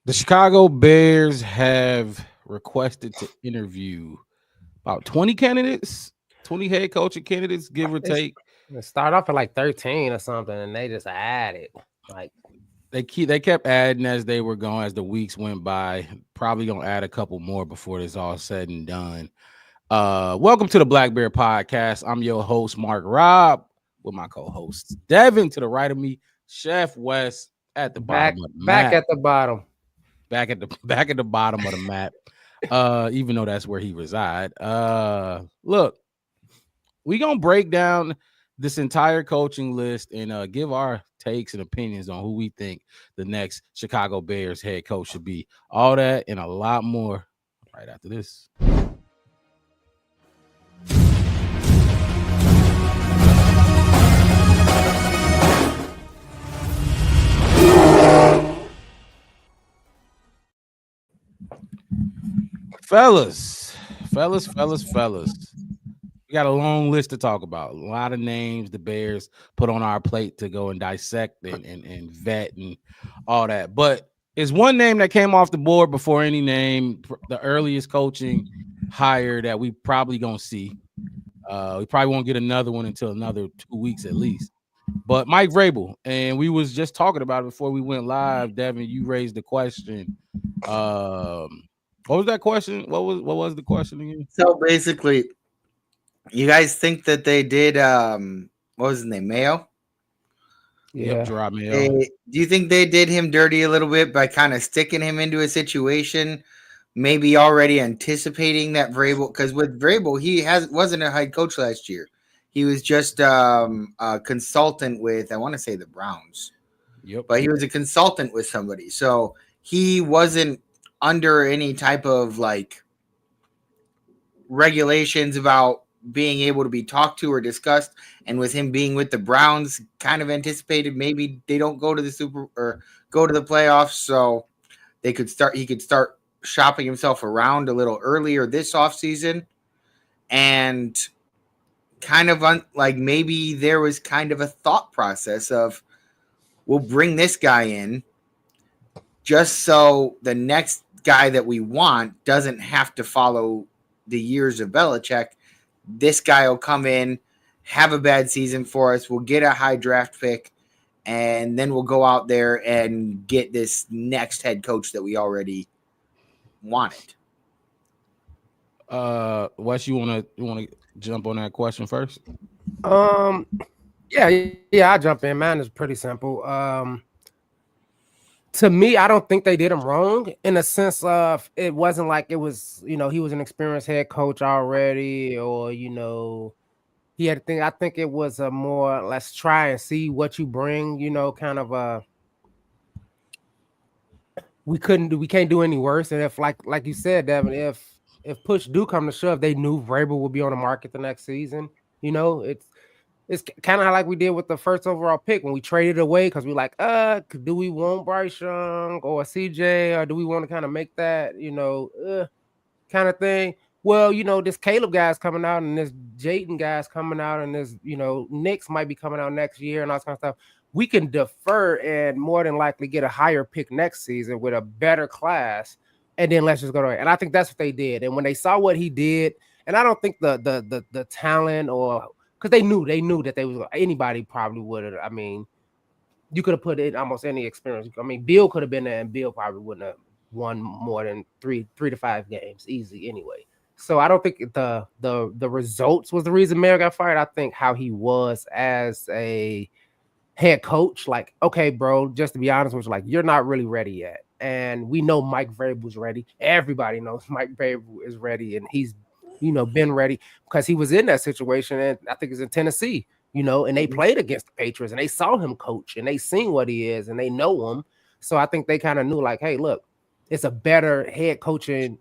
The Chicago Bears have requested to interview about 20 candidates, 20 head coaching candidates, give or It's take. it start off at like 13 or something, and they just added like They kept adding as they were going, as the weeks went by. Probably gonna add a couple more before this all said and done. Welcome to the Black Bear Podcast. I'm your host, Mark Robb, with my co-hosts Devin to the right of me, Chef West at the bottom of the back map. at the bottom. Back at the bottom of the map. Even though that's where he reside. Look, we gonna break down this entire coaching list and give our takes and opinions on who we think the next Chicago Bears head coach should be. All that and a lot more right after this. Fellas, fellas. We got a long list to talk about. A lot of names the Bears put on our plate to go and dissect and vet and all that. But it's one name that came off the board before any name, the earliest coaching hire that we probably gonna see. We probably won't get another one until another 2 weeks at least. But Mike Vrabel, and we was just talking about it before we went live. Devin, you raised the question. What was that question? What was the question again? So basically, you guys think that they did what was his name, Mayo? Yep, Yeah. Gerard They, Mayo. do you think they did him dirty a little bit by kind of sticking him into a situation, maybe already anticipating that Vrabel? Because with Vrabel, he wasn't a head coach last year. He was just a consultant with, I want to say, the Browns, Yep. but he was a consultant with somebody, so he wasn't under any type of like regulations about being able to be talked to or discussed. And with him being with the Browns, kind of anticipated maybe they don't go to the super or go to the playoffs, so he could start shopping himself around a little earlier this offseason. And kind of like maybe there was kind of a thought process of we'll bring this guy in just so the next guy that we want doesn't have to follow the years of Belichick. This guy will come in, have a bad season for us. We'll get a high draft pick, and then we'll go out there and get this next head coach that we already wanted. Wes, you wanna jump on that question first? Um. Yeah. I jump in. Mine is pretty simple. To me, I don't think they did him wrong in the sense of it wasn't like it was, he was an experienced head coach already, or he had to think. I think it was a more let's try and see what you bring, kind of we can't do any worse. And if like you said, Devin, if push do come to shove, they knew Vrabel would be on the market the next season. It's kind of like we did with the first overall pick when we traded away because we like, do we want Bryce Young or CJ, or do we want to kind of make that, kind of thing? Well, this Caleb guy's coming out and this Jayden guy's coming out and this, Knicks might be coming out next year and all that kind of stuff. We can defer and more than likely get a higher pick next season with a better class. And then let's just go to it. And I think that's what they did. And when they saw what he did, and I don't think the talent or because they knew that they was anybody probably would have. I mean, you could have put in almost any experience. I mean, Bill could have been there, and Bill probably wouldn't have won more than three to five games easy anyway. So I don't think the results was the reason Mayor got fired. I think how he was as a head coach, like, okay, bro, just to be honest with you, like, you're not really ready yet. And we know Mike Vrabel's ready. Everybody knows Mike Vrabel is ready, and he's been ready because he was in that situation, and I think it's in Tennessee, and they played against the Patriots, and they saw him coach, and they seen what he is, and they know him. So I think they kind of knew, like, hey, look, it's a better head coaching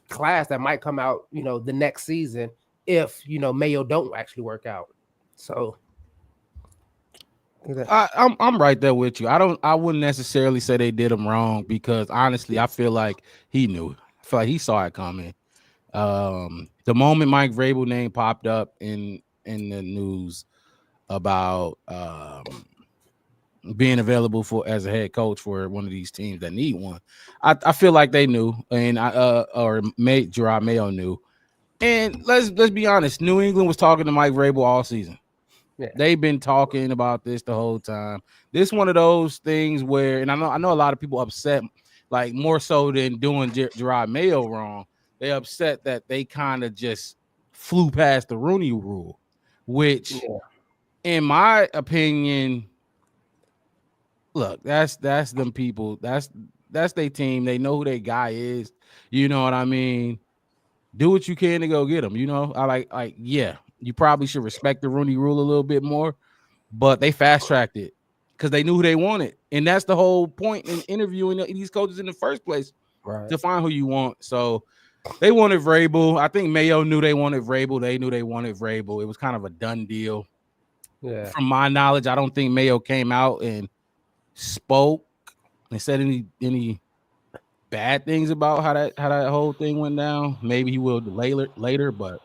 class that might come out, the next season if Mayo don't actually work out. So I'm right there with you. I wouldn't necessarily say they did him wrong because honestly, I feel like he knew. I feel like he saw it coming. The moment Mike Vrabel name popped up in the news about being available for as a head coach for one of these teams that need one. I feel like they knew, and Gerard Mayo knew. And let's be honest, New England was talking to Mike Vrabel all season. Yeah. They've been talking about this the whole time. This is one of those things where, and I know a lot of people upset, like more so than doing Gerard Mayo wrong. They upset that they kind of just flew past the Rooney Rule, which, in my opinion, look, that's them people. That's their team. They know who their guy is. You know what I mean? Do what you can to go get them. You know, yeah, you probably should respect the Rooney Rule a little bit more, but they fast tracked it because they knew who they wanted, and that's the whole point in interviewing these coaches in the first place, right, to find who you want. So they wanted Vrabel. I think Mayo knew they wanted Vrabel. They knew they wanted Vrabel. It was kind of a done deal. Yeah. From my knowledge, I don't think Mayo came out and spoke and said any bad things about how that whole thing went down. Maybe he will later, but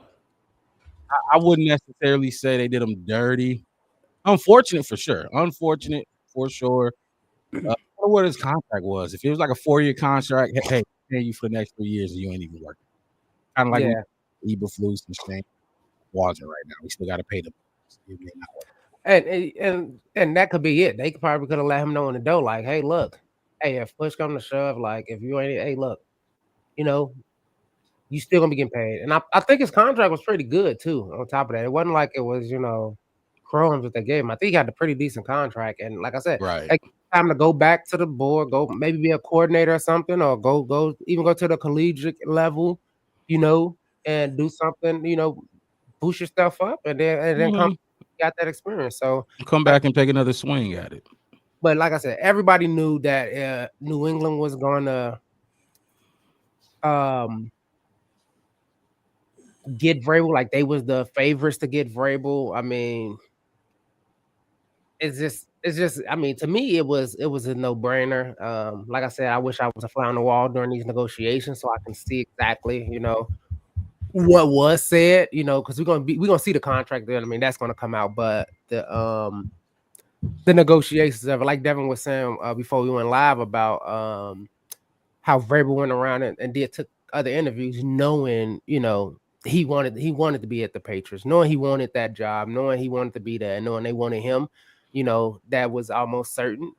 I wouldn't necessarily say they did him dirty. Unfortunate for sure. Unfortunate for sure. I don't know what his contract was. If it was like a 4-year contract, hey, pay you for the next 3 years and you ain't even working. Kind of like Eberflus and Shane Waldron right now. We still got to pay them. And that could be it. They could have let him know in the door, like, hey, look, hey, if push come to shove, like if you ain't, hey, look, you know, you still gonna be getting paid. And I think his contract was pretty good too. On top of that, it wasn't like it was, crumbs that they gave him. I think he had a pretty decent contract. And like I said, right, like, time to go back to the board, go maybe be a coordinator or something, or go to the collegiate level, and do something, boost your stuff up, and then come got that experience. So come back and take another swing at it. But like I said, everybody knew that New England was gonna get Vrabel. Like they was the favorites to get Vrabel. I mean, it's just. I mean, to me, it was a no brainer. Like I said, I wish I was a fly on the wall during these negotiations so I can see exactly, what was said. Because we're gonna see the contract there. I mean, that's gonna come out, but the negotiations of it, like Devin was saying before we went live about how Vrabel went around and took other interviews, knowing he wanted to be at the Patriots, knowing he wanted that job, knowing he wanted to be there, knowing they wanted him, that was almost certain.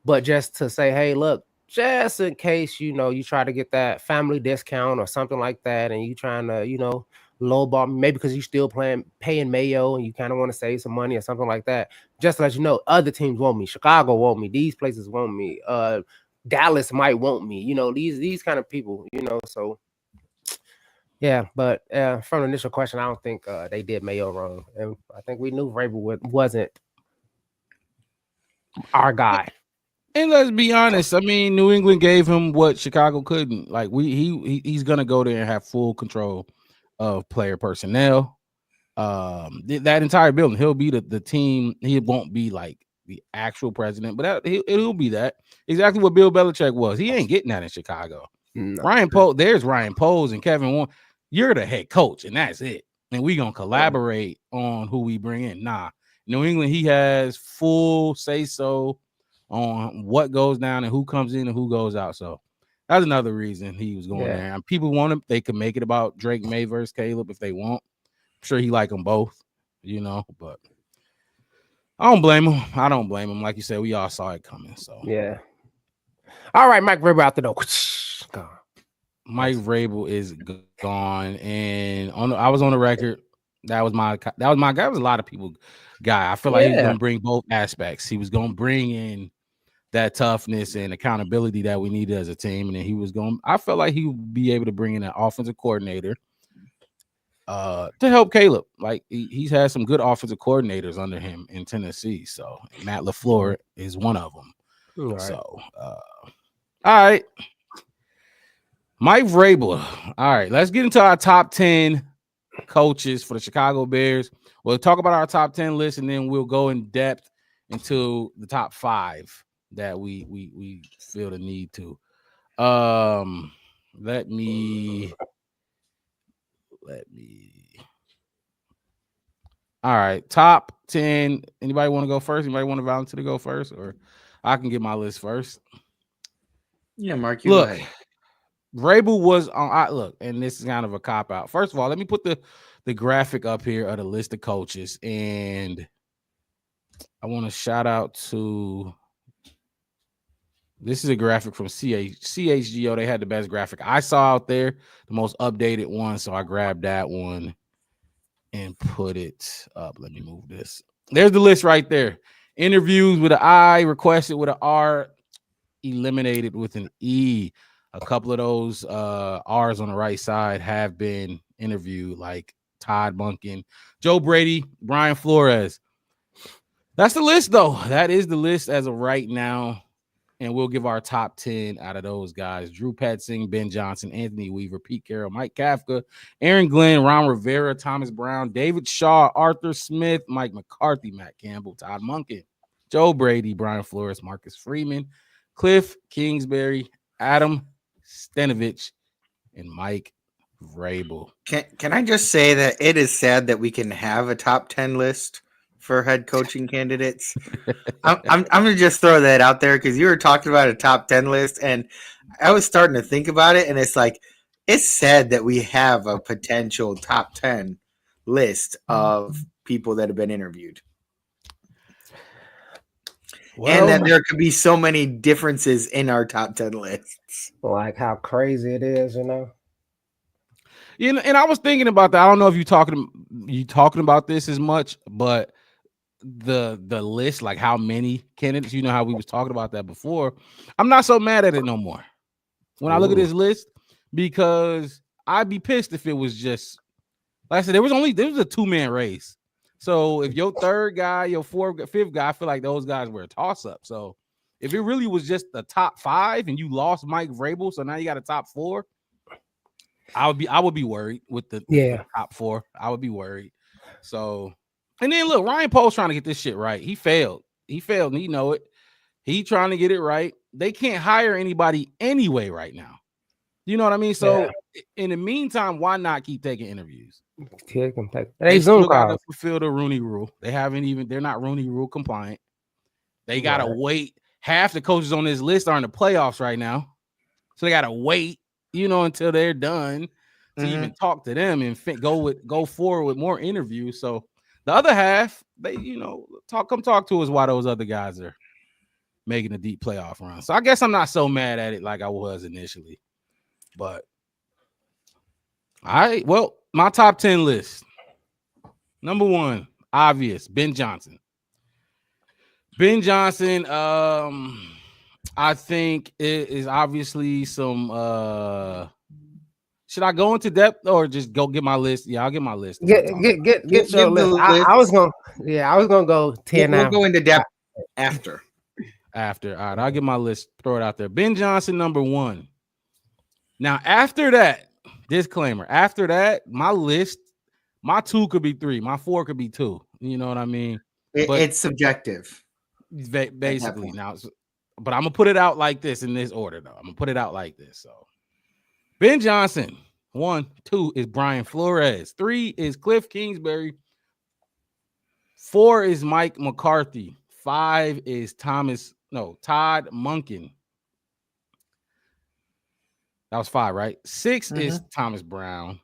But just to say, hey, look, just in case you try to get that family discount or something like that, and you trying to lowball me, maybe because you still paying Mayo and you kind of want to save some money or something like that. Just to let you know, other teams want me. Chicago want me. These places want me. Dallas might want me. These kind of people. So yeah. But from the initial question, I don't think they did Mayo wrong, and I think we knew Vrabel wasn't our guy. And let's be honest. I mean, New England gave him what Chicago couldn't. Like he's gonna go there and have full control of player personnel. That entire building, he'll be the team. He won't be like the actual president, but he'll be that. Exactly what Bill Belichick was. He ain't getting that in Chicago. No. Ryan Poles, there's Ryan Poles and Kevin Warren. You're the head coach, and that's it. And we gonna collaborate on who we bring in. Nah, New England, he has full say so on what goes down and who comes in and who goes out. So that's another reason he was going there. And people want him. They can make it about Drake May versus Caleb if they want. I'm sure he like them both, but I don't blame him. I don't blame him. Like you said, we all saw it coming. So yeah. All right, Mike Vrabel out the door. Gone. Mike Vrabel is gone, and I was on the record. That was my guy. That was a lot of people guy. I feel like he was going to bring both aspects. He was going to bring in that toughness and accountability that we needed as a team, and then he was going. I felt like he would be able to bring in an offensive coordinator to help Caleb. Like he's had some good offensive coordinators under him in Tennessee. So Matt LaFleur is one of them. All right. So all right. Mike Vrabel. All right, let's get into our top 10 coaches for the Chicago Bears. We'll talk about our top 10 list, and then we'll go in depth into the top 5 that we feel the need to. Let me All right, top 10. Anybody want to go first? Anybody want to volunteer to go first, or I can get my list first? Yeah, Mark, you go Look, ahead. Vrabel was on. Look, and this is kind of a cop out. First of all, let me put the graphic up here of the list of coaches, and I want to shout out to. This is a graphic from CHGO. They had the best graphic I saw out there, the most updated one. So I grabbed that one and put it up. Let me move this. There's the list right there. Interviews with an I, requested with an R, eliminated with an E. A couple of those R's on the right side have been interviewed, like Todd Monken, Joe Brady, Brian Flores. That's the list, though. That is the list as of right now. And we'll give our top 10 out of those guys. Drew Petzing, Ben Johnson, Anthony Weaver, Pete Carroll, Mike Kafka, Aaron Glenn, Ron Rivera, Thomas Brown, David Shaw, Arthur Smith, Mike McCarthy, Matt Campbell, Todd Monken, Joe Brady, Brian Flores, Marcus Freeman, Cliff Kingsbury, Adam Stenovich, and Mike Vrabel. Can I just say that it is sad that we can have a top 10 list for head coaching candidates? I'm gonna just throw that out there because you were talking about a top 10 list, and I was starting to think about it, and it's like it's sad that we have a potential top 10 list of people that have been interviewed. And that there could be so many differences in our top 10 lists. Like how crazy it is, you know. Yeah, and I was thinking about that. I don't know if you talking about this as much, but the list, like how many candidates, you know how we was talking about that before. I'm not so mad at it no more when I look at this list, because I'd be pissed if it was just, like I said, there was a 2-man race. So if your third guy, your fifth guy, I feel like those guys were a toss-up. So if it really was just the top 5 and you lost Mike Vrabel, so now you got a top 4, I would be worried with the top 4. I would be worried. So, and then look, Ryan Poles trying to get this shit right. He failed, and he know it. He trying to get it right. They can't hire anybody anyway right now. You know what I mean? So in the meantime, why not keep taking interviews? They still got to fulfill the Rooney Rule. They're not Rooney Rule compliant. They gotta wait. Half the coaches on this list are in the playoffs right now, so they gotta wait, until they're done to even talk to them and go forward with more interviews. So the other half, they come talk to us why those other guys are making a deep playoff run. So I guess I'm not so mad at it like I was initially, but my top 10 list. Number 1, obvious, Ben Johnson. Ben Johnson, I think it is obviously some. Should I go into depth or just go get my list? Yeah, I'll get my list. Get your list. I was gonna go 10. We'll go into depth after. All right, I'll get my list. Throw it out there. Ben Johnson, number 1. Now after that, disclaimer. After that, my list, my 2 could be 3, my 4 could be 2. You know what I mean? It's subjective. Basically now, but I'm gonna put it out like this in this order, though. I'm gonna put it out like this. So Ben Johnson, 1, 2 is Brian Flores, 3 is Cliff Kingsbury, 4 is Mike McCarthy, 5 is Todd Monken. That was 5, right? 6 is Thomas Brown,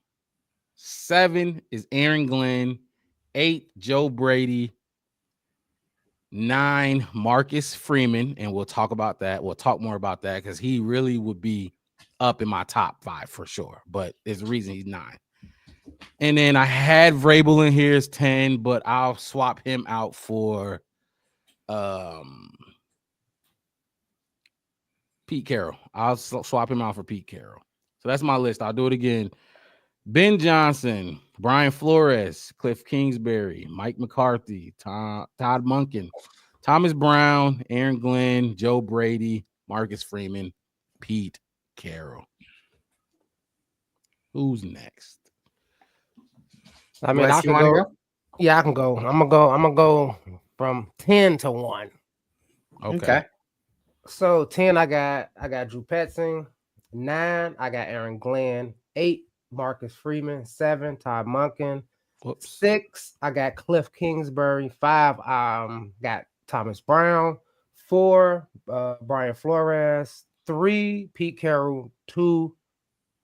7 is Aaron Glenn, 8 Joe Brady, 9 Marcus Freeman, and we'll talk about that. We'll talk more about that because he really would be up in my top 5 for sure. But there's a reason he's 9. And then I had Vrabel in here as 10, but I'll swap him out for Pete Carroll. I'll swap him out for Pete Carroll. So that's my list. I'll do it again. Ben Johnson, Brian Flores, Cliff Kingsbury, Mike McCarthy, Todd Monken, Thomas Brown, Aaron Glenn, Joe Brady, Marcus Freeman, Pete Carroll. Who's next? I mean, I can go. Yeah, I can go. I'm gonna go from 10 to 1. Okay. So 10, I got Drew Petzing. 9, I got Aaron Glenn. 8, Marcus Freeman. 7, Todd Monken. Whoops. 6, I got Cliff Kingsbury. 5, got Thomas Brown. 4, Brian Flores. 3, Pete Carroll. 2,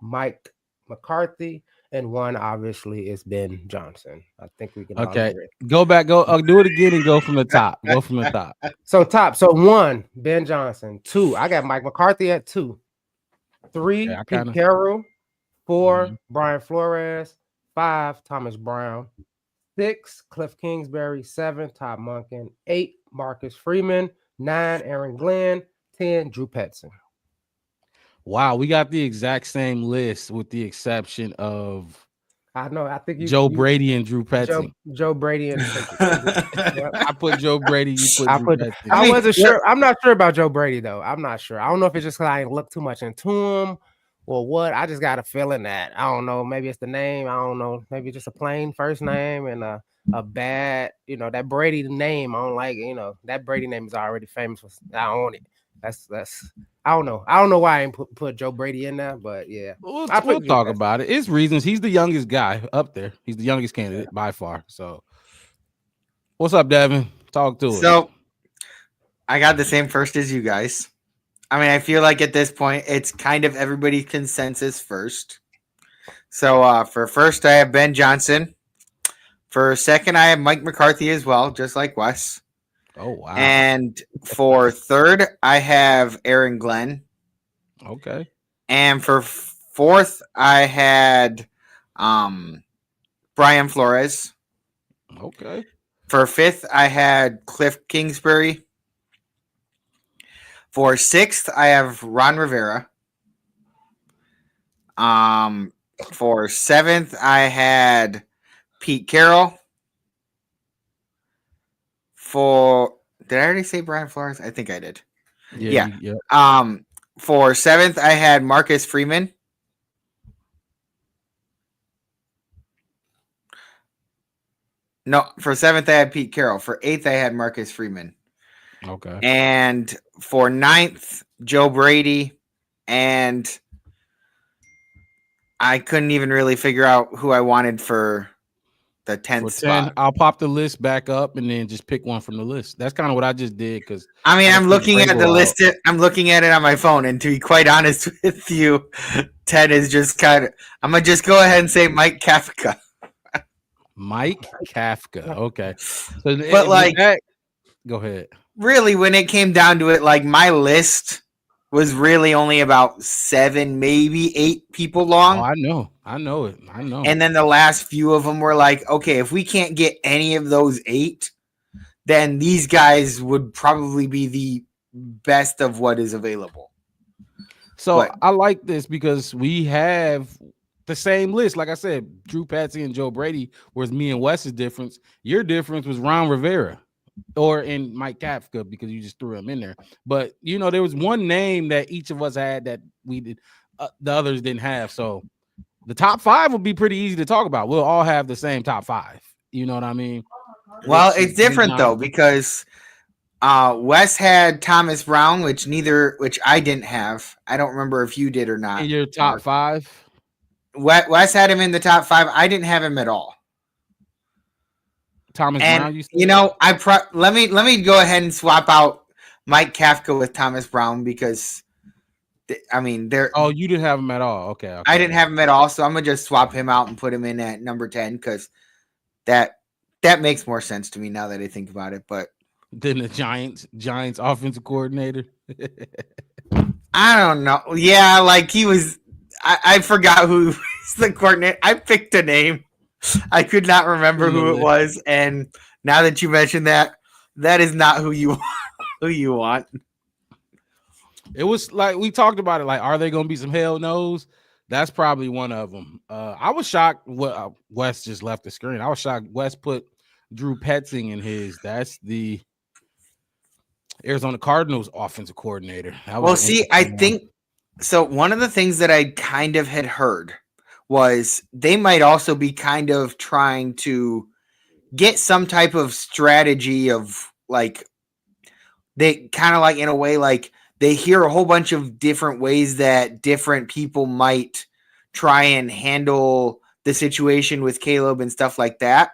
Mike McCarthy. And 1, obviously, is Ben Johnson. I think we can all Okay. agree. Go back. Go do it again and go from the top. Go from the top. So 1, Ben Johnson. 2, I got Mike McCarthy at 2. 3, Yeah, I Pete kinda Carroll. 4, Mhm. Brian Flores. 5, Thomas Brown. 6, Cliff Kingsbury. 7, Todd Monken. 8, Marcus Freeman. 9, Aaron Glenn. 10, Drew Petzing. Wow, we got the exact same list with the exception of I know. I think Joe Brady and Drew Petzing. Joe Brady and yep. I put Joe Brady, you put I Drew put. Petzing. I mean, wasn't sure. I'm not sure about Joe Brady though. I'm not sure. I don't know if it's just because I ain't looked too much into him or what. I just got a feeling that I don't know. Maybe it's the name. I don't know. Maybe just a plain first name and a bad. That Brady name. I don't like. That Brady name is already famous for. I own it. That's. I don't know. I don't know why I ain't put Joe Brady in there, but yeah. We'll I put Drew talk Petzing. about it. It's reasons. He's the youngest guy up there. He's the youngest candidate by far. So, what's up, Devin? Talk to us. So I got the same first as you guys. I mean, I feel like at this point it's kind of everybody's consensus first. So for first, I have Ben Johnson. For second, I have Mike McCarthy as well, just like Wes. Oh wow. And for third, I have Aaron Glenn. Okay. And for fourth, I had Brian Flores. Okay. For fifth, I had Cliff Kingsbury. For sixth, I have Ron Rivera. For seventh, I had Pete Carroll. Did I already say Brian Flores? I think I did. Yeah. For seventh, I had Marcus Freeman. No, for seventh, I had Pete Carroll. For eighth, I had Marcus Freeman. Okay. And for ninth, Joe Brady. And I couldn't even really figure out who I wanted for the 10th spot. I'll pop the list back up and then just pick one from the list. That's kind of what I just did because I mean, I'm looking at the list. I'm looking at it on my phone, and to be quite honest with you, 10 is just kind of. I'm gonna just go ahead and say Mike Kafka. Mike Kafka. Okay. So, but like, go ahead. Really, when it came down to it, like my list was really only about 7, maybe 8 people long. Oh, I know it. And then the last few of them were like, okay, if we can't get any of those 8, then these guys would probably be the best of what is available. So I like this because we have the same list. Like I said, Drew Petzing and Joe Brady, whereas me and Wes's difference. Your difference was Ron Rivera or in Mike Kafka because you just threw him in there. But, there was one name that each of us had that we did, the others didn't have. So the top 5 would be pretty easy to talk about. We'll all have the same top 5. You know what I mean? Well, it's different though because Wes had Thomas Brown, which I didn't have. I don't remember if you did or not. In your top 5? Wes had him in the top 5. I didn't have him at all. Thomas Brown, let me go ahead and swap out Mike Kafka with Thomas Brown because I mean Oh, you didn't have him at all. Okay. I didn't have him at all, so I'm gonna just swap him out and put him in at number 10 because that makes more sense to me now that I think about it. But then the Giants offensive coordinator. I don't know. Yeah, like he was. I forgot who was the coordinator. I picked a name. I could not remember who it was, and now that you mentioned that is not who you want. It was like we talked about it. Like, are there going to be some hell no's? That's probably one of them. I was shocked. Wes just left the screen. I was shocked. Wes put Drew Petzing in his. That's the Arizona Cardinals offensive coordinator. Well, see, I think so. One of the things that I kind of had heard was they might also be kind of trying to get some type of strategy of like they kind of like in a way like they hear a whole bunch of different ways that different people might try and handle the situation with Caleb and stuff like that.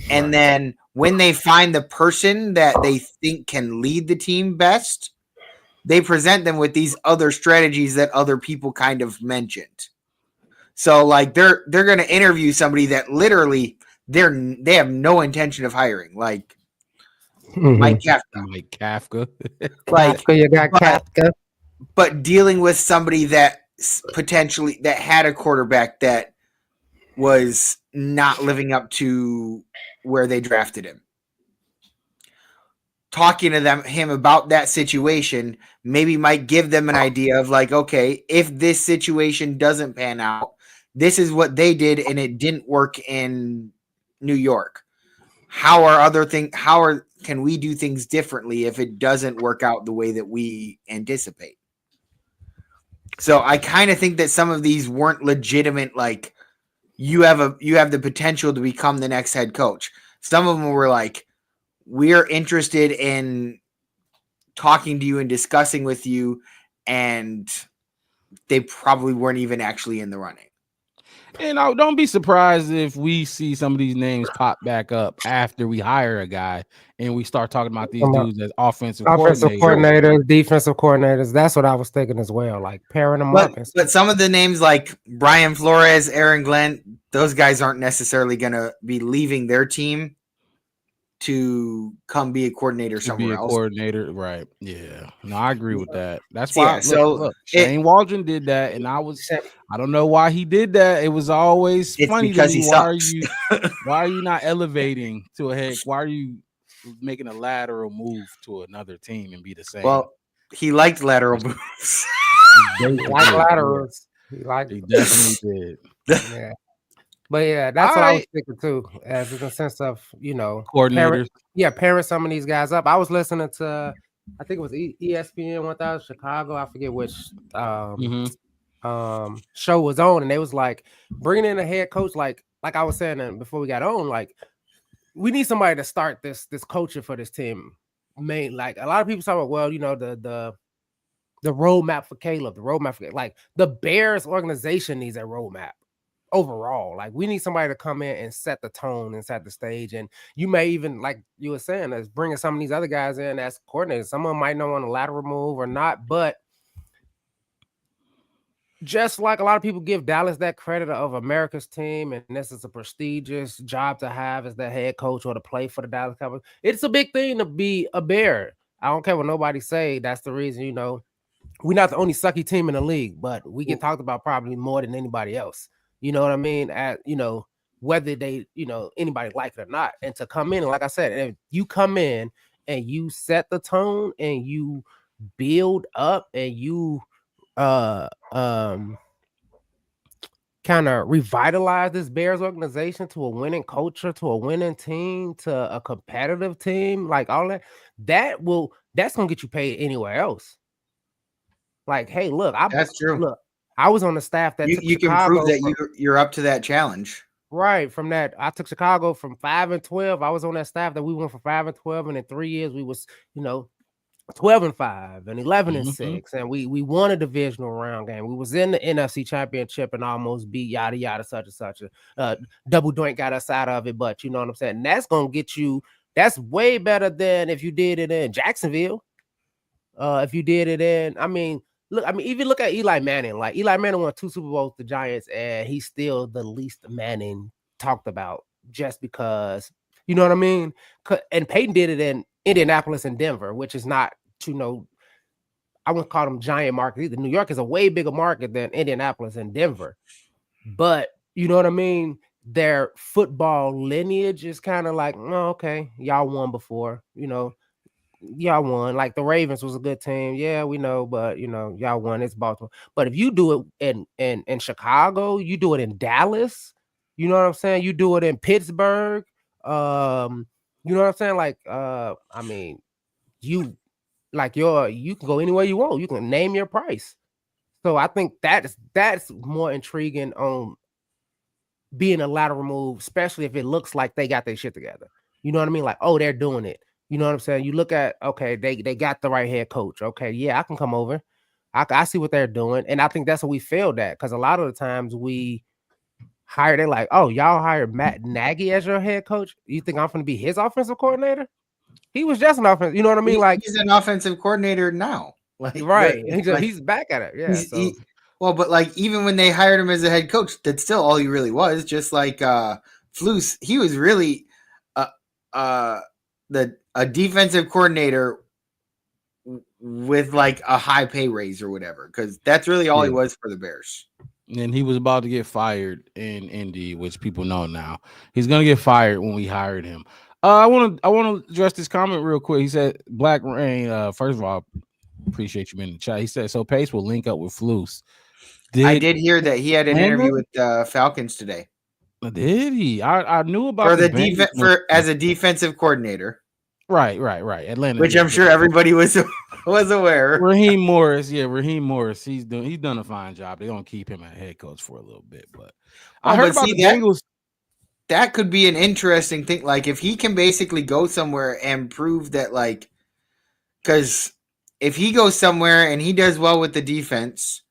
And then when they find the person that they think can lead the team best, they present them with these other strategies that other people kind of mentioned. So like they're going to interview somebody that literally they have no intention of hiring, like Mike Kafka. Mike Kafka. Like you got Kafka. But dealing with somebody that potentially that had a quarterback that was not living up to where they drafted him. Talking to him about that situation maybe might give them an idea of like, okay, if this situation doesn't pan out, this is what they did and it didn't work in New York. Can we do things differently if it doesn't work out the way that we anticipate? So I kind of think that some of these weren't legitimate, like you have the potential to become the next head coach. Some of them were like, we're interested in talking to you and discussing with you, and they probably weren't even actually in the running. And don't be surprised if we see some of these names pop back up after we hire a guy and we start talking about these dudes as offensive coordinators, defensive coordinators. That's what I was thinking as well, like pairing them up. But some of the names like Brian Flores, Aaron Glenn, those guys aren't necessarily going to be leaving their team to come be a coordinator somewhere else. Coordinator, right? Yeah, no, I agree with that. That's why. Look, Shane Waldron did that, and I don't know why he did that. It was always funny to me. Why are you not elevating to a head? Why are you making a lateral move to another team and be the same? Well, he liked lateral moves. He liked laterals. He definitely did. Yeah. But yeah, that's what I was thinking too, as in the sense of, coordinators. Pairing some of these guys up. I was listening to, I think it was ESPN 1000 Chicago. I forget which show was on, and they was like bringing in a head coach. Like I was saying before we got on, like we need somebody to start this culture for this team. Like a lot of people talk about, well, the roadmap for Caleb, like the Bears organization needs a roadmap. Overall, like we need somebody to come in and set the tone and set the stage. And you may even, like you were saying, as bringing some of these other guys in as coordinators. Some of them might know on a lateral move or not, but just like a lot of people give Dallas that credit of America's team, and this is a prestigious job to have as the head coach or to play for the Dallas Cowboys. It's a big thing to be a Bear. I don't care what nobody say. That's the reason, we're not the only sucky team in the league, but we get talked about probably more than anybody else. You know what I mean? Whether they, anybody like it or not. And to come in, like I said, if you come in and you set the tone and you build up and you kind of revitalize this Bears organization to a winning culture, to a winning team, to a competitive team, like all that's gonna get you paid anywhere else. Like, hey, look, that's true. Look, I was on the staff that you can prove that you're up to that challenge. Right. From that, I took Chicago from 5-12. I was on that staff that we went from 5-12, and in 3 years we was, 12-5 and 11-6, and we won a divisional round game. We was in the NFC Championship and almost beat yada yada such and such. Double doink got us out of it, but you know what I'm saying. That's gonna get you. That's way better than if you did it in Jacksonville. If you did it in, even look at Eli Manning. Like Eli Manning won 2 Super Bowls with the Giants, and he's still the least Manning talked about just because, you know what I mean? And Peyton did it in Indianapolis and Denver, which is not, I wouldn't call them giant markets either. New York is a way bigger market than Indianapolis and Denver. But, you know what I mean? Their football lineage is kind of like, oh, okay, y'all won before, y'all won. Like the Ravens was a good team. Yeah, we know, but y'all won. It's Baltimore. But if you do it in Chicago, you do it in Dallas, you know what I'm saying? You do it in Pittsburgh. You know what I'm saying? Like, you can go anywhere you want. You can name your price. So I think that's more intriguing on being a lateral move, especially if it looks like they got their shit together. You know what I mean? Like, oh, they're doing it. You know what I'm saying? You look at, okay, they got the right head coach. Okay, yeah, I can come over. I see what they're doing. And I think that's what we failed at, because a lot of the times we hired. They like, oh, y'all hired Matt Nagy as your head coach. You think I'm going to be his offensive coordinator? He was just an offense. You know what I mean? Like He's an offensive coordinator now. Like right. like He's back at it. Yeah. he's So well, but like even when they hired him as a head coach, that's still all he really was. Just like Flus, he was really uh a defensive coordinator with like a high pay raise or whatever, because that's really all he was for the Bears. And he was about to get fired in Indy, which people know now. He's gonna get fired when we hired him. I want to address this comment real quick. He said, "Black Rain." First of all, appreciate you being in the chat. He said, "So Pace will link up with Flus." I did hear that he had an interview with Falcons today. Did he? I knew about for the defense as a defensive coordinator. Right. Atlanta, which I'm sure everybody was aware. Raheem Morris, he's done a fine job. They're gonna keep him at head coach for a little bit, but I heard about the Bengals. That could be an interesting thing. Like if he can basically go somewhere and prove that, like, because if he goes somewhere and he does well with the defense,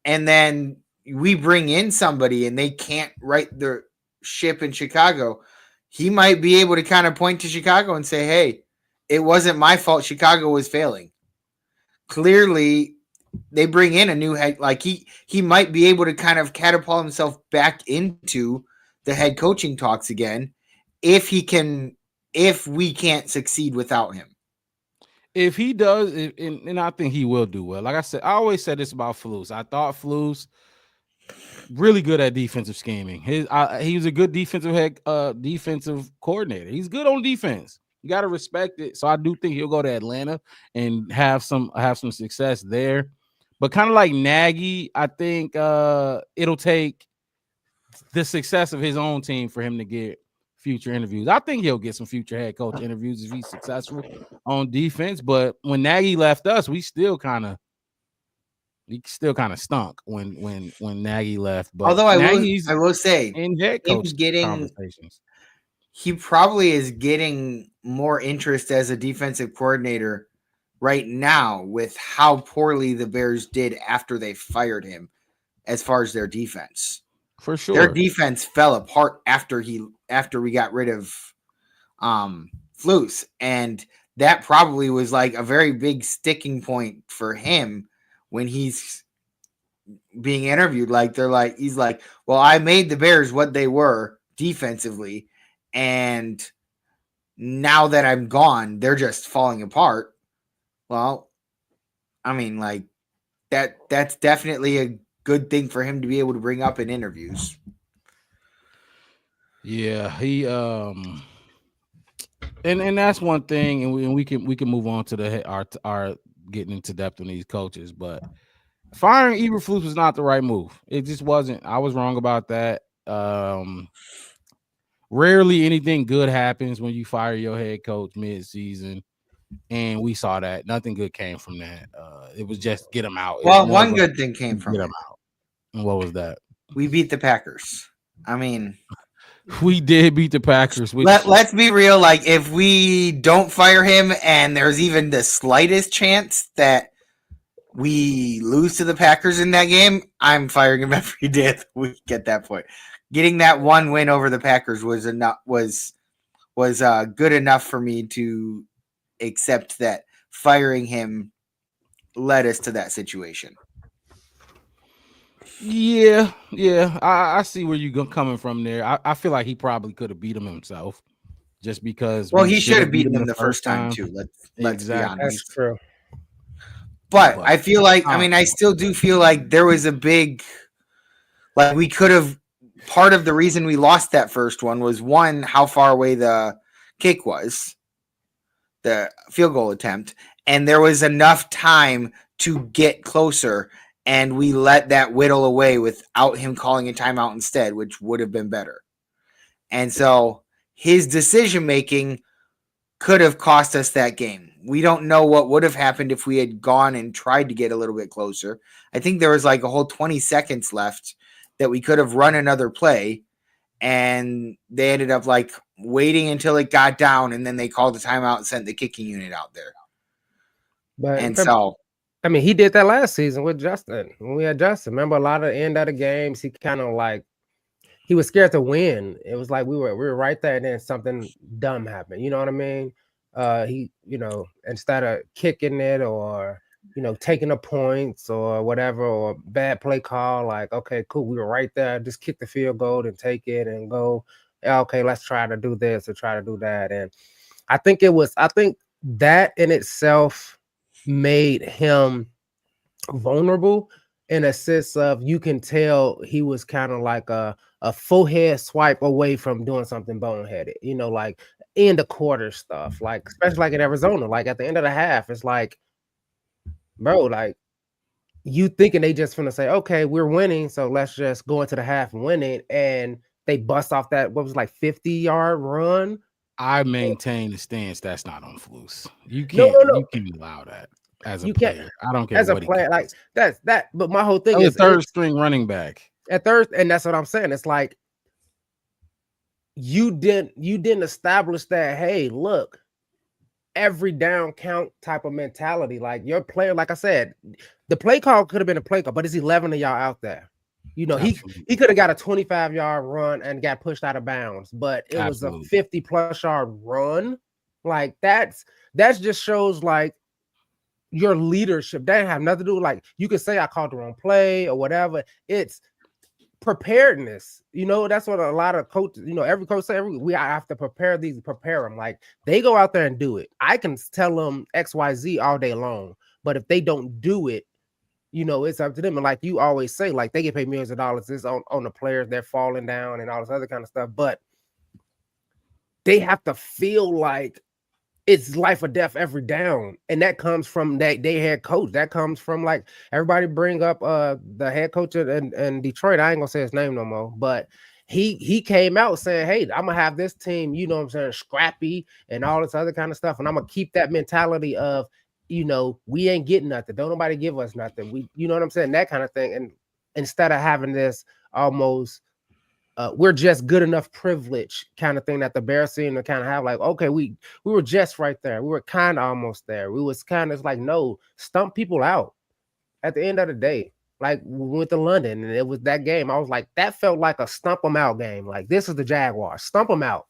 and then we bring in somebody and they can't right the ship in Chicago, he might be able to kind of point to Chicago and say, hey, it wasn't my fault. Chicago was failing. Clearly, they bring in a new head. Like he might be able to kind of catapult himself back into the head coaching talks again if we can't succeed without him. If he does, and I think he will do well. Like I said, I always said this about Flus. I thought Flus really good at defensive scheming. He was a good defensive coordinator. He's good on defense. You got to respect it. So I do think he'll go to Atlanta and have some success there. But kind of like Nagy, I think it'll take the success of his own team for him to get future interviews. I think he'll get some future head coach interviews if he's successful on defense. But when Nagy left us, we still kind of stunk when Nagy left. But although I will say in head coach conversations, he probably is getting more interest as a defensive coordinator right now with how poorly the Bears did after they fired him as far as their defense. For sure. Their defense fell apart after we got rid of Flus. And that probably was like a very big sticking point for him when he's being interviewed. Like he's like, well, I made the Bears what they were defensively, and now that I'm gone, they're just falling apart. Well, I mean, like that's definitely a good thing for him to be able to bring up in interviews. Yeah, he and that's one thing, and we can move on to our getting into depth on these coaches, but firing Eberflus was not the right move. It just wasn't. I was wrong about that. Rarely anything good happens when you fire your head coach mid-season, and we saw that nothing good came from that. It was just get him out. Well, one good thing came from get him out. And what was that? We beat the Packers. I mean, we did beat the Packers. Let's be real. Like, if we don't fire him and there's even the slightest chance that we lose to the Packers in that game, I'm firing him every day of the week at that point. Getting that one win over the Packers was good enough for me to accept that firing him led us to that situation. Yeah. I see where you're coming from there. I feel like he probably could have beat him himself, just because. Well, he should have beaten him the first time too. Let's be honest. That's true. But I feel like, I still do feel like there was a big, like we could have. Part of the reason we lost that first one was one, how far away the kick was, the field goal attempt, and there was enough time to get closer. And we let that whittle away without him calling a timeout instead, which would have been better. And so his decision-making could have cost us that game. We don't know what would have happened if we had gone and tried to get a little bit closer. I think there was like a whole 20 seconds left that we could have run another play, and they ended up like waiting until it got down, and then they called the timeout and sent the kicking unit out there. I mean, he did that last season with Justin. When we had Justin, remember a lot of the end of the games, he kind of like he was scared to win. It was like we were right there, and then something dumb happened. You know what I mean? He, instead of kicking it or taking the points or whatever, or bad play call, like, okay, cool, we were right there, just kick the field goal and take it and go. Okay, let's try to do this or try to do that. And I think that in itself made him vulnerable in a sense of, you can tell he was kind of like a full head swipe away from doing something boneheaded, like in the quarter stuff, like especially like in Arizona, like at the end of the half, it's like, bro, like you thinking they just gonna say, okay, we're winning, so let's just go into the half and win it, and they bust off that, what was like 50-yard run. I maintain the stance that's not on Flus. You No, can't no, no. you can't allow that as a You can't player. I don't care as a what he player, like does. that's that. But my whole thing That was is a third string running back. at third, and that's what I'm saying. It's like you didn't establish that, hey, look, every down count type of mentality. Like your player, like I said, the play call could have been a play call, but it's 11 of y'all out there. He could have got a 25-yard run and got pushed out of bounds, but it was a 50+ yard run. Like that just shows like your leadership. That didn't have nothing to do with, like, you could say I called the wrong play or whatever. It's preparedness. That's what a lot of coaches, every coach say, we have to prepare them. Like, they go out there and do it. I can tell them XYZ all day long, but if they don't do it, it's up to them. And like you always say, like, they get paid millions of dollars. It's on the players, they're falling down and all this other kind of stuff, but they have to feel like it's life or death every down. And that comes from they head coach. That comes from, like, everybody bring up the head coach in Detroit. I ain't gonna say his name no more, but he came out saying, hey, I'm gonna have this team, scrappy and all this other kind of stuff. And I'm gonna keep that mentality of, we ain't getting nothing. Don't nobody give us nothing. We, you know what I'm saying? That kind of thing. And instead of having this almost we're just good enough privilege kind of thing that the Bears seem to kind of have, like, okay, we were just right there. We were kind of almost there. We was kind of like, no, stump people out at the end of the day. Like, we went to London and it was that game. I was like, that felt like a stump them out game. Like, this is the Jaguars. Stump them out.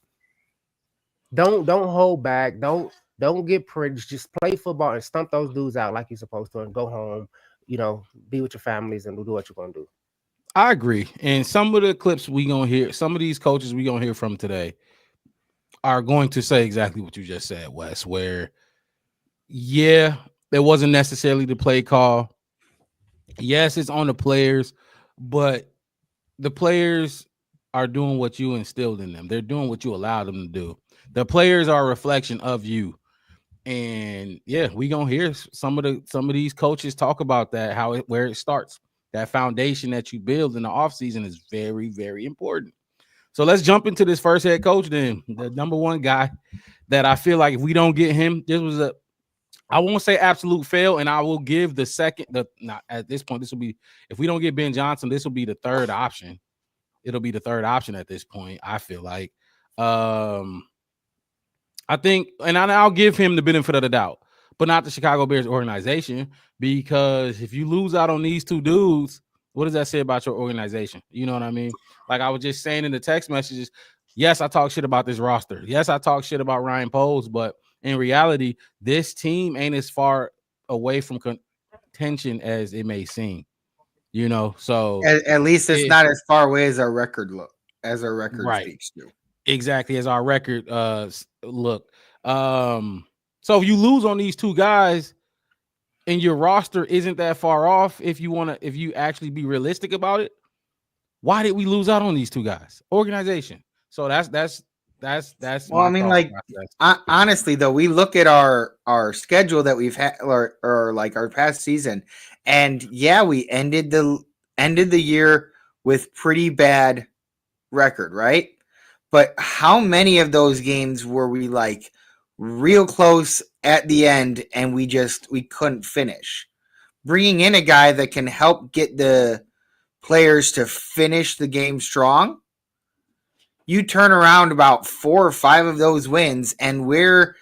Don't hold back. Don't get pretty. Just play football and stump those dudes out like you're supposed to, and go home, be with your families and do what you're going to do. I agree. And some of the clips we gonna hear, some of these coaches we gonna hear from today are going to say exactly what you just said, Wes, where, yeah, it wasn't necessarily the play call. Yes, it's on the players, but the players are doing what you instilled in them. They're doing what you allowed them to do. The players are a reflection of you. And yeah, we gonna hear some of these coaches talk about that, where it starts. That foundation that you build in the offseason is very, very important. So let's jump into this first head coach then. The number one guy that I feel like if we don't get him, this was I won't say absolute fail, and I will give the second, not at this point, this will be, if we don't get Ben Johnson, this will be the third option. It'll be the third option at this point, I feel like. I think, and I'll give him the benefit of the doubt, but not the Chicago Bears organization, because if you lose out on these two dudes, what does that say about your organization? You know what I mean? Like I was just saying in the text messages, yes, I talk shit about this roster. Yes, I talk shit about Ryan Poles, but in reality, this team ain't as far away from contention as it may seem. So at least it's not as far away as our record right. speaks to. Exactly, as our record look. So if you lose on these two guys and your roster isn't that far off, if you actually be realistic about it, why did we lose out on these two guys? Organization. So that's well, I mean, like, honestly though, we look at our schedule that we've had, or like our past season, and yeah, we ended the year with pretty bad record, right? But how many of those games were we like real close at the end and we couldn't finish? Bringing in a guy that can help get the players to finish the game strong, you turn around about 4 or 5 of those wins and we're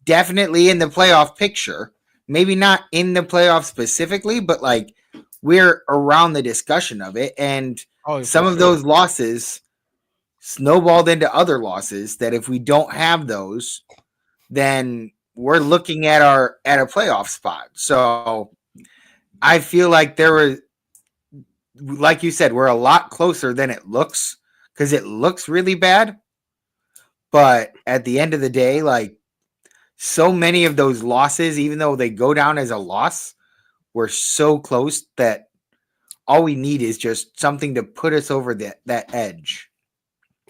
definitely in the playoff picture. Maybe not in the playoff specifically, but like we're around the discussion of it. And some of those losses snowballed into other losses that if we don't have those, then we're looking at a playoff spot. So I feel like there was, like you said, we're a lot closer than it looks because it looks really bad. But at the end of the day, like so many of those losses, even though they go down as a loss, we're so close that all we need is just something to put us over that edge.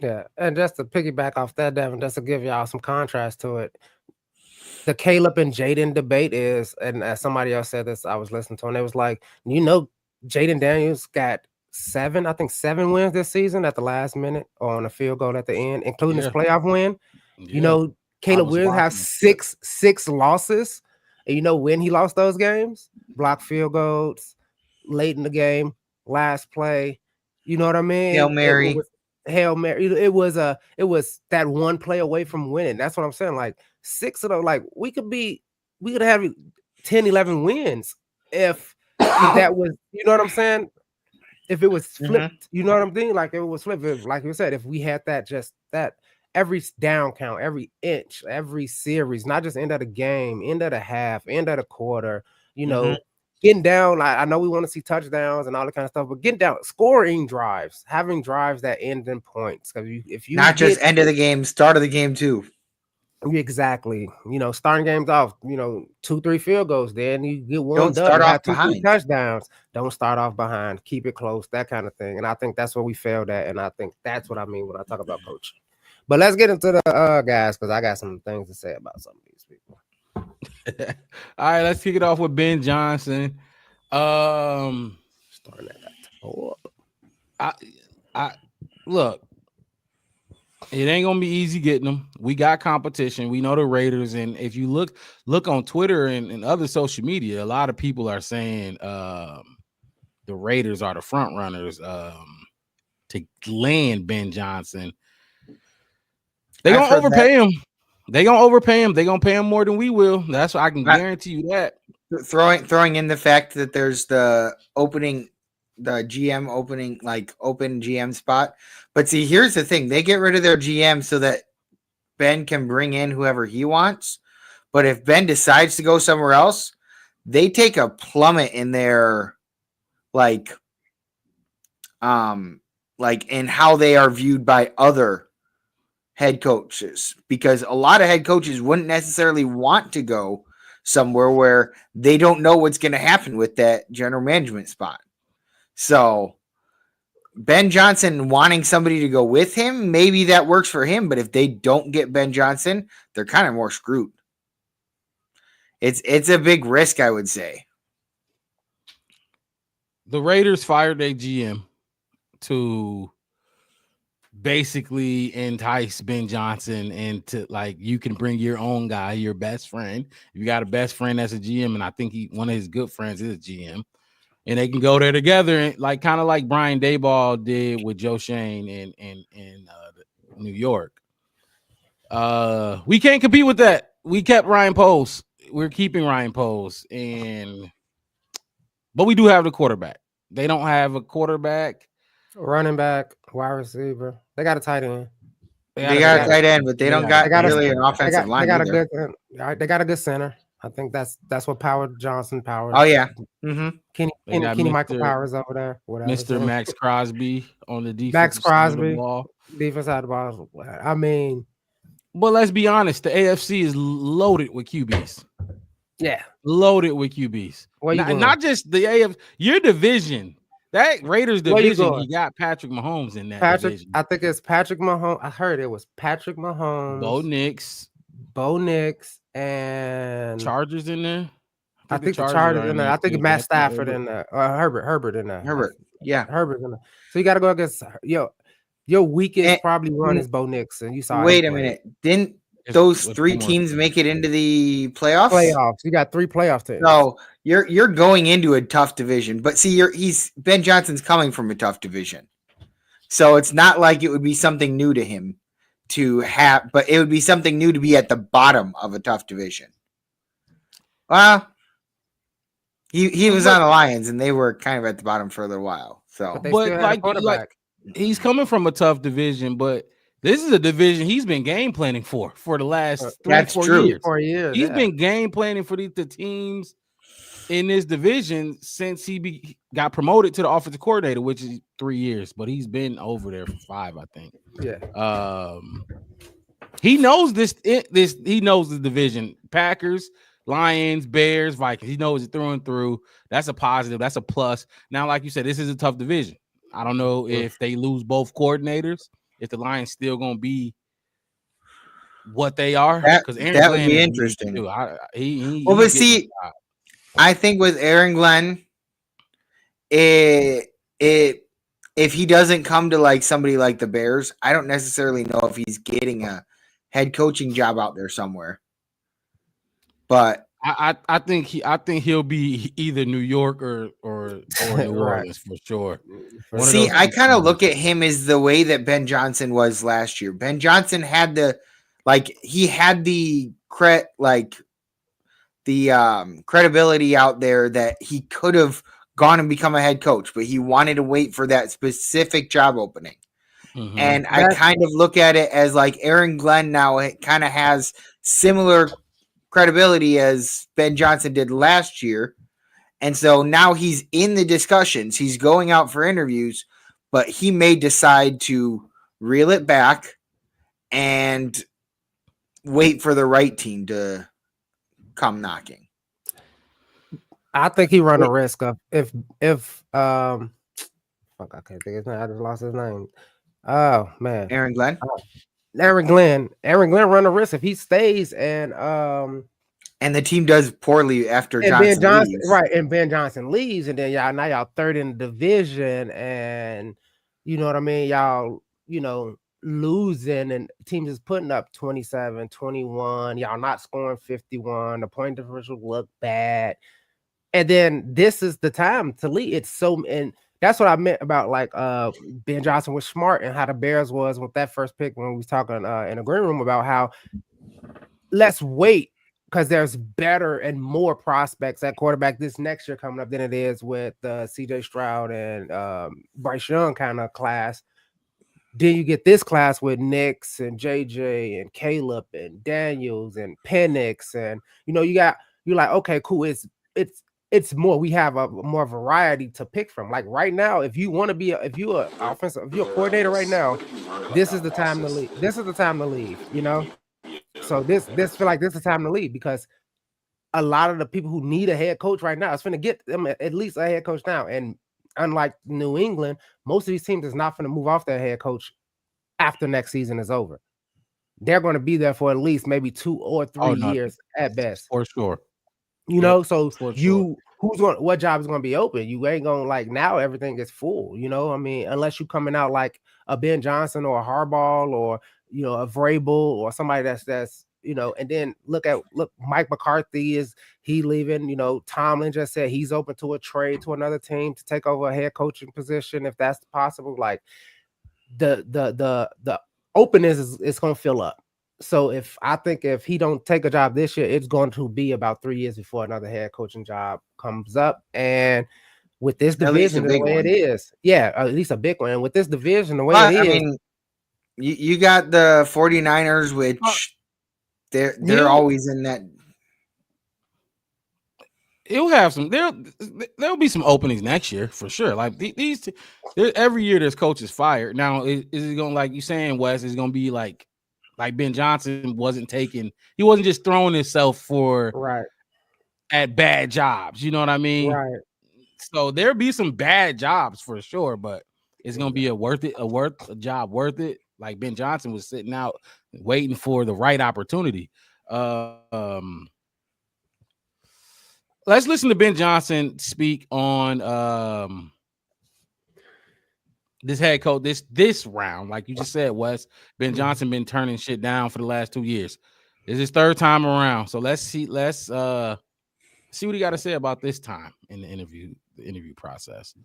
Yeah, and just to piggyback off that, Devin, just to give y'all some contrast to it, the Caleb and Jaden debate is, and as somebody else said this, I was listening to, and it was like, Jaden Daniels got I think 7 wins this season at the last minute or on a field goal at the end, including his playoff win. Yeah. Caleb Williams has six losses, and you know when he lost those games? Blocked field goals late in the game, last play. You know what I mean? Hail Mary. Hail Mary. It was that one play away from winning. That's what I'm saying. Like 6 of them, like we could have 10, 11 wins if that was, you know what I'm saying? If it was flipped, you know what I'm thinking? Like it was flipped. Like you said, if we had that every down count, every inch, every series, not just end of the game, end of the half, end of the quarter, getting down. I know we want to see touchdowns and all that kind of stuff, but getting down, scoring drives, having drives that end in points. Because if you not just end of the game, start of the game too. Exactly. Starting games off, 2-3 field goals. Then you get one Don't start off behind. 2-3 touchdowns. Don't start off behind. Keep it close. That kind of thing. And I think that's what we failed at. And I think that's what I mean when I talk about coaching. But let's get into the guys, because I got some things to say about some of these people. All right, let's kick it off with Ben Johnson. Starting at that I look. It ain't gonna be easy getting them. We got competition. We know the Raiders, and if you look on Twitter and other social media, a lot of people are saying the Raiders are the front runners to land Ben Johnson. They're gonna overpay him. They're gonna overpay him. They're gonna pay him more than we will. That's what I can guarantee you that. Throwing in the fact that there's the GM opening, like open GM spot. But see, here's the thing. They get rid of their GM so that Ben can bring in whoever he wants. But if Ben decides to go somewhere else, they take a plummet in their like in how they are viewed by other head coaches, because a lot of head coaches wouldn't necessarily want to go somewhere where they don't know what's going to happen with that general management spot. So Ben Johnson wanting somebody to go with him, maybe that works for him. But if they don't get Ben Johnson, they're kind of more screwed. It's a big risk, I would say. The Raiders fired their GM to basically entice Ben Johnson into, like, you can bring your own guy, your best friend. You got a best friend that's a GM, and I think one of his good friends is a GM. And they can go there together, and kind of like Brian Daboll did with Joe Shane in New York. We can't compete with that. We kept Ryan Poles. We're keeping Ryan Poles, but we do have the quarterback. They don't have a quarterback, running back, wide receiver. They got a tight end. They got a tight end, but they don't got really an offensive line. They got a good center. I think that's what powered Johnson powered. Oh yeah, Kenny Michael Powers over there. Whatever. Mr. Max Crosby on the defense. Max Crosby, defense side of the ball. I mean, but let's be honest, the AFC is loaded with QBs. Yeah, loaded with QBs. Not just the AFC, your division. That Raiders division, he got Patrick Mahomes in that division. I think it's Patrick Mahomes. I heard it was Patrick Mahomes, Bo Nix, and Chargers in there. I think the Chargers in there. I think Matt Stafford in there. Herbert in there. Herbert in there. So you got to go against your weakest probably run is Bo Nix, and you saw. Wait a minute, didn't those 3 teams make it into the playoffs? You got 3 playoff teams. So you're going into a tough division, but see, Ben Johnson's coming from a tough division, so it's not like it would be something new to him to have, but it would be something new to be at the bottom of a tough division. Well, he was on the Lions, and they were kind of at the bottom for a little while. So, but like he's coming from a tough division, but this is a division he's been game planning for the last That's 3-4 true. years. 4 years. He's Yeah. been game planning for the teams in this division since he got promoted to the offensive coordinator, which is 3 years, but he's been over there for 5, I think. Yeah. He knows this. He knows the division: Packers, Lions, Bears, Vikings. He knows it through and through. That's a positive. That's a plus. Now, like you said, this is a tough division. I don't know if they lose both coordinators, if the Lions still gonna be what they are, because Aaron That would Glenn be is interesting. too. Well, but see, I think with Aaron Glenn, if he doesn't come to like somebody like the Bears, I don't necessarily know if he's getting a head coaching job out there somewhere. But I think he'll be either New York or New Orleans for sure. See, I kind of look at him as the way that Ben Johnson was last year. Ben Johnson had the credibility out there that he could have gone and become a head coach, but he wanted to wait for that specific job opening. Mm-hmm. And I kind of look at it as like Aaron Glenn now kind of has similar credibility as Ben Johnson did last year. And so now he's in the discussions. He's going out for interviews, but he may decide to reel it back and wait for the right team to come knocking. I think he run a risk of if fuck, I can't think of his name. I just lost his name. Oh man, Aaron Glenn. Aaron Glenn run a risk if he stays and the team does poorly after Johnson leaves. Right, and Ben Johnson leaves, and then y'all third in the division, and you know what I mean, y'all losing, and teams is putting up 27, 21, y'all not scoring 51, the point differential look bad, and then this is the time to leave. It's so, and that's what I meant about like Ben Johnson was smart and how the Bears was with that first pick when we was talking in the green room about how let's wait because there's better and more prospects at quarterback this next year coming up than it is with CJ Stroud and Bryce Young kind of class. Then you get this class with Nix and JJ and Caleb and Daniels and Penix, and you're like, okay, cool. It's more. We have a more variety to pick from. Like right now, if you want to be, if you're a coordinator right now, this is the time to leave. This is the time to leave. So this feel like this is the time to leave because a lot of the people who need a head coach right now is going to get them at least a head coach now. And unlike New England, most of these teams is not going to move off their head coach after next season is over. They're going to be there for at least maybe 2 or 3 years at best. For sure. So what job is going to be open? You ain't going to like now everything is full, I mean, unless you coming out like a Ben Johnson or a Harbaugh or, a Vrabel or somebody that's, and then look, Mike McCarthy is he leaving, Tomlin just said he's open to a trade to another team to take over a head coaching position. If that's possible, like the openness is going to fill up. So if he don't take a job this year, it's going to be about 3 years before another head coaching job comes up. And with this division the way it is, at least a big one. And with this division the way it is, I mean, you got the 49ers, which they're always in that. It'll have some. There'll be some openings next year for sure. Like these, every year there's coaches fired. Now is it going, like you saying, Wes? Is going to be like Ben Johnson he wasn't just throwing himself at bad jobs. You know what I mean? Right. So there'll be some bad jobs for sure, but it's going to be a job worth it. Like Ben Johnson was sitting out waiting for the right opportunity. Let's listen to Ben Johnson speak on this head coach this round. Like you just said, Wes, Ben Johnson been turning shit down for the last 2 years. It's his third time around. So let's see what he got to say about this time in the interview process.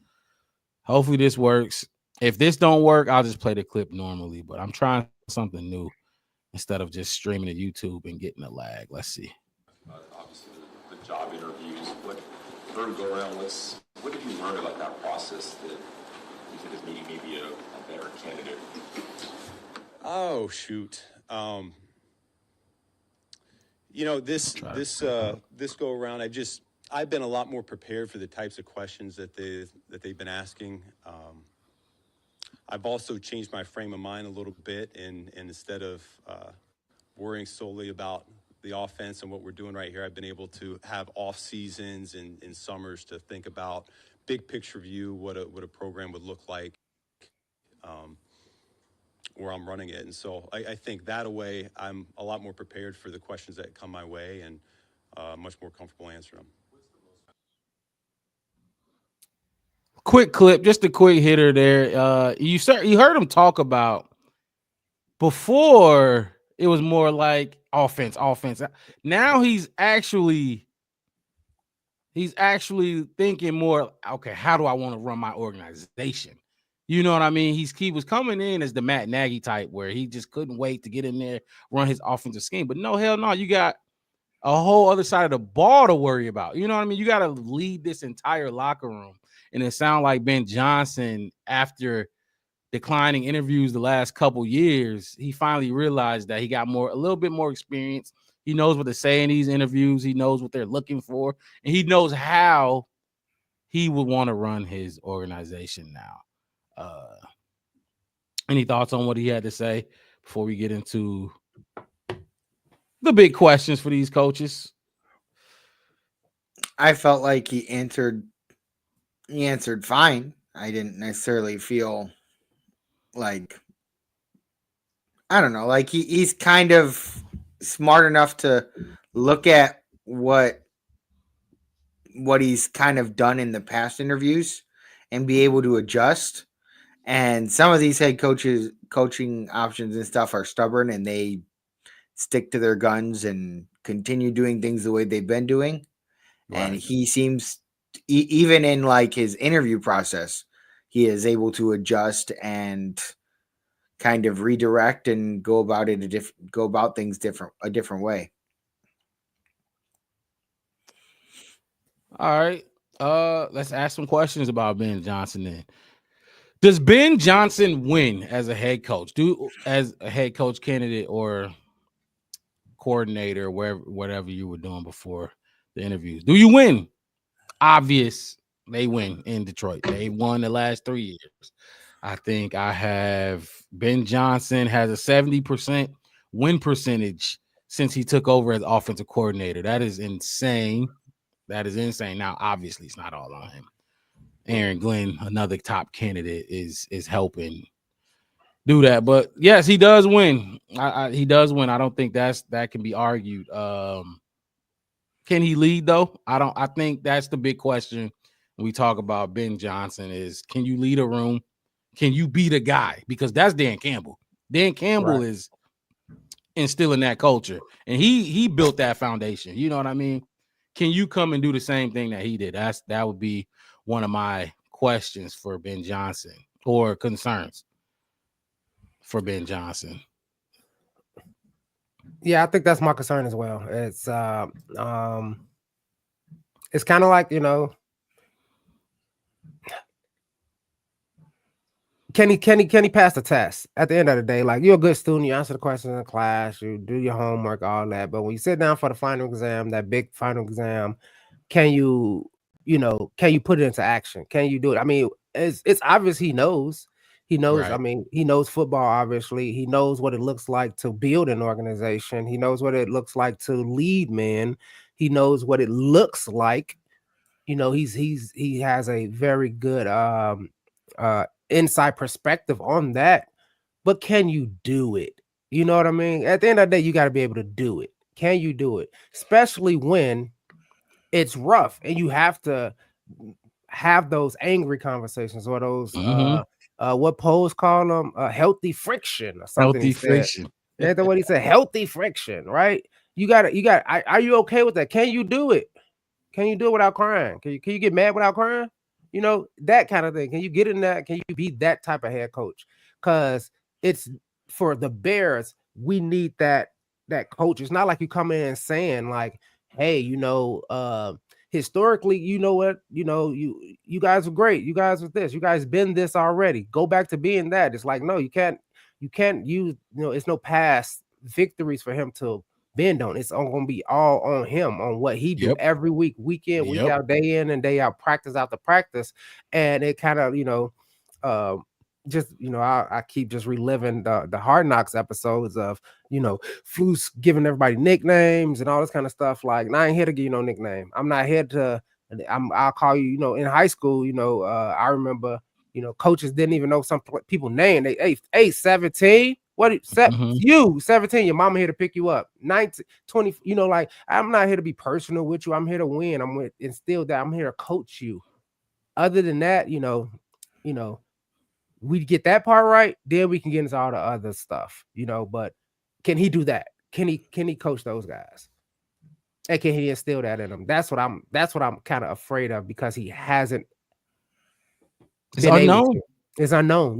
Hopefully this works. If this don't work, I'll just play the clip normally, but I'm trying something new instead of just streaming to YouTube and getting a lag. Let's see. Obviously, the job interviews, what did you learn about that process that you think is maybe a better candidate? Oh shoot. This go around, I've been a lot more prepared for the types of questions that they've been asking. I've also changed my frame of mind a little bit, and instead of worrying solely about the offense and what we're doing right here, I've been able to have off seasons and summers to think about big picture view, what a program would look like, where I'm running it. And so I think that way I'm a lot more prepared for the questions that come my way, and much more comfortable answering them. Quick clip, just a quick hitter there. You heard him talk about before it was more like offense. Now he's actually thinking more, okay, how do I want to run my organization? You know what I mean? He was coming in as the Matt Nagy type, where he just couldn't wait to get in there, run his offensive scheme. But no, hell no, you got a whole other side of the ball to worry about. You know what I mean? You got to lead this entire locker room. And it sounded like Ben Johnson, after declining interviews the last couple years, he finally realized that he got a little bit more experience. He knows what to say in these interviews. He knows what they're looking for, and he knows how he would want to run his organization now. Any thoughts on what he had to say before we get into the big questions for these coaches? I felt like he answered fine. I didn't necessarily feel like, I don't know, like he's kind of smart enough to look at what he's kind of done in the past interviews and be able to adjust. And some of these head coaching options and stuff are stubborn, and they stick to their guns and continue doing things the way they've been doing. Right. And he seems, even in like his interview process, he is able to adjust and kind of redirect and go about things a different way. All right. Let's ask some questions about Ben Johnson then. Does Ben Johnson win as a head coach? As a head coach candidate or coordinator, whatever you were doing before the interviews? Do you win? Obvious, they win in Detroit. They won the last 3 years. I think I have Ben Johnson has a 70% win percentage since he took over as offensive coordinator. That is insane. Now, obviously, it's not all on him. Aaron Glenn, another top candidate, is helping do that. But yes, he does win. He does win. I don't think that can be argued. Can he lead though? I think that's the big question when we talk about Ben Johnson is, can you lead a room? Can you be the guy? Because that's Dan Campbell. Dan Campbell is instilling that culture, and he built that foundation. You know what I mean? Can you come and do the same thing that he did? That would be one of my questions for Ben Johnson, or concerns for Ben Johnson. Yeah, I think that's my concern as well. It's kind of like, can he pass the test? At the end of the day, like, you're a good student, you answer the questions in the class, you do your homework, all that. But when you sit down for the final exam, that big final exam, can you put it into action? Can you do it? I mean, it's obvious he knows. He knows, right. I mean, he knows football, obviously. He knows what it looks like to build an organization. He knows what it looks like to lead men. He knows what it looks like. He has a very good inside perspective on that. But can you do it? You know what I mean? At the end of the day, you got to be able to do it. Can you do it? Especially when it's rough and you have to have those angry conversations, or those what polls call them, healthy friction or something. Healthy friction. That's what he said. Healthy friction, right? You got. Are you okay with that? Can you do it? Can you do it without crying? Can you get mad without crying? That kind of thing. Can you get in that? Can you be that type of head coach? Because it's for the Bears. We need that coach. It's not like you come in and saying like, hey, historically, you know what, you guys were great. You guys was this. You guys been this already. Go back to being that. It's like, no, you can't use, it's no past victories for him to bend on. It's all gonna be all on him, on what he do Yep. every week, week in, week Yep. out, day in and day out, practice after practice. And it kind of, uh, just I keep just reliving the Hard Knocks episodes of Flus giving everybody nicknames and all this kind of stuff. Like, and I ain't here to give you no nickname. I'm not here to. I'll call you. In high school, I remember. Coaches didn't even know some people name. Hey, 17. What Mhm. you 17? Your mama here to pick you up. 19, 20. Like, I'm not here to be personal with you. I'm here to win. I'm with instill that. I'm here to coach you. Other than that, we get that part right, then we can get into all the other stuff, But can he do that? Can he coach those guys? And can he instill that in them? That's what I'm kind of afraid of, because he hasn't It's been able unknown. to. It's unknown,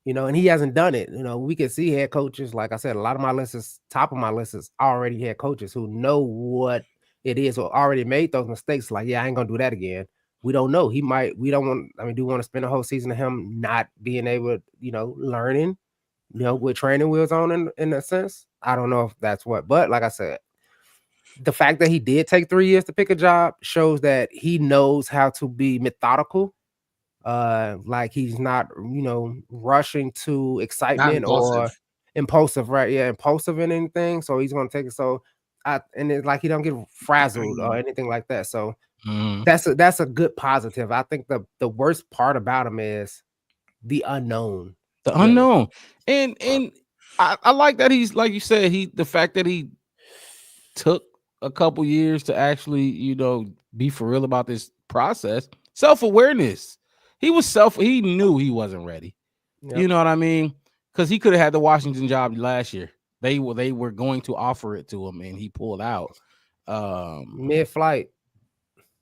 and he hasn't done it. We can see head coaches, like I said, a lot of my list is top of my list is already head coaches who know what it is or already made those mistakes. Like, yeah, I ain't gonna do that again. We don't know. We don't want, do we want to spend a whole season of him not being able, learning, with training wheels on in a sense? I don't know if that's what, but like I said, the fact that he did take 3 years to pick a job shows that he knows how to be methodical. Like, he's not, rushing to Not excitement or impulsive. impulsive, right? Yeah, impulsive in anything. So he's gonna take it. So and it's like he don't get frazzled or anything like that. So Mhm. that's a good positive. I think the worst part about him is the unknown, The really. unknown. And I like that he's, like you said, the fact that he took a couple years to actually, be for real about this process. Self-awareness. He knew he wasn't ready. Yep. You know what I mean? Because he could have had the Washington job last year. They were going to offer it to him and he pulled out. Mid-flight,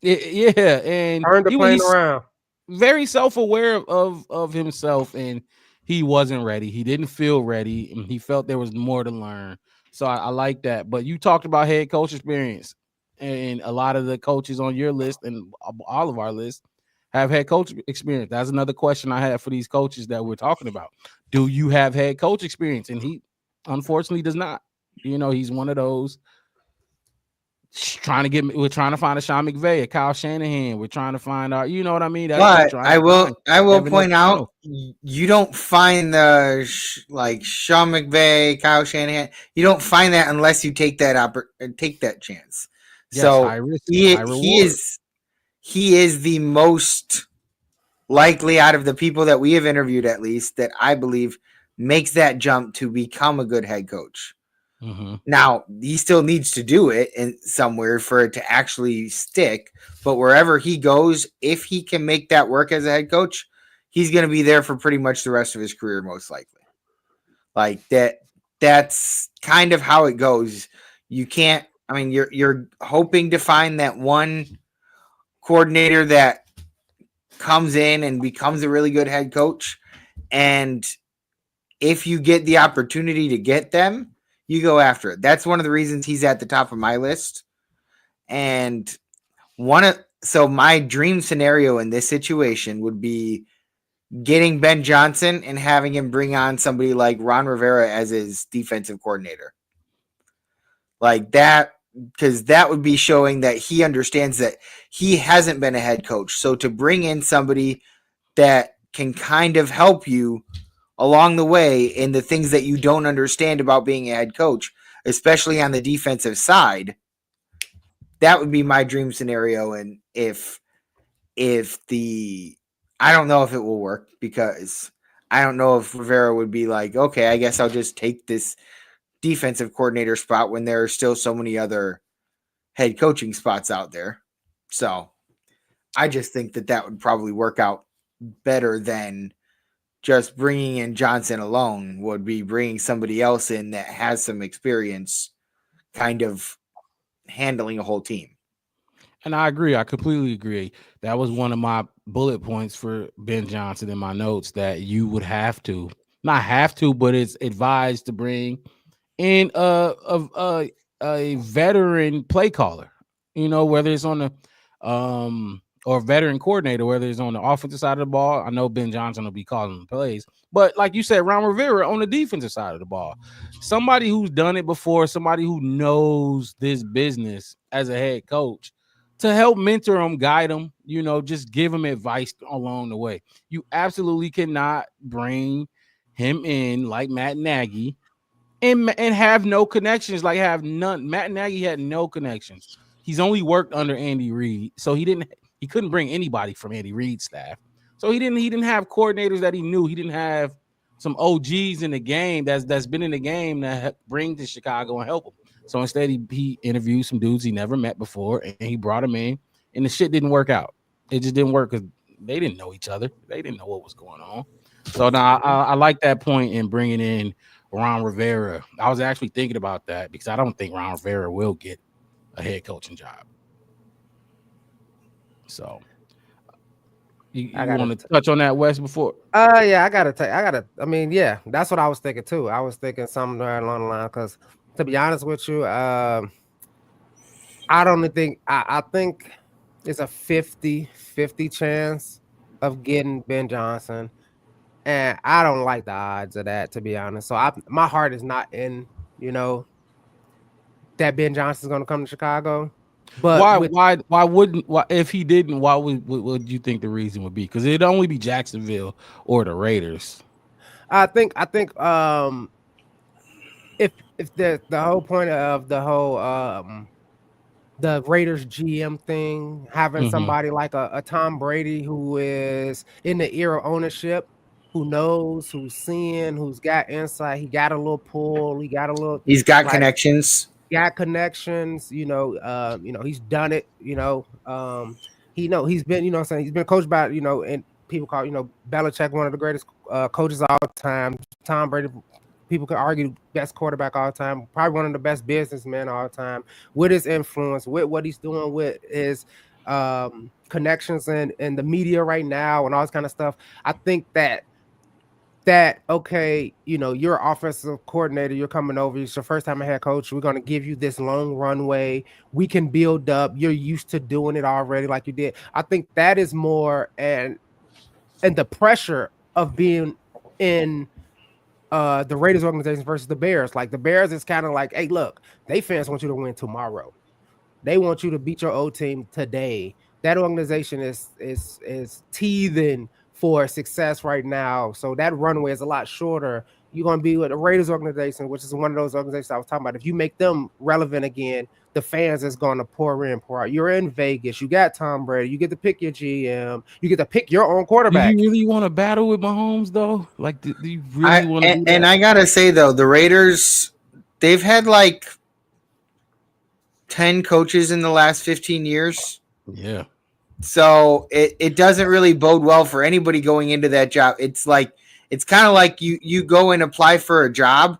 Yeah, and turned the plane he's around. very self-aware of himself, and he wasn't ready. He didn't feel ready, and he felt there was more to learn. So I like that. But you talked about head coach experience, and a lot of the coaches on your list and all of our lists have head coach experience. That's another question I have for these coaches that we're talking about. Do you have head coach experience? And he unfortunately does not. He's one of those we're trying to find a Sean McVay, a Kyle Shanahan. We're trying to find out, you know what I mean? That's we're But trying I to will find I will Evan point out, O'Connell. you don't find the like Sean McVay, Kyle Shanahan. You don't find that unless you take take that chance. Yes, high So risk, he high he reward. is the most likely out of the people that we have interviewed, at least, that I believe makes that jump to become a good head coach. Mm-hmm. Now, he still needs to do it in somewhere for it to actually stick. But wherever he goes, if he can make that work as a head coach, he's going to be there for pretty much the rest of his career, most likely. Like that's kind of how it goes. You can't. I mean, you're hoping to find that one coordinator that comes in and becomes a really good head coach, and if you get the opportunity to get them, you go after it. That's one of the reasons he's at the top of my list. And so my dream scenario in this situation would be getting Ben Johnson and having him bring on somebody like Ron Rivera as his defensive coordinator. Like that, because that would be showing that he understands that he hasn't been a head coach. So to bring in somebody that can kind of help you along the way in the things that you don't understand about being a head coach, especially on the defensive side, that would be my dream scenario. And if the I don't know if it will work, because I don't know if Rivera would be like, okay, I guess I'll just take this defensive coordinator spot when there are still so many other head coaching spots out there. So I just think that would probably work out better than just bringing in Johnson alone. Would be bringing somebody else in that has some experience kind of handling a whole team. And I agree. I completely agree. That was one of my bullet points for Ben Johnson in my notes, that you would have to, not have to, but it's advised to bring in a veteran play caller. whether it's on the or veteran coordinator, whether it's on the offensive side of the ball. I know Ben Johnson will be calling the plays, but like you said, Ron Rivera on the defensive side of the ball, somebody who's done it before, somebody who knows this business as a head coach to help mentor them, guide them, just give them advice along the way. You absolutely cannot bring him in like Matt Nagy and have no connections, like have none. Matt Nagy had no connections. He's only worked under Andy Reid, so he couldn't bring anybody from Andy Reid's staff. So he didn't have coordinators that he knew. He didn't have some OGs in the game that's been in the game that bring to Chicago and help him. So instead, he interviewed some dudes he never met before, and he brought them in, and the shit didn't work out. It just didn't work because they didn't know each other. They didn't know what was going on. So now I like that point in bringing in Ron Rivera. I was actually thinking about that because I don't think Ron Rivera will get a head coaching job. So you want to touch on that, Wes, before? Yeah, I mean, yeah, that's what I was thinking too. I was thinking something along the line because, to be honest with you, I don't think I think it's a 50-50 chance of getting Ben Johnson. And I don't like the odds of that, to be honest. So my heart is not in, that Ben Johnson's going to come to Chicago. But why wouldn't if he didn't? Why would you think the reason would be? Because it'd only be Jacksonville or the Raiders. I think if the whole point of the whole the Raiders GM thing, having somebody like a Tom Brady who is in the era of ownership, who knows, who's seeing, who's got insight, he got a little pull, he's got connections. Got connections, he's done it, he's been, he's been coached by, and people call, Belichick one of the greatest coaches of all time. Tom Brady, people could argue best quarterback all time, probably one of the best businessmen all time, with his influence, with what he's doing with his connections and the media right now and all this kind of stuff. I think that okay, you're an offensive coordinator, you're coming over, it's your first time a head coach, we're going to give you this long runway, we can build up, you're used to doing it already like you did. I think that is more, and the pressure of being in the Raiders organization versus the Bears. Like the Bears is kind of like, hey, look, they fans want you to win tomorrow. They want you to beat your old team today. That organization is teething for success right now. So that runway is a lot shorter. You're going to be with the Raiders organization, which is one of those organizations I was talking about. If you make them relevant again, the fans is going to pour out. You're in Vegas. You got Tom Brady. You get to pick your GM. You get to pick your own quarterback. Do you really want to battle with Mahomes, though? Like, do you really want to do that? And I got to say, though, the Raiders, they've had like 10 coaches in the last 15 years. Yeah. So it doesn't really bode well for anybody going into that job. It's kind of like you go and apply for a job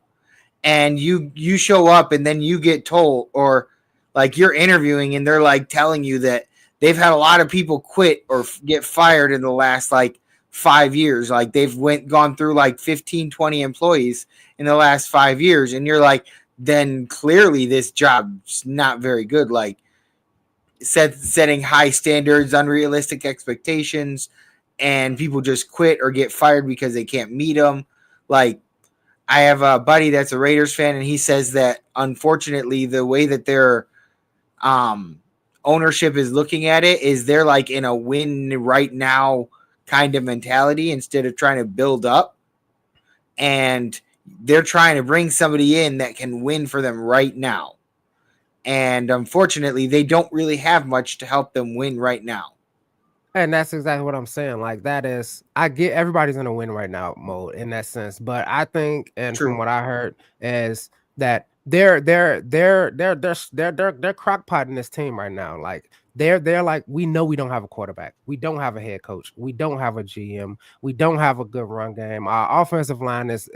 and you show up and then you get told, or like you're interviewing and they're like telling you that they've had a lot of people quit or get fired in the last like 5 years. Like they've gone through like 15, 20 employees in the last 5 years. And you're like, then clearly this job's not very good. Like, setting high standards, unrealistic expectations, and people just quit or get fired because they can't meet them. Like, I have a buddy that's a Raiders fan, and he says that unfortunately the way that their ownership is looking at it is they're like in a win right now kind of mentality instead of trying to build up. And they're trying to bring somebody in that can win for them right now. And unfortunately, they don't really have much to help them win right now. And that's exactly what I'm saying. Like that is, I get everybody's in a win right now mode in that sense. But I think, and True. from what I heard, is that they're crockpotting this team right now. Like they're like, we know we don't have a quarterback, we don't have a head coach, we don't have a GM, we don't have a good run game. Our offensive line is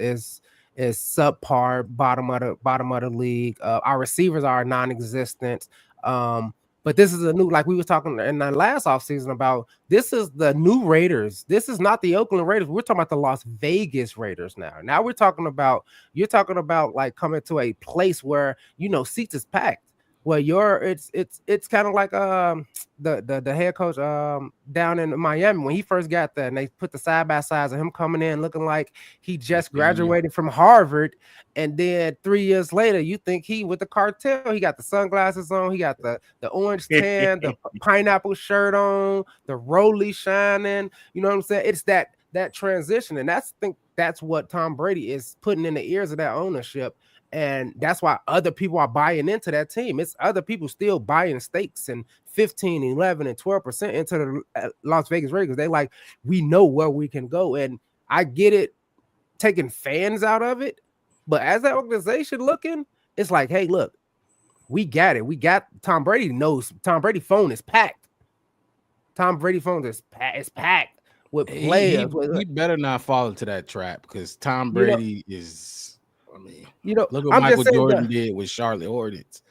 subpar, bottom of the league. Our receivers are non-existent. But this is a new, like we were talking in the last offseason about, this is the new Raiders. This is not the Oakland Raiders. We're talking about the Las Vegas Raiders now. Now you're talking about like coming to a place where, seats is packed. Well, it's kind of like the head coach down in Miami when he first got there, and they put the side by sides of him coming in looking like he just graduated from Harvard, and then 3 years later, you think he with the cartel. He got the sunglasses on, he got the orange tan, the pineapple shirt on, the rollie shining. You know what I'm saying? It's that transition, and that's what Tom Brady is putting in the ears of that ownership. And that's why other people are buying into that team. It's other people still buying stakes and 15, 11, and 12% into the Las Vegas Raiders. They like, we know where we can go. And I get it taking fans out of it. But as that organization looking, it's like, hey, look, we got it. We got Tom Brady knows Tom Brady phone is packed. Tom Brady phone is packed with players. He better not fall into that trap because Tom Brady is. I mean, look what Michael Jordan did with Charlotte Hornets.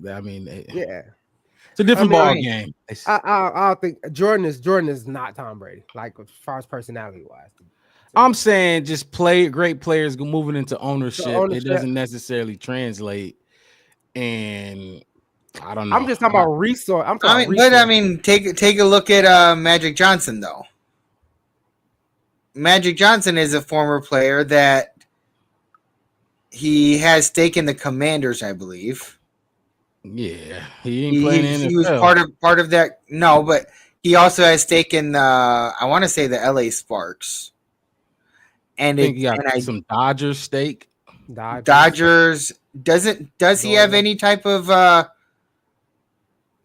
I mean, yeah, it's a different ball game. I think Jordan is not Tom Brady, like as far as personality wise. I'm saying just great players moving into ownership. It doesn't necessarily translate. And I don't know. I'm just talking about resource. Take a look at Magic Johnson though. Magic Johnson is a former player that. He has stake in the Commanders, I believe. Yeah, he ain't playing in the NFL. He was part of that. No, but he also has stake in the. I want to say the LA Sparks. And I think he got some Dodgers stake. Does he have any type of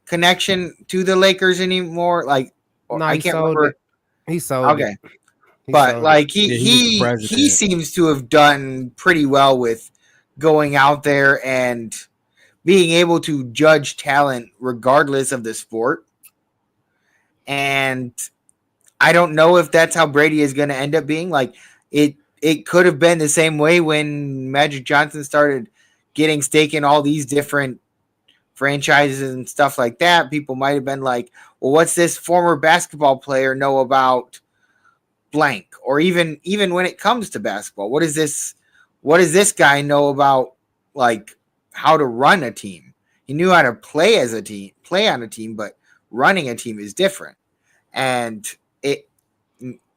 connection to the Lakers anymore? Like, no, I can't remember. He sold it. But like he seems to have done pretty well with going out there and being able to judge talent regardless of the sport. And I don't know if that's how Brady is going to end up being. Like it could have been the same way when Magic Johnson started getting stake in all these different franchises and stuff like that. People might have been like, well, what's this former basketball player know about blank? Or even when it comes to basketball, what does this guy know about like how to run a team? He knew how to play on a team, but running a team is different. And it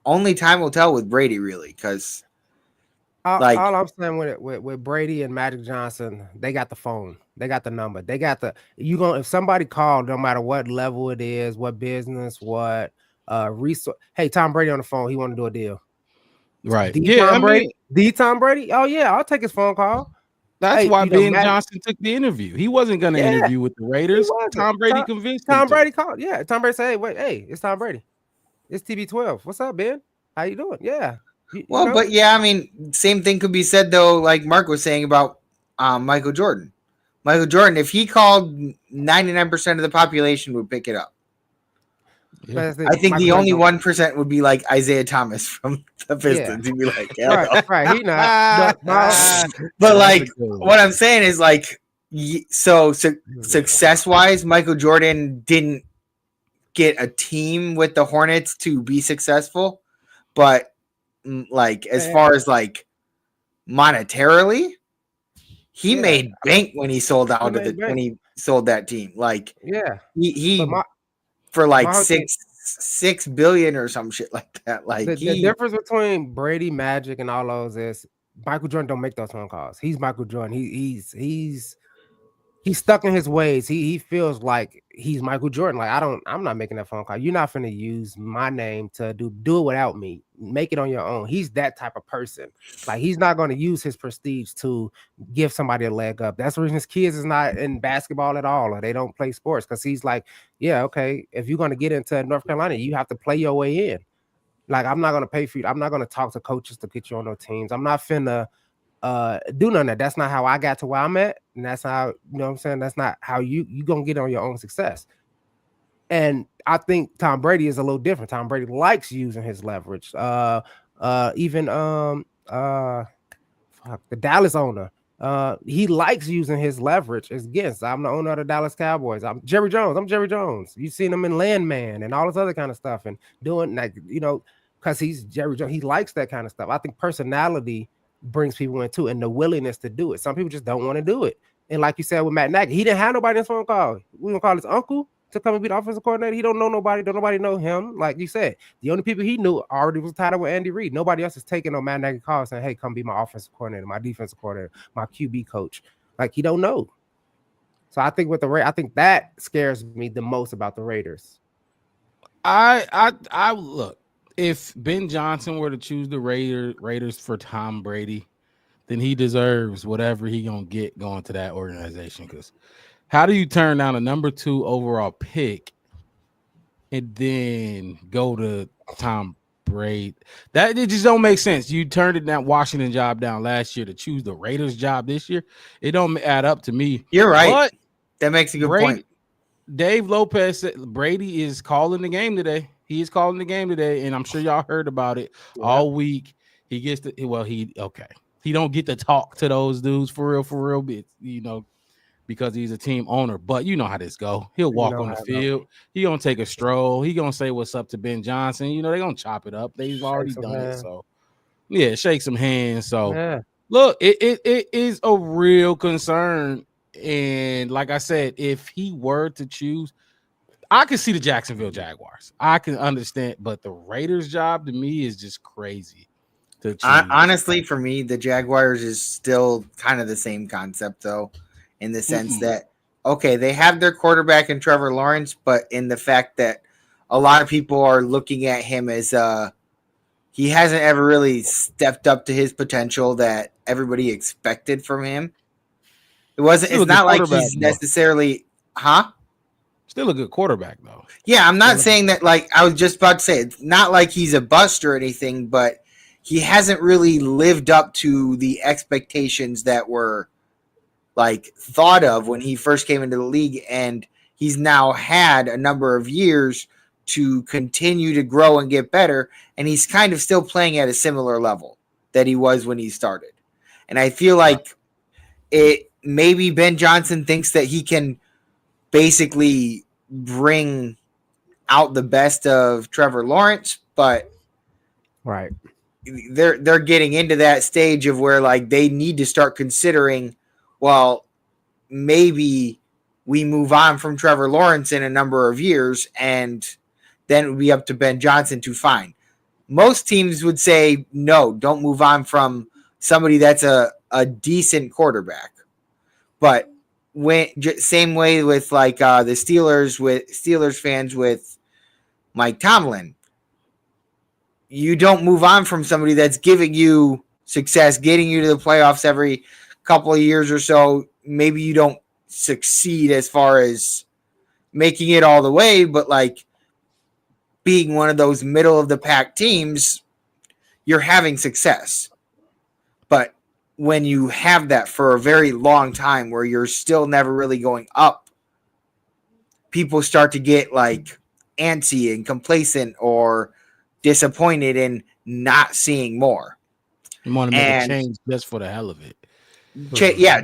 only time will tell with Brady, really, because all I'm saying with Brady and Magic Johnson, they got the phone, they got the number, they got if somebody called, no matter what level it is, what business, what resource. Hey, Tom Brady on the phone. He want to do a deal. Right. Tom Brady. Oh yeah, I'll take his phone call. That's why Ben Johnson took the interview. He wasn't going to interview with the Raiders. Tom Brady convinced him. Tom Brady called. Yeah, Tom Brady said, "Hey, it's Tom Brady. It's TB12. What's up, Ben? How you doing? Yeah." But yeah, I mean, same thing could be said though. Like Mark was saying about Michael Jordan. Michael Jordan, if he called, 99% of the population would pick it up. Yeah. I think the only 1% would be like Isaiah Thomas from the Pistons. He'd be like, right. He not. But like, what I'm saying is like, so success-wise, Michael Jordan didn't get a team with the Hornets to be successful, but like as far as like monetarily, he made bank when he sold out when he sold that team. Like, he for like $6 billion or some shit like that. Like the difference between Brady, Magic, and all those is Michael Jordan don't make those phone calls. He's Michael Jordan. He's stuck in his ways. He feels like he's Michael Jordan. Like I'm not making that phone call. You're not finna use my name to do it without me. Make it on your own. He's that type of person. Like he's not going to use his prestige to give somebody a leg up. That's the reason his kids is not in basketball at all, or they don't play sports, because he's like, yeah, okay, if you're going to get into North Carolina, you have to play your way in. Like I'm not going to pay for you. I'm not going to talk to coaches to get you on those teams. I'm not finna do none of that. That's not how I got to where I'm at, and that's how, you know what I'm saying, that's not how you gonna get on your own success. And I think Tom Brady is a little different. Tom Brady likes using his leverage. Even the Dallas owner, he likes using his leverage against. I'm the owner of the Dallas Cowboys. I'm Jerry Jones. You've seen him in Landman and all this other kind of stuff, and doing like, you know, because he's Jerry Jones. He likes that kind of stuff. I think personality brings people into, and the willingness to do it. Some people just don't want to do it. And like you said with Matt Nagy, he didn't have nobody in his phone call. We gonna call his uncle to come and be the offensive coordinator. He don't know nobody. Don't nobody know him. Like you said, the only people he knew already was tied up with Andy Reid. Nobody else is taking no Matt Nagy call saying, "Hey, come be my offensive coordinator, my defensive coordinator, my QB coach." Like he don't know. So I think with I think that scares me the most about the Raiders. I look, if Ben Johnson were to choose the Raiders for Tom Brady, then he deserves whatever he gonna get going to that organization. Because how do you turn down a number 2 overall pick and then go to Tom Brady? That it just don't make sense. You turned it down, Washington job down last year to choose the Raiders job this year. It don't add up to me. You're right. But That makes a good Brady, point. Dave Lopez said Brady is calling the game today. He is calling the game today, and I'm sure y'all heard about it all week. He gets to he don't get to talk to those dudes for real, because he's a team owner. But you know how this go. He'll walk on the field. He gonna take a stroll. He gonna say what's up to Ben Johnson. They're gonna chop it up. They've already done it. So yeah, shake some hands. So look, it is a real concern. And like I said, if he were to choose, I can see the Jacksonville Jaguars. I can understand, but the Raiders job to me is just crazy to choose. Honestly, for me, the Jaguars is still kind of the same concept, though, in the sense that, okay, they have their quarterback in Trevor Lawrence, but in the fact that a lot of people are looking at him as he hasn't ever really stepped up to his potential that everybody expected from him. It's not like he's necessarily, Still a good quarterback, though. Yeah, I'm not saying that, like, I was just about to say, it's not like he's a bust or anything, but he hasn't really lived up to the expectations that were, like, thought of when he first came into the league, and he's now had a number of years to continue to grow and get better, and he's kind of still playing at a similar level that he was when he started. And I feel like maybe Ben Johnson thinks that he can basically bring out the best of Trevor Lawrence, but they're getting into that stage of where, like, they need to start considering, well, maybe we move on from Trevor Lawrence in a number of years, and then it would be up to Ben Johnson to find. Most teams would say, no, don't move on from somebody that's a decent quarterback. But same way with, like, the Steelers fans with Mike Tomlin, you don't move on from somebody that's giving you success, getting you to the playoffs every couple of years or so. Maybe you don't succeed as far as making it all the way, but, like, being one of those middle of the pack teams, you're having success. But when you have that for a very long time where you're still never really going up, people start to get, like, antsy and complacent or disappointed in not seeing more. You want to make a change just for the hell of it.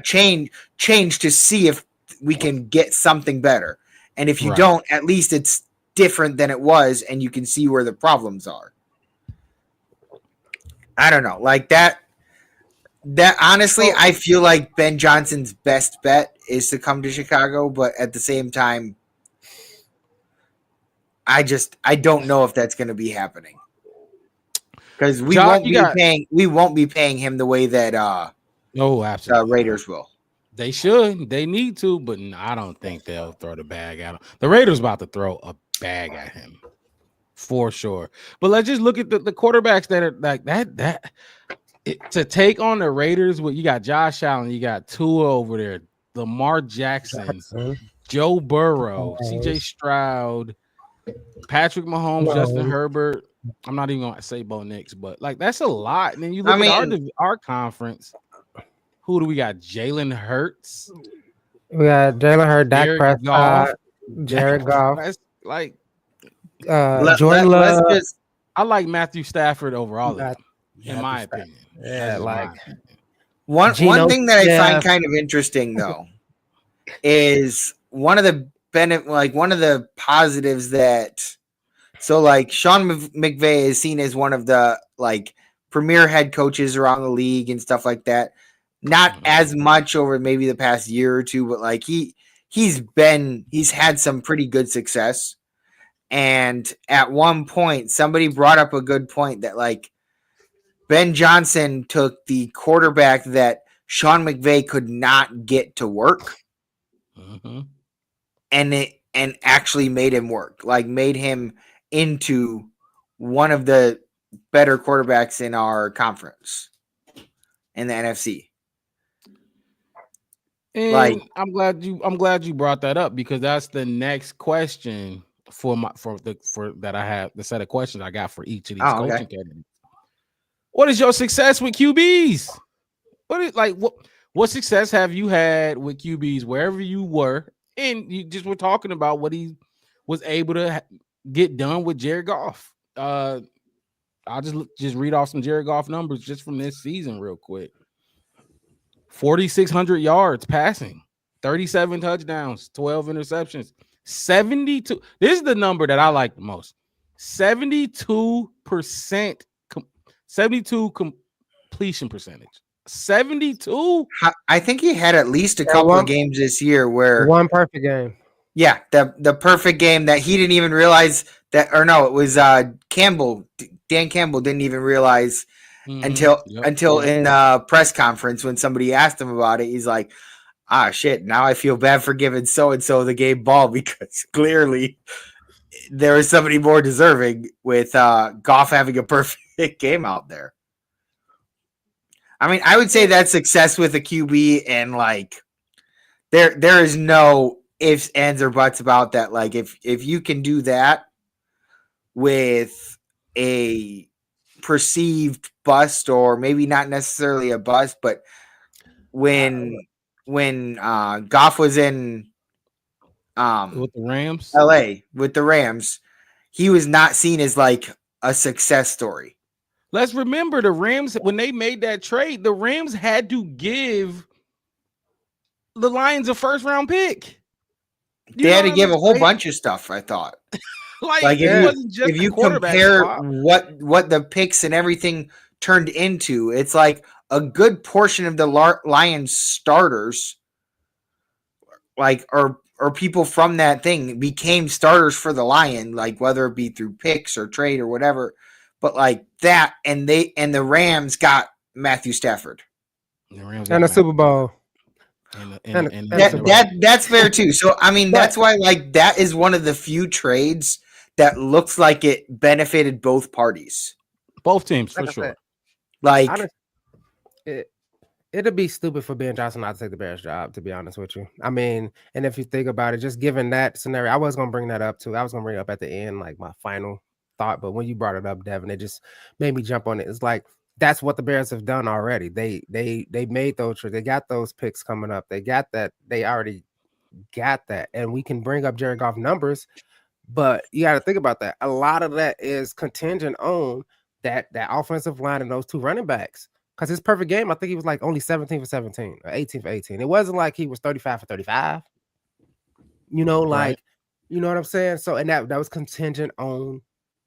Change to see if we can get something better. And if you don't, at least it's different than it was, and you can see where the problems are. I don't know. Like that honestly, I feel like Ben Johnson's best bet is to come to Chicago, but at the same time, I don't know if that's going to be happening. Because we won't be paying him the way that absolutely Raiders will. They should. They need to, but I don't think they'll throw the bag at him. The Raiders about to throw a bag at him for sure. But let's just look at the quarterbacks that are like that. To take on the Raiders, you got Josh Allen, you got Tua over there, Lamar Jackson, Joe Burrow, CJ Stroud, Patrick Mahomes, Justin Herbert. I'm not even going to say Bo Nix, but, like, that's a lot. And then you look at our conference. Who do we got? Jalen Hurts. We got Jalen Hurts, Dak Prescott, Jared Goff. That's like Jordan Love. I like Matthew Stafford over all of them, in my opinion. Yeah, like one thing that I find kind of interesting though is one of the positives that like Sean McVay is seen as one of the, like, premier head coaches around the league and stuff like that. not as much over maybe the past year or two, but like he's had some pretty good success. And at one point, somebody brought up a good point that like Ben Johnson took the quarterback that Sean McVay could not get to work, and actually made him work, like made him into one of the better quarterbacks in our conference in the NFC. And Like, I'm glad you brought that up, because that's the next question for that I have, the set of questions I got for each of these coaching candidates. What is your success with QBs? What success have you had with QBs wherever you were? And you just were talking about what he was able to get done with Jared Goff. I'll just read off some Jared Goff numbers just from this season real quick. 4,600 yards passing, 37 touchdowns, 12 interceptions, 72. This is the number that I like the most. 72%, 72 completion percentage. 72. I think he had at least a couple of games this year where one perfect game. Yeah, the perfect game that he didn't even realize that, or no, it was Campbell. Dan Campbell didn't even realize until in press conference when somebody asked him about it. He's like, shit, now I feel bad for giving so-and-so the game ball, because clearly there is somebody more deserving with Goff having a perfect game out there. I mean, I would say that's success with a QB, and like there is no ifs, ands, or buts about that. Like if you can do that with a perceived bust, or maybe not necessarily a bust, but when Goff was in with the Rams, LA with the Rams, he was not seen as like a success story. Let's remember the Rams, when they made that trade, the Rams had to give the Lions a first-round pick. They had to give a whole bunch of stuff, I thought. like if you compare what the picks and everything turned into, it's like a good portion of the Lions starters, like or people from that thing became starters for the Lion, like whether it be through picks or trade or whatever. But like that, and the Rams got Matthew Stafford and a Super Bowl. That's fair too. So I mean, that's why like that is one of the few trades that looks like it benefited both parties, both teams for sure. Like it'd be stupid for Ben Johnson not to take the Bears job, to be honest with you. I mean, and if you think about it, just given that scenario, I was gonna bring that up too. I was gonna bring it up at the end, like my final thought, but when you brought it up, Devin, it just made me jump on it. It's like that's what the Bears have done already. They made those trades. They got those picks coming up. They got that. They already got that, and we can bring up Jared Goff numbers, but you got to think about that. A lot of that is contingent on that offensive line and those two running backs. Because his perfect game, I think he was like only 17 for 17 or 18 for 18. It wasn't like he was 35 for 35. You know, like right. You know what I'm saying. So, and that was contingent on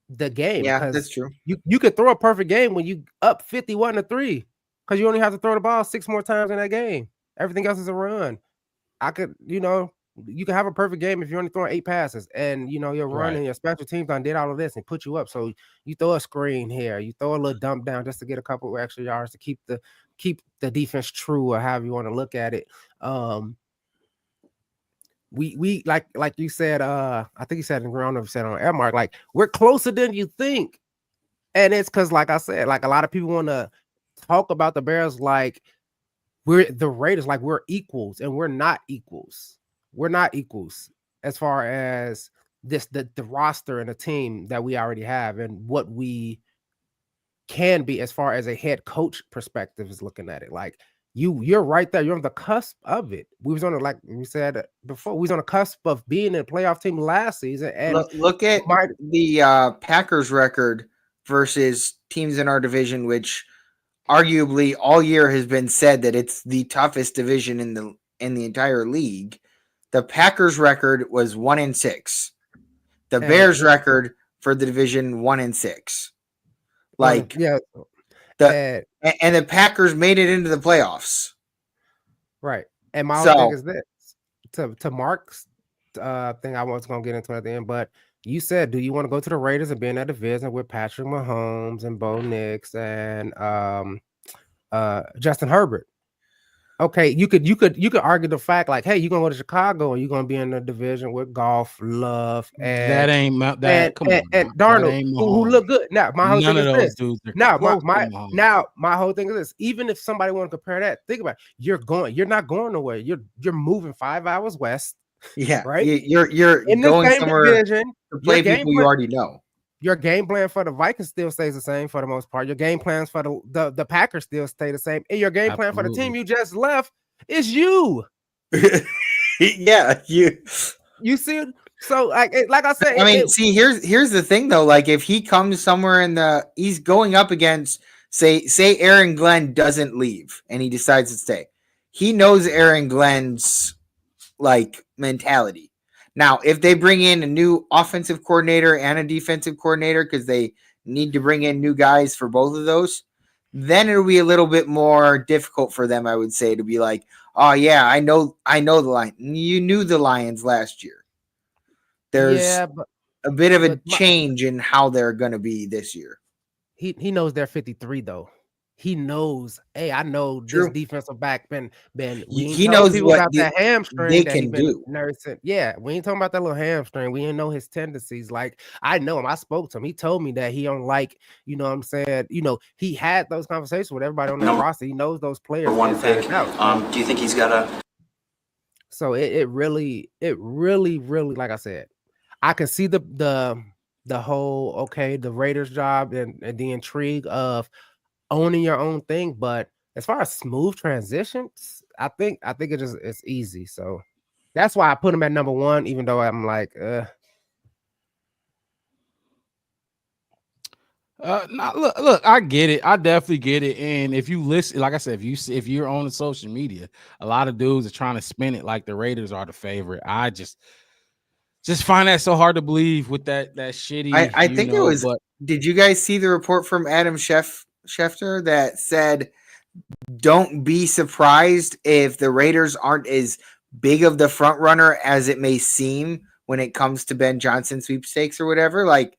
the game. Yeah, that's true. You could throw a perfect game when you up 51-3, because you only have to throw the ball 6 more times in that game. Everything else is a run. You can have a perfect game if you're only throwing 8 passes, and your run and your special teams done did all of this and put you up. So you throw a screen here, you throw a little dump down just to get a couple of extra yards to keep the defense true, or however you want to look at it. We like you said, I think you said in ground up, said on air, Mark, like we're closer than you think. And it's because, like I said, like a lot of people want to talk about the Bears like we're the Raiders, like we're equals, and we're not equals. We're not equals as far as the roster and the team that we already have, and what we can be as far as a head coach perspective is looking at it. Like you're right there. You're on the cusp of it. We was on it, like we said before, we was on the cusp of being a playoff team last season. And look at the Packers record versus teams in our division, which arguably all year has been said that it's the toughest division in the entire league. The Packers record was 1-6. The Bears record for the division 1-6. Like yeah. and the Packers made it into the playoffs. Right. And my whole thing So is this to Mark's thing I was gonna get into at the end, but you said, do you want to go to the Raiders and be in that division with Patrick Mahomes and Bo Nix and Justin Herbert? Okay, you could argue the fact like, hey, you're gonna go to Chicago and you're gonna be in the division with Golf, Love, That ain't that. Come on, and now. That Darnold, ain't who Mahomes. look good. Now, my whole None thing of is those this. dudes are Now, close to Mahomes. my whole thing is this. Even if somebody want to compare that, think about it. You're not going nowhere. You're moving 5 hours west, yeah, right? you're In the going same somewhere division, to play people you already know. your game plan for the Vikings still stays the same for the most part. Your game plans for the Packers still stay the same. And your game plan for the team you just left is you. Yeah, You see, so like I said, I mean, see, here's the thing though. Like, if he comes somewhere he's going up against, say Aaron Glenn doesn't leave and he decides to stay. He knows Aaron Glenn's like mentality. Now, if they bring in a new offensive coordinator and a defensive coordinator because they need to bring in new guys for both of those, then it'll be a little bit more difficult for them, I would say, to be like, oh yeah, I know the Lions. You knew the Lions last year. There's a bit of a change in how they're going to be this year. He knows they're 53 though. He knows, hey, I know this defensive back been he knows people what about that hamstring they that he can been do. nursing. Yeah, we ain't talking about that little hamstring. We didn't know his tendencies. Like, I know him. I spoke to him. He told me that he don't like, you know what I'm saying? You know, he had those conversations with everybody on that roster. He knows those players. One pick. Do you think he's got a? So it really, like I said, I can see the whole the Raiders job and the intrigue of owning your own thing, but as far as smooth transitions, I think it's easy. So that's why I put him at number one, even though I'm like, look, I get it. I definitely get it. And if you listen, like I said, if you're on the social media, a lot of dudes are trying to spin it like the Raiders are the favorite. I just find that so hard to believe with that shitty. I think it was. Did you guys see the report from Adam Schefter that said, "Don't be surprised if the Raiders aren't as big of the front runner as it may seem when it comes to Ben Johnson sweepstakes or whatever." Like,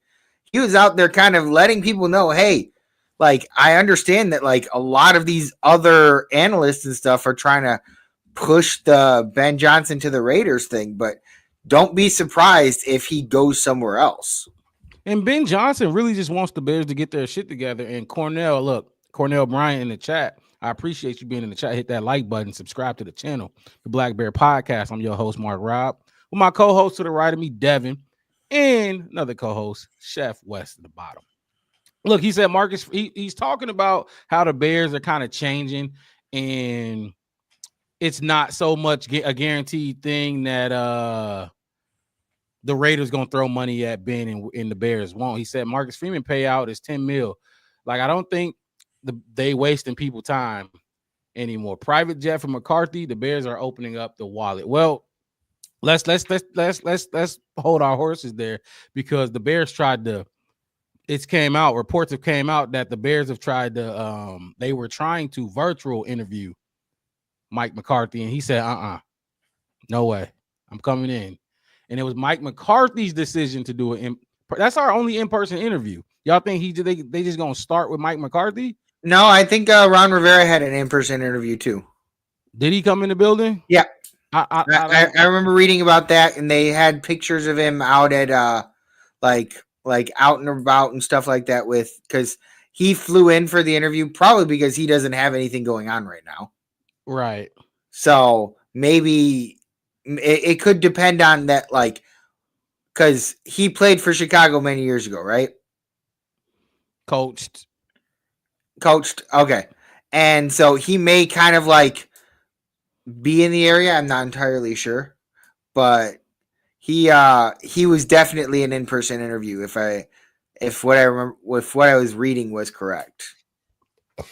he was out there kind of letting people know, hey, like, I understand that like a lot of these other analysts and stuff are trying to push the Ben Johnson to the Raiders thing, but don't be surprised if he goes somewhere else. And Ben Johnson really just wants the Bears to get their shit together. And Cornell Bryant in the chat, I appreciate you being in the chat. Hit that like button, subscribe to the channel, the Black Bear Podcast. I'm your host, Mark Robb, with my co-host to the right of me, Devin, and another co-host, Chef West at the bottom. Look, he said Marcus, he's talking about how the Bears are kind of changing, and it's not so much a guaranteed thing that the Raiders gonna throw money at Ben and the Bears won't. He said Marcus Freeman payout is $10 million. Like, I don't think they wasting people time anymore. Private jet for McCarthy. The Bears are opening up the wallet. Well, let's hold our horses there, because the Bears tried to. Reports have came out that the Bears have tried to. They were trying to virtual interview Mike McCarthy, and he said, no way, I'm coming in. And it was Mike McCarthy's decision to do it. That's our only in-person interview. Y'all think they just gonna start with Mike McCarthy? No, I think Ron Rivera had an in-person interview too. Did he come in the building? Yeah, I remember reading about that, and they had pictures of him out at like out and about and stuff like that, because he flew in for the interview, probably because he doesn't have anything going on right now. Right. So maybe it could depend on that, like, because he played for Chicago many years ago, right? Coached. Okay. And so he may kind of like be in the area. I'm not entirely sure, but he was definitely an in-person interview. If what I was reading was correct.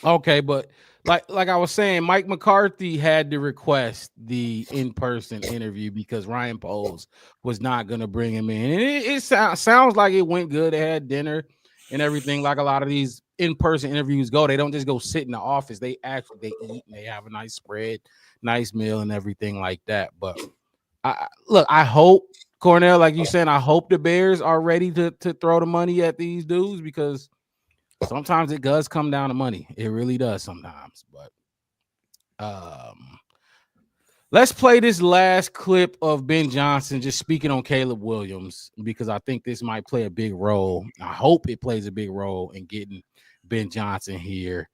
Okay, but like I was saying, Mike McCarthy had to request the in-person interview because Ryan Poles was not going to bring him in. And it sounds like it went good. They had dinner and everything, like a lot of these in-person interviews go. They don't just go sit in the office. They eat and they have a nice spread nice meal and everything like that. But I hope Cornell, like you said, I hope the Bears are ready to throw the money at these dudes, because sometimes it does come down to money. It really does sometimes. But let's play this last clip of Ben Johnson just speaking on Caleb Williams, because I think this might play a big role. I hope it plays a big role in getting Ben Johnson here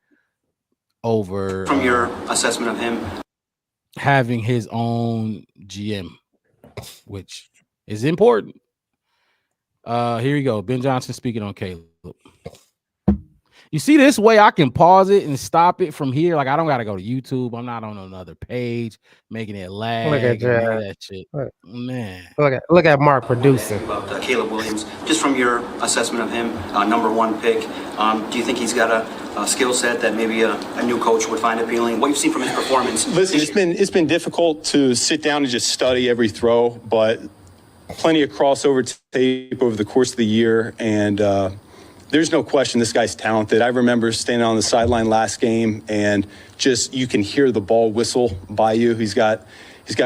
over From your assessment of him, having his own GM, which is important. Here you go. Ben Johnson speaking on Caleb. You see, this way I can pause it and stop it from here. Like, I don't got to go to YouTube. I'm not on another page making it lag. Look at That shit. Look. Man. Look at Mark producing. about Caleb Williams, just from your assessment of him, number one pick, do you think he's got a skill set that maybe a new coach would find appealing? What you've seen from his performance? Listen, it's been difficult to sit down and just study every throw, but plenty of crossover tape over the course of the year, and there's no question this guy's talented. I remember standing on the sideline last game, and just you can hear the ball whistle by you. He's got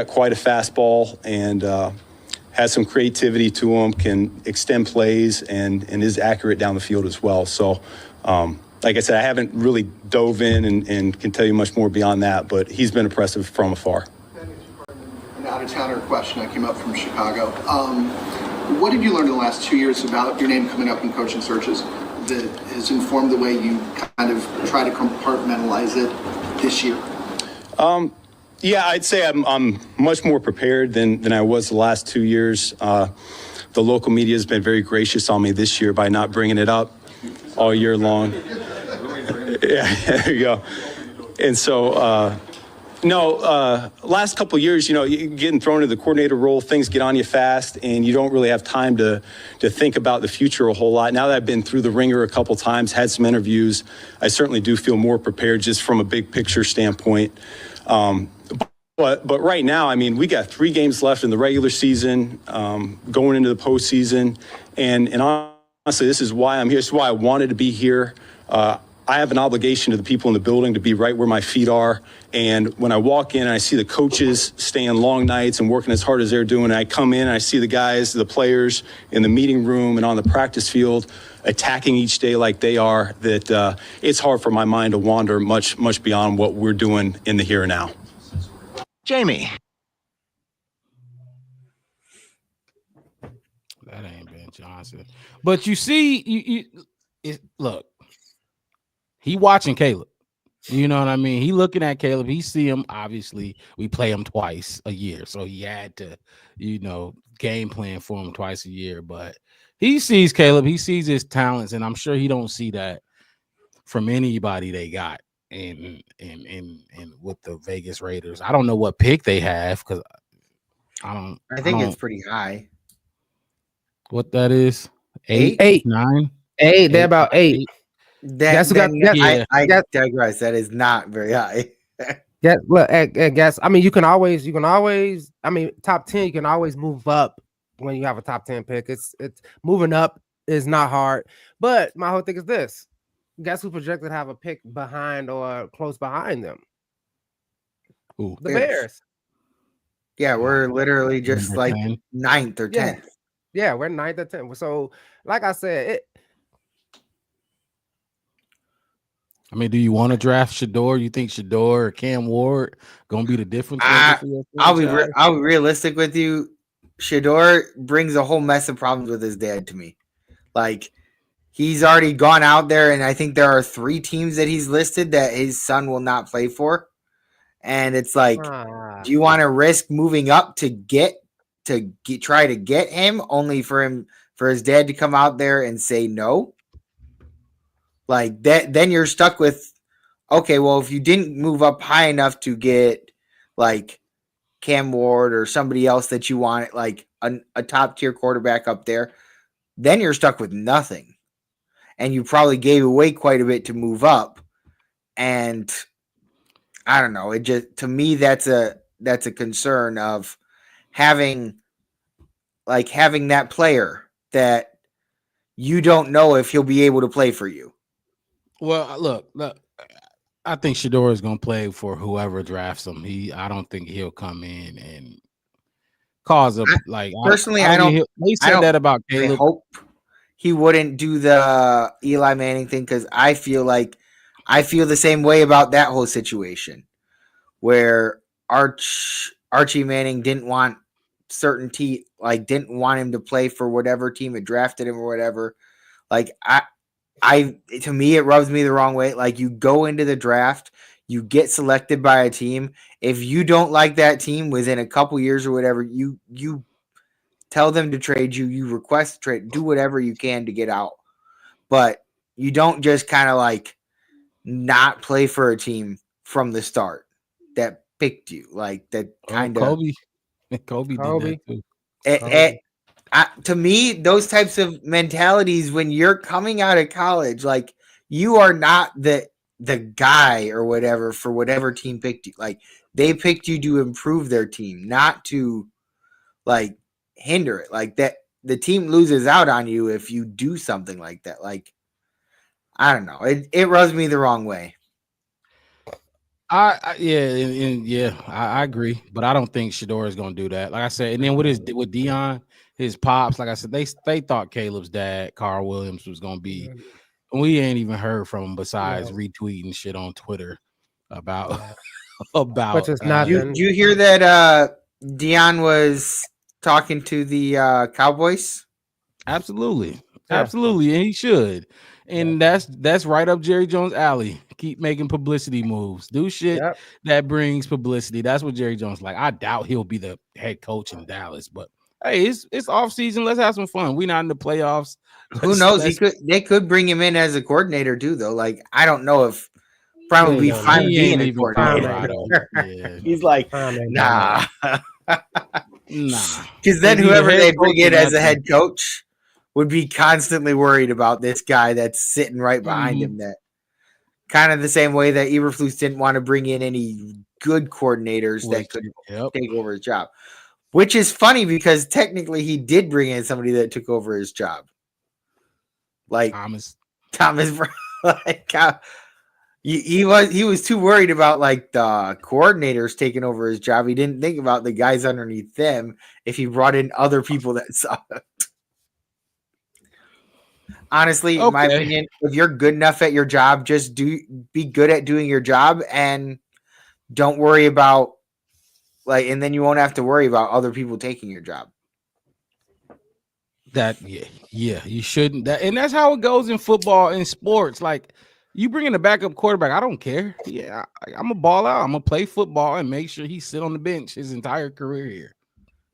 quite a fastball, and has some creativity to him, can extend plays, and is accurate down the field as well. So, like I said, I haven't really dove in and can tell you much more beyond that, but he's been impressive from afar. An out-of-towner question. I came up from Chicago. What did you learn in the last 2 years about your name coming up in coaching searches that has informed the way you kind of try to compartmentalize it this year? Yeah, I'd say I'm much more prepared than I was the last 2 years. The local media has been very gracious on me this year by not bringing it up all year long. Yeah, there you go. And so, last couple of years, getting thrown into the coordinator role, things get on you fast, and you don't really have time to think about the future a whole lot. Now that I've been through the ringer a couple times, had some interviews, I certainly do feel more prepared just from a big picture standpoint. But right now, I mean, we got 3 games left in the regular season, going into the postseason, and honestly, this is why I'm here. This is why I wanted to be here. I have an obligation to the people in the building to be right where my feet are. And when I walk in and I see the coaches staying long nights and working as hard as they're doing, and I come in and I see the guys, the players in the meeting room and on the practice field attacking each day like they are, that it's hard for my mind to wander much beyond what we're doing in the here and now. Jamie. That ain't Ben Johnson. But you see, look, he watching Caleb. You know what I mean? He looking at Caleb. He see him. Obviously, we play him twice a year, so he had to, game plan for him twice a year. But he sees Caleb. He sees his talents, and I'm sure he don't see that from anybody they got in with the Vegas Raiders. I don't know what pick they have, because I think it's pretty high. What that is? 8, 9, 8. They're about 8. I digress. That is not very high. Guess. I mean, you can always. I mean, top 10. You can always move up when you have a top 10 pick. It's moving up is not hard. But my whole thing is this: guess who projected to have a pick behind or close behind them? Ooh, the Bears. Yeah, we're literally just like 10. 9th or 10th. Yeah, we're 9th or 10th. So, like I said, I mean, do you want to draft Shador? You think Shador or Cam Ward gonna be the difference? I'll be realistic with you. Shador brings a whole mess of problems with his dad to me. Like, he's already gone out there, and I think there are 3 teams that he's listed that his son will not play for. And it's like, do you want to risk moving up to try to get him, only for his dad to come out there and say no? Like that, then you're stuck with, okay, well, if you didn't move up high enough to get like Cam Ward or somebody else that you want, like a top tier quarterback up there, then you're stuck with nothing. And you probably gave away quite a bit to move up. And I don't know. It just, to me, that's a concern of having that player that you don't know if he'll be able to play for you. Well, look, I think Shador is going to play for whoever drafts him. I don't think he'll come in and cause a like. Personally, I I don't. They I said don't. that about I Caleb. hope he wouldn't do the Eli Manning thing because I feel the same way about that whole situation where Archie Manning didn't want didn't want him to play for whatever team had drafted him or whatever. Like to me, it rubs me the wrong way. Like you go into the draft, you get selected by a team. If you don't like that team within a couple years or whatever, you tell them to trade you. You request trade, do whatever you can to get out. But you don't just kind of like not play for a team from the start that picked you. Like that kind of Kobe did that too. to me, those types of mentalities when you're coming out of college, like you are not the guy or whatever for whatever team picked you. Like they picked you to improve their team, not to like hinder it. Like that the team loses out on you if you do something like that. Like I don't know. It rubs me the wrong way. I agree, but I don't think Shador is going to do that. Like I said, and then with Dion, his pops, like I said, they thought Caleb's dad, Carl Williams, was going to be. We ain't even heard from him besides retweeting shit on Twitter about about. Which is nothing. You hear that Dion was talking to the Cowboys? Absolutely, absolutely, and he should. And that's right up Jerry Jones' alley. Keep making publicity moves. Do shit that brings publicity. That's what Jerry Jones like. I doubt he'll be the head coach in Dallas, but hey, it's off season. Let's have some fun. We're not in the playoffs. Who knows? They could bring him in as a coordinator too, though. Like I don't know if Prime would be fine being a coordinator. Yeah. He's like, nah. Because then whoever they bring in as a head coach would be constantly worried about this guy that's sitting right behind him. That kind of the same way that Eberflus didn't want to bring in any good coordinators that could take over his job. Which is funny because technically he did bring in somebody that took over his job. Like Thomas Brown. Like he was too worried about like the coordinators taking over his job. He didn't think about the guys underneath them if he brought in other people that sucked. Honestly, in my opinion, if you're good enough at your job, just be good at doing your job and don't worry about and then you won't have to worry about other people taking your job. You shouldn't. And that's how it goes in football and sports. Like you bring in a backup quarterback, I don't care. Yeah, I'm gonna ball out. I'm gonna play football and make sure he sit on the bench his entire career here.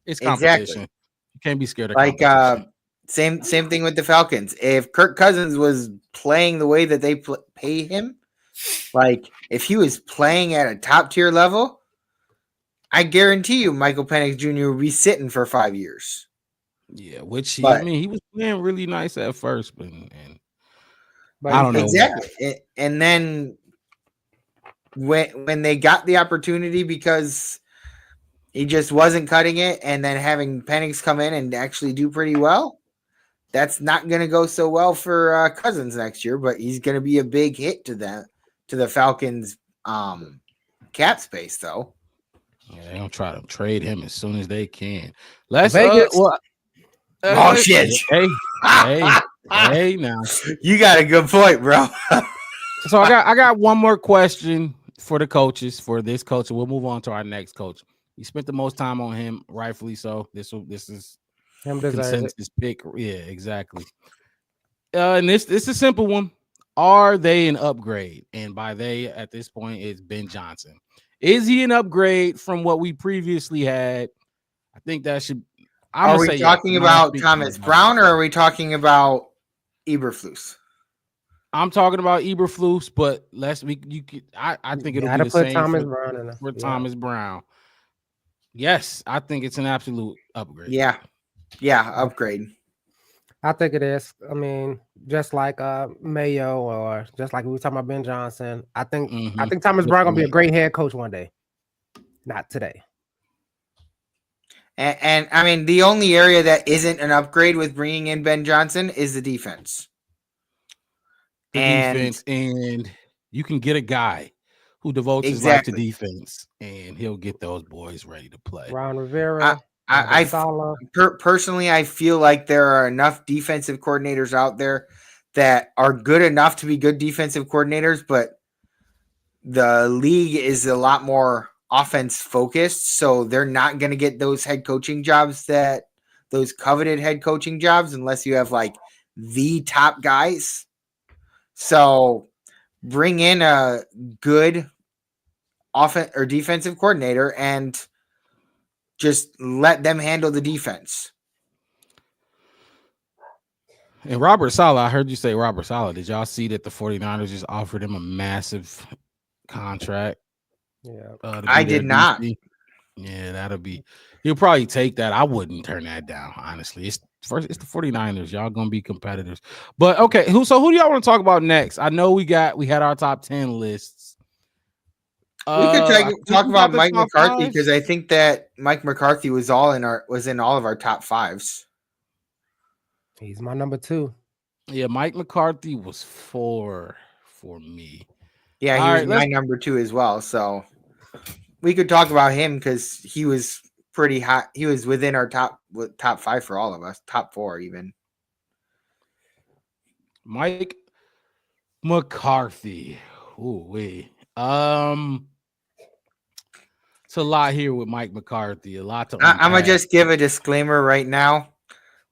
It's competition. Exactly. You can't be scared of competition. Same thing with the Falcons. If Kirk Cousins was playing the way that they pay him, like if he was playing at a top tier level, I guarantee you Michael Penix Jr. would be sitting for 5 years. Yeah, he was playing really nice at first, but I don't know exactly. And then when they got the opportunity because he just wasn't cutting it, and then having Penix come in and actually do pretty well, that's not going to go so well for Cousins next year. But he's going to be a big hit to the Falcons' cap space, though. Yeah, they're gonna try to trade him as soon as they can. Let's shit. Hey, now you got a good point, bro. So I got one more question for the coaches for this coach. We'll move on to our next coach. You spent the most time on him, rightfully so. This is consensus pick. Yeah, exactly. And this is a simple one. Are they an upgrade? And by they at this point, it's Ben Johnson. Is he an upgrade from what we previously had? I think that should. Are we talking about Thomas Brown or are we talking about Eberflus? I'm talking about Eberflus, but I think it'll be the same Thomas Brown for Thomas Brown. Yes, I think it's an absolute upgrade. Yeah, upgrade. I think it is. I mean, just like Mayo or just like we were talking about Ben Johnson. I think Thomas Brown gonna be a great head coach one day. Not today. And I mean, the only area that isn't an upgrade with bringing in Ben Johnson is the defense. And you can get a guy who devotes his life to defense, and he'll get those boys ready to play. Ron Rivera, I Saleh. personally, I feel like there are enough defensive coordinators out there that are good enough to be good defensive coordinators, but the league is a lot more offense focused, so they're not going to get those head coaching jobs, that those coveted head coaching jobs, unless you have like the top guys. So bring in a good offense or defensive coordinator and just let them handle the defense. And Robert Saleh, I heard you say Robert Saleh. Did y'all see that the 49ers just offered him a massive contract? Yeah, I did not. Yeah, that'll be. He'll probably take that. I wouldn't turn that down, honestly. It's the 49ers. Y'all gonna be competitors. But okay, who do y'all want to talk about next? I know we had our top 10 lists. We could talk about Mike McCarthy, because I think that Mike McCarthy was in all of our top fives. He's my number 2. Yeah, Mike McCarthy was 4 for me. Yeah, he was my number 2 as well. So we could talk about him because he was pretty hot. He was within our top 5 for all of us, top 4 even. Mike McCarthy. Ooh, wait. It's a lot here with Mike McCarthy. A lot to unpack. I'm gonna just give a disclaimer right now.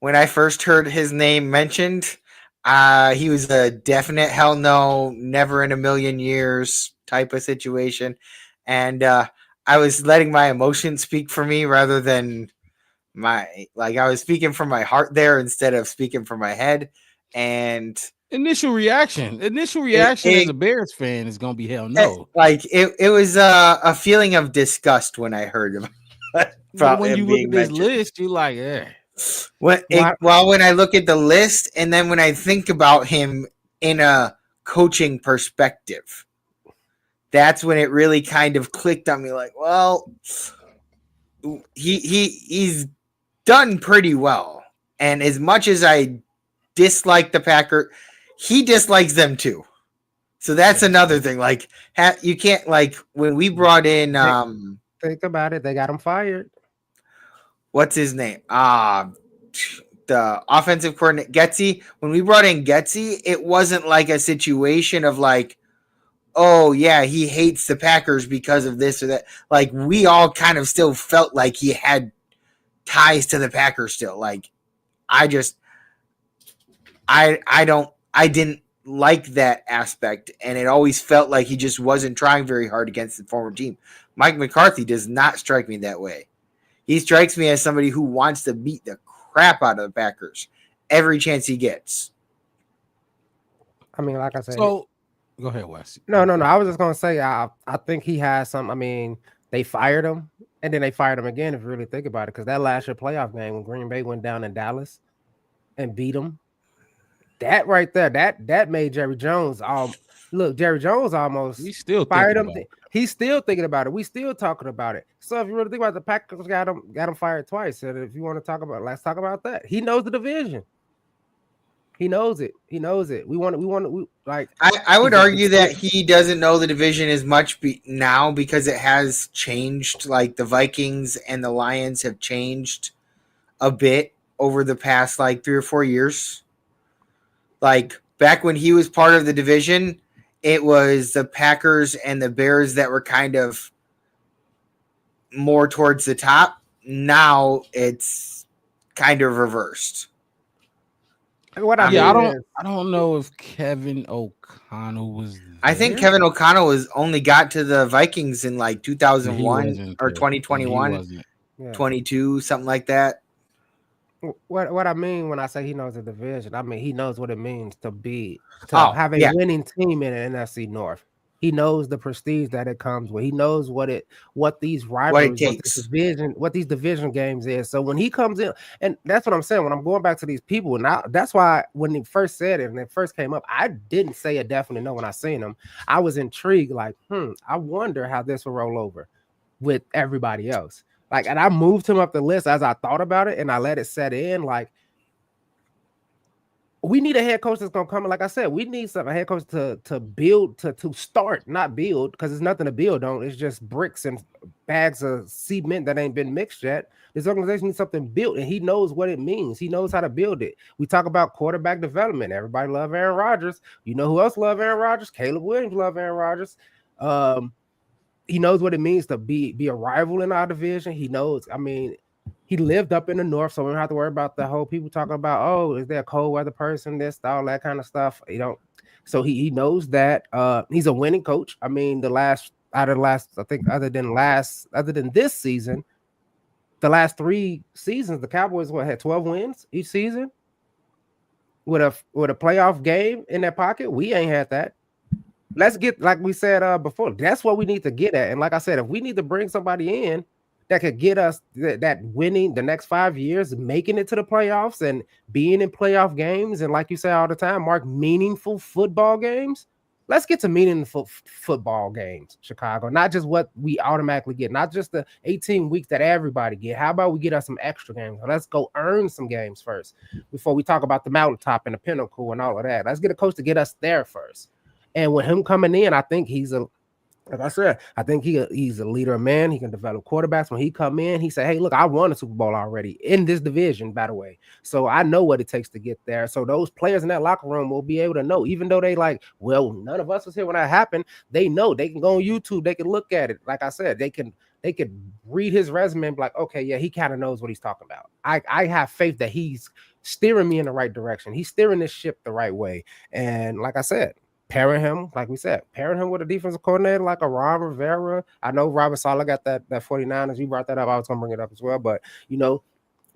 When I first heard his name mentioned, he was a definite hell no, never in a million years type of situation, and I was letting my emotions speak for me rather than I was speaking from my heart there instead of speaking from my head. And initial reaction as a Bears fan is gonna be hell no. It was a feeling of disgust when I heard about when him you being look at this mentioned. list, you're like, yeah. When I look at the list and then when I think about him in a coaching perspective, that's when it really kind of clicked on me. Like, well, he's done pretty well, and as much as I dislike the Packers, he dislikes them too. So that's another thing. Like, you can't, like, when we brought in think about it, they got him fired. What's his name? The offensive coordinator, Getsy. When we brought in Getsy, it wasn't like a situation of like, oh yeah, he hates the Packers because of this or that. Like, we all kind of still felt like he had ties to the Packers still. Like, I didn't like that aspect, and it always felt like he just wasn't trying very hard against the former team. Mike McCarthy does not strike me that way. He strikes me as somebody who wants to beat the crap out of the Packers every chance he gets. I mean, like I said. So, go ahead, Wes. No. I was just gonna say, I think he has some. I mean, they fired him, and then they fired him again. If you really think about it, because that last year playoff game when Green Bay went down in Dallas and beat them, that right there, that made Jerry Jones. Look, Jerry Jones almost fired him. He's still thinking about it. We still talking about it. So if you really think about it, the Packers got him fired twice. And if you want to talk about, let's talk about that. He knows the division. He knows it. We want like. I would argue that he doesn't know the division as much now because it has changed. Like, the Vikings and the Lions have changed a bit over the past like 3 or 4 years. Like, back when he was part of the division, it was the Packers and the Bears that were kind of more towards the top. Now it's kind of reversed. I don't know if Kevin O'Connell was there. I think Kevin O'Connell only got to the Vikings in like 2001 or 2021, 22, something like that. What I mean when I say he knows the division, I mean he knows what it means to have a winning team in the NFC North. He knows the prestige that it comes with. He knows what these rivalries, what these division games is. So when he comes in, and that's what I'm saying. When I'm going back to these people, and that's why when he first said it and it first came up, I didn't say a definite no when I seen him. I was intrigued, like, I wonder how this will roll over with everybody else. Like, and I moved him up the list as I thought about it, and I let it set in. Like, we need a head coach that's gonna come in. Like I said, we need a head coach to build to start, not build, because there's nothing to build on. It's just bricks and bags of cement that ain't been mixed yet. This organization needs something built, and he knows what it means. He knows how to build it. We talk about quarterback development. Everybody love Aaron Rodgers. You know who else love Aaron Rodgers? Caleb Williams love Aaron Rodgers. He knows what it means to be a rival in our division. He knows. I mean, he lived up in the north, so we don't have to worry about the whole people talking about, oh, is there a cold weather person, this, all that kind of stuff. You don't. So he knows that. He's a winning coach. I mean, I think other than this season, the last 3 seasons, the Cowboys had 12 wins each season with a playoff game in their pocket. We ain't had that. Let's get, like we said before, that's what we need to get at. And like I said, if we need to bring somebody in that could get us that winning the next 5 years, making it to the playoffs and being in playoff games, and like you say all the time, Mark, meaningful football games. Let's get to meaningful football games, Chicago. Not just what we automatically get, not just the 18 weeks that everybody get. How about we get us some extra games? Let's go earn some games first before we talk about the mountaintop and the pinnacle and all of that. Let's get a coach to get us there first. And with him coming in, I think like I said, I think he's a leader of man. He can develop quarterbacks. When he come in, he say, hey, look, I won a Super Bowl already in this division, by the way. So I know what it takes to get there. So those players in that locker room will be able to know, even though they like, well, none of us was here when that happened. They know. They can go on YouTube. They can look at it. Like I said, they could read his resume and be like, okay, yeah, he kind of knows what he's talking about. I have faith that he's steering me in the right direction. He's steering this ship the right way. And like I said, pairing him with a defensive coordinator like a Ron Rivera. I know Robert Saleh got that 49ers. You brought that up. I was gonna bring it up as well. But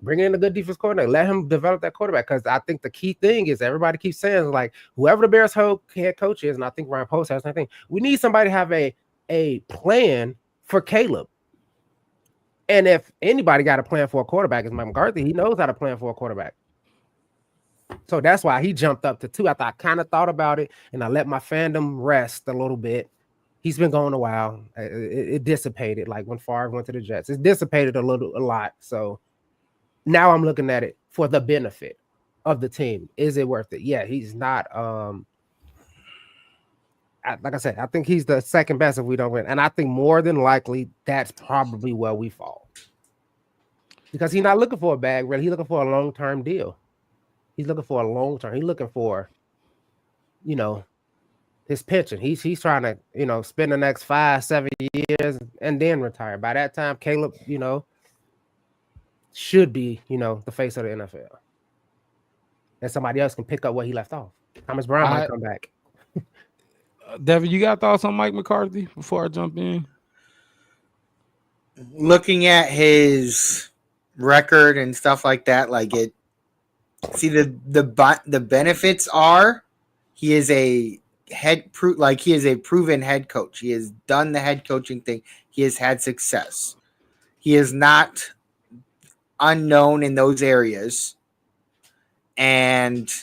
bring in a good defense coordinator. Let him develop that quarterback. Because I think the key thing is everybody keeps saying like whoever the Bears head coach is, and I think Ryan Post has anything. We need somebody to have a plan for Caleb. And if anybody got a plan for a quarterback, it's Mike McCarthy. He knows how to plan for a quarterback. So that's why he jumped up to 2. After I kind of thought about it and I let my fandom rest a little bit. He's been going a while. It dissipated, like when Favre went to the Jets. It dissipated a lot. So now I'm looking at it for the benefit of the team. Is it worth it? Yeah, he's not. Like I said, I think he's the second best if we don't win. And I think more than likely that's probably where we fall. Because he's not looking for a bag, really. He's looking for a long-term deal. He's looking for a long term. He's looking for, his pension. He's trying to, spend the next 5-7 years and then retire. By that time, Caleb, should be, the face of the NFL. And somebody else can pick up where he left off. Thomas Brown might come back. Devin, you got thoughts on Mike McCarthy before I jump in? Looking at his record and stuff like that, see the benefits are he is a proven head coach. He has done the head coaching thing. He has had success. He is not unknown in those areas, and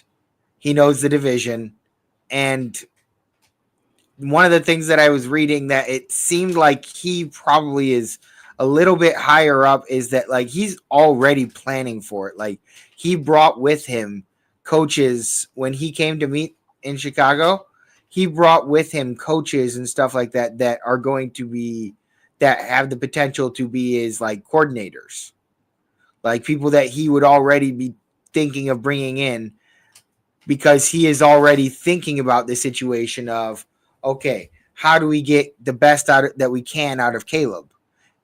he knows the division. And one of the things that I was reading that it seemed like he probably is a little bit higher up is that he's already planning for it. He brought with him coaches when he came to meet in Chicago. He brought with him coaches and stuff like that that are going to be that have the potential to be his coordinators, people that he would already be thinking of bringing in because he is already thinking about the situation of, okay, how do we get the best that we can out of Caleb?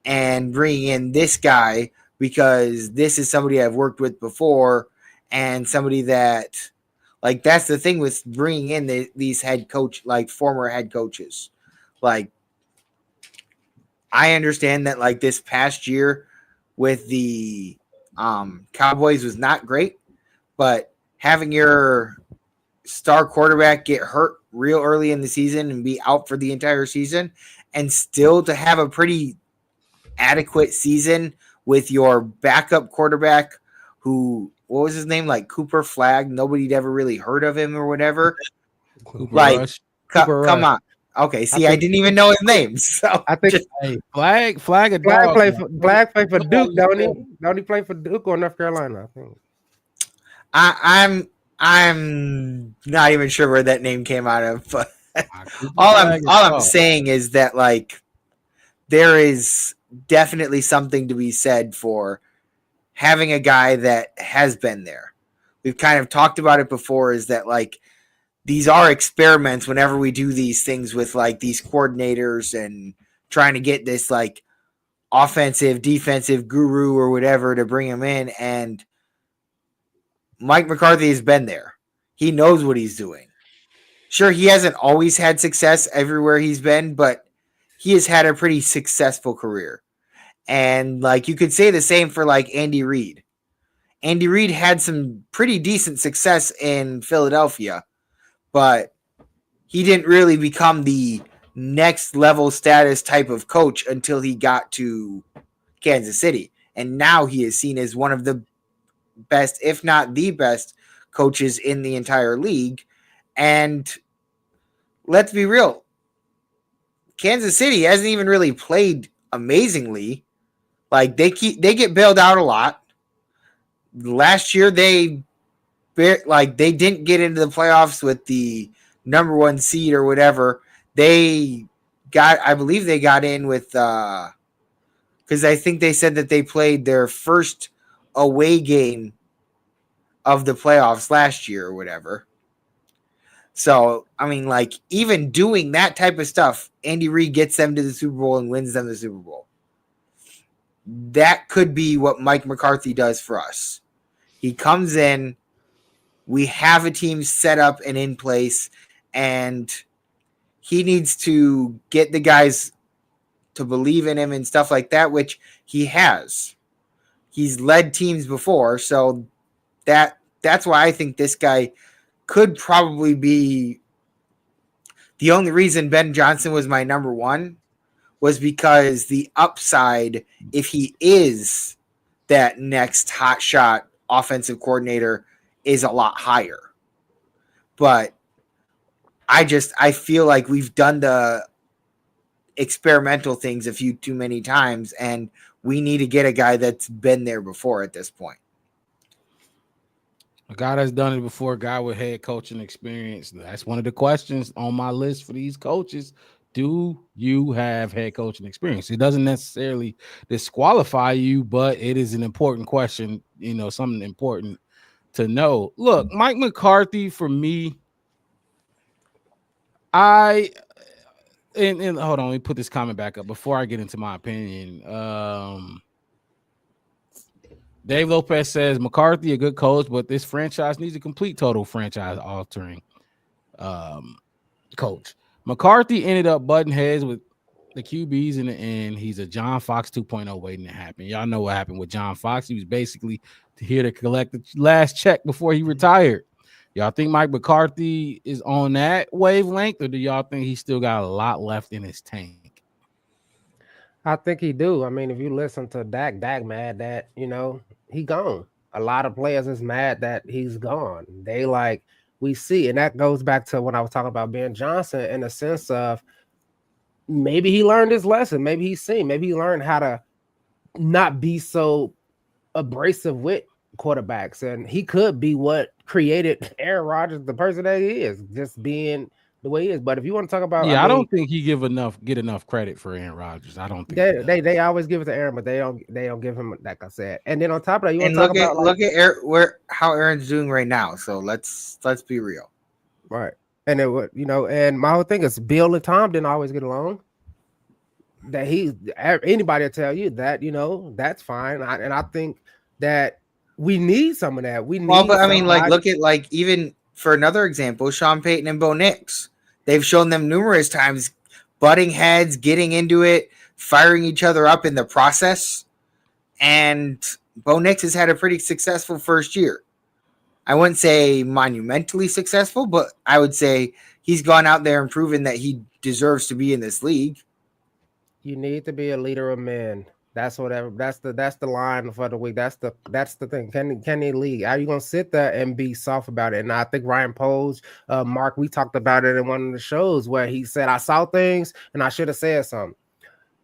And bring in this guy because this is somebody I've worked with before and somebody that that's the thing with bringing in these head coach, former head coaches. I understand that this past year with the Cowboys was not great, but having your star quarterback get hurt real early in the season and be out for the entire season and still to have a pretty adequate season with your backup quarterback who, what was his name? Cooper Flagg. Nobody'd ever really heard of him or whatever. Come on. Okay. See, I didn't even know his name. So I think Flagg play for Duke, don't he? Don't he play for Duke or North Carolina? I think. I'm I'm not even sure where that name came out of, but Cooper all Flag is I'm tough. saying is that like there is definitely something to be said for having a guy that has been there. We've kind of talked about it before, is that like these are experiments whenever we do these things with like these coordinators and trying to get this like offensive, defensive guru or whatever to bring him in. And Mike McCarthy has been there. He knows what he's doing. Sure, he hasn't always had success everywhere he's been, but he has had a pretty successful career. And like you could say the same for like Andy Reid. Andy Reid had some pretty decent success in Philadelphia, but he didn't really become the next level status type of coach until he got to Kansas City. And now he is seen as one of the best, if not the best, coaches in the entire league. And let's be real, Kansas City hasn't even really played amazingly. Like they get bailed out a lot. Last year they didn't get into the playoffs with the number 1 seed or whatever. I believe they got in with because I think they said that they played their first away game of the playoffs last year or whatever. So, I mean, like, even doing that type of stuff, Andy Reid gets them to the Super Bowl and wins them the Super Bowl. That could be what Mike McCarthy does for us. He comes in, we have a team set up and in place, and he needs to get the guys to believe in him and stuff like that, which he has. He's led teams before, so that's why I think this guy could probably be the only reason Ben Johnson was my number 1 was because the upside, if he is that next hotshot offensive coordinator, is a lot higher. But I feel like we've done the experimental things a few too many times, and we need to get a guy that's been there before at this point. A guy that's done it before, a guy with head coaching experience. That's one of the questions on my list for these coaches. Do you have head coaching experience? It doesn't necessarily disqualify you, but it is an important question, something important to know. Look, Mike McCarthy, for me, and hold on, let me put this comment back up before I get into my opinion. Dave Lopez says McCarthy a good coach, but this franchise needs a complete total franchise altering coach. McCarthy ended up butting heads with the QBs in the end. He's a John Fox 2.0 waiting to happen. Y'all know what happened with John Fox. He was basically here to collect the last check before he retired. Y'all think Mike McCarthy is on that wavelength, or do y'all think he still got a lot left in his tank? I think he do. I mean, if you listen to Dak mad that, he gone. A lot of players is mad that he's gone. They like, we see, and that goes back to when I was talking about Ben Johnson in the sense of maybe he learned his lesson. Maybe he learned how to not be so abrasive with quarterbacks. And he could be what created Aaron Rodgers, the person that he is, just being the way he is. But if you want to talk about, I don't think he get enough credit for Aaron Rodgers. I don't think they always give it to Aaron, but they don't give him, like I said. And then on top of that, you want to talk about look at how Aaron's doing right now. So let's be real, right? And it would, and my whole thing is Bill and Tom didn't always get along. That anybody will tell you that, that's fine. And I think that we need some of that. But I mean, like, look at, like, even for another example, Sean Payton and Bo Nix. They've shown them numerous times butting heads, getting into it, firing each other up in the process. And Bo Nix has had a pretty successful first year. I wouldn't say monumentally successful, but I would say he's gone out there and proven that he deserves to be in this league. You need to be a leader of men. That's the line for the week. That's the thing. Can they lead? Are you gonna sit there and be soft about it? And I think Ryan Poles, Mark, we talked about it in one of the shows where he said, I saw things and I should have said something.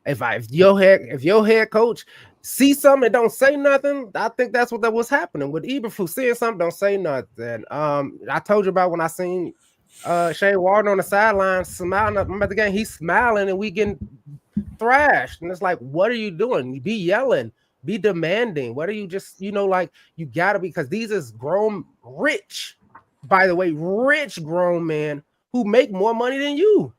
If your head coach see something and don't say nothing, I think that's what that was happening with Eberflus. Seeing something, don't say nothing. I told you about when I seen Shane Warden on the sideline smiling up at the game. He's smiling and we getting thrashed. And it's like, what are you doing? Be yelling, be demanding. What are you just, like you gotta be, because these is grown, rich, by the way, rich grown men who make more money than you.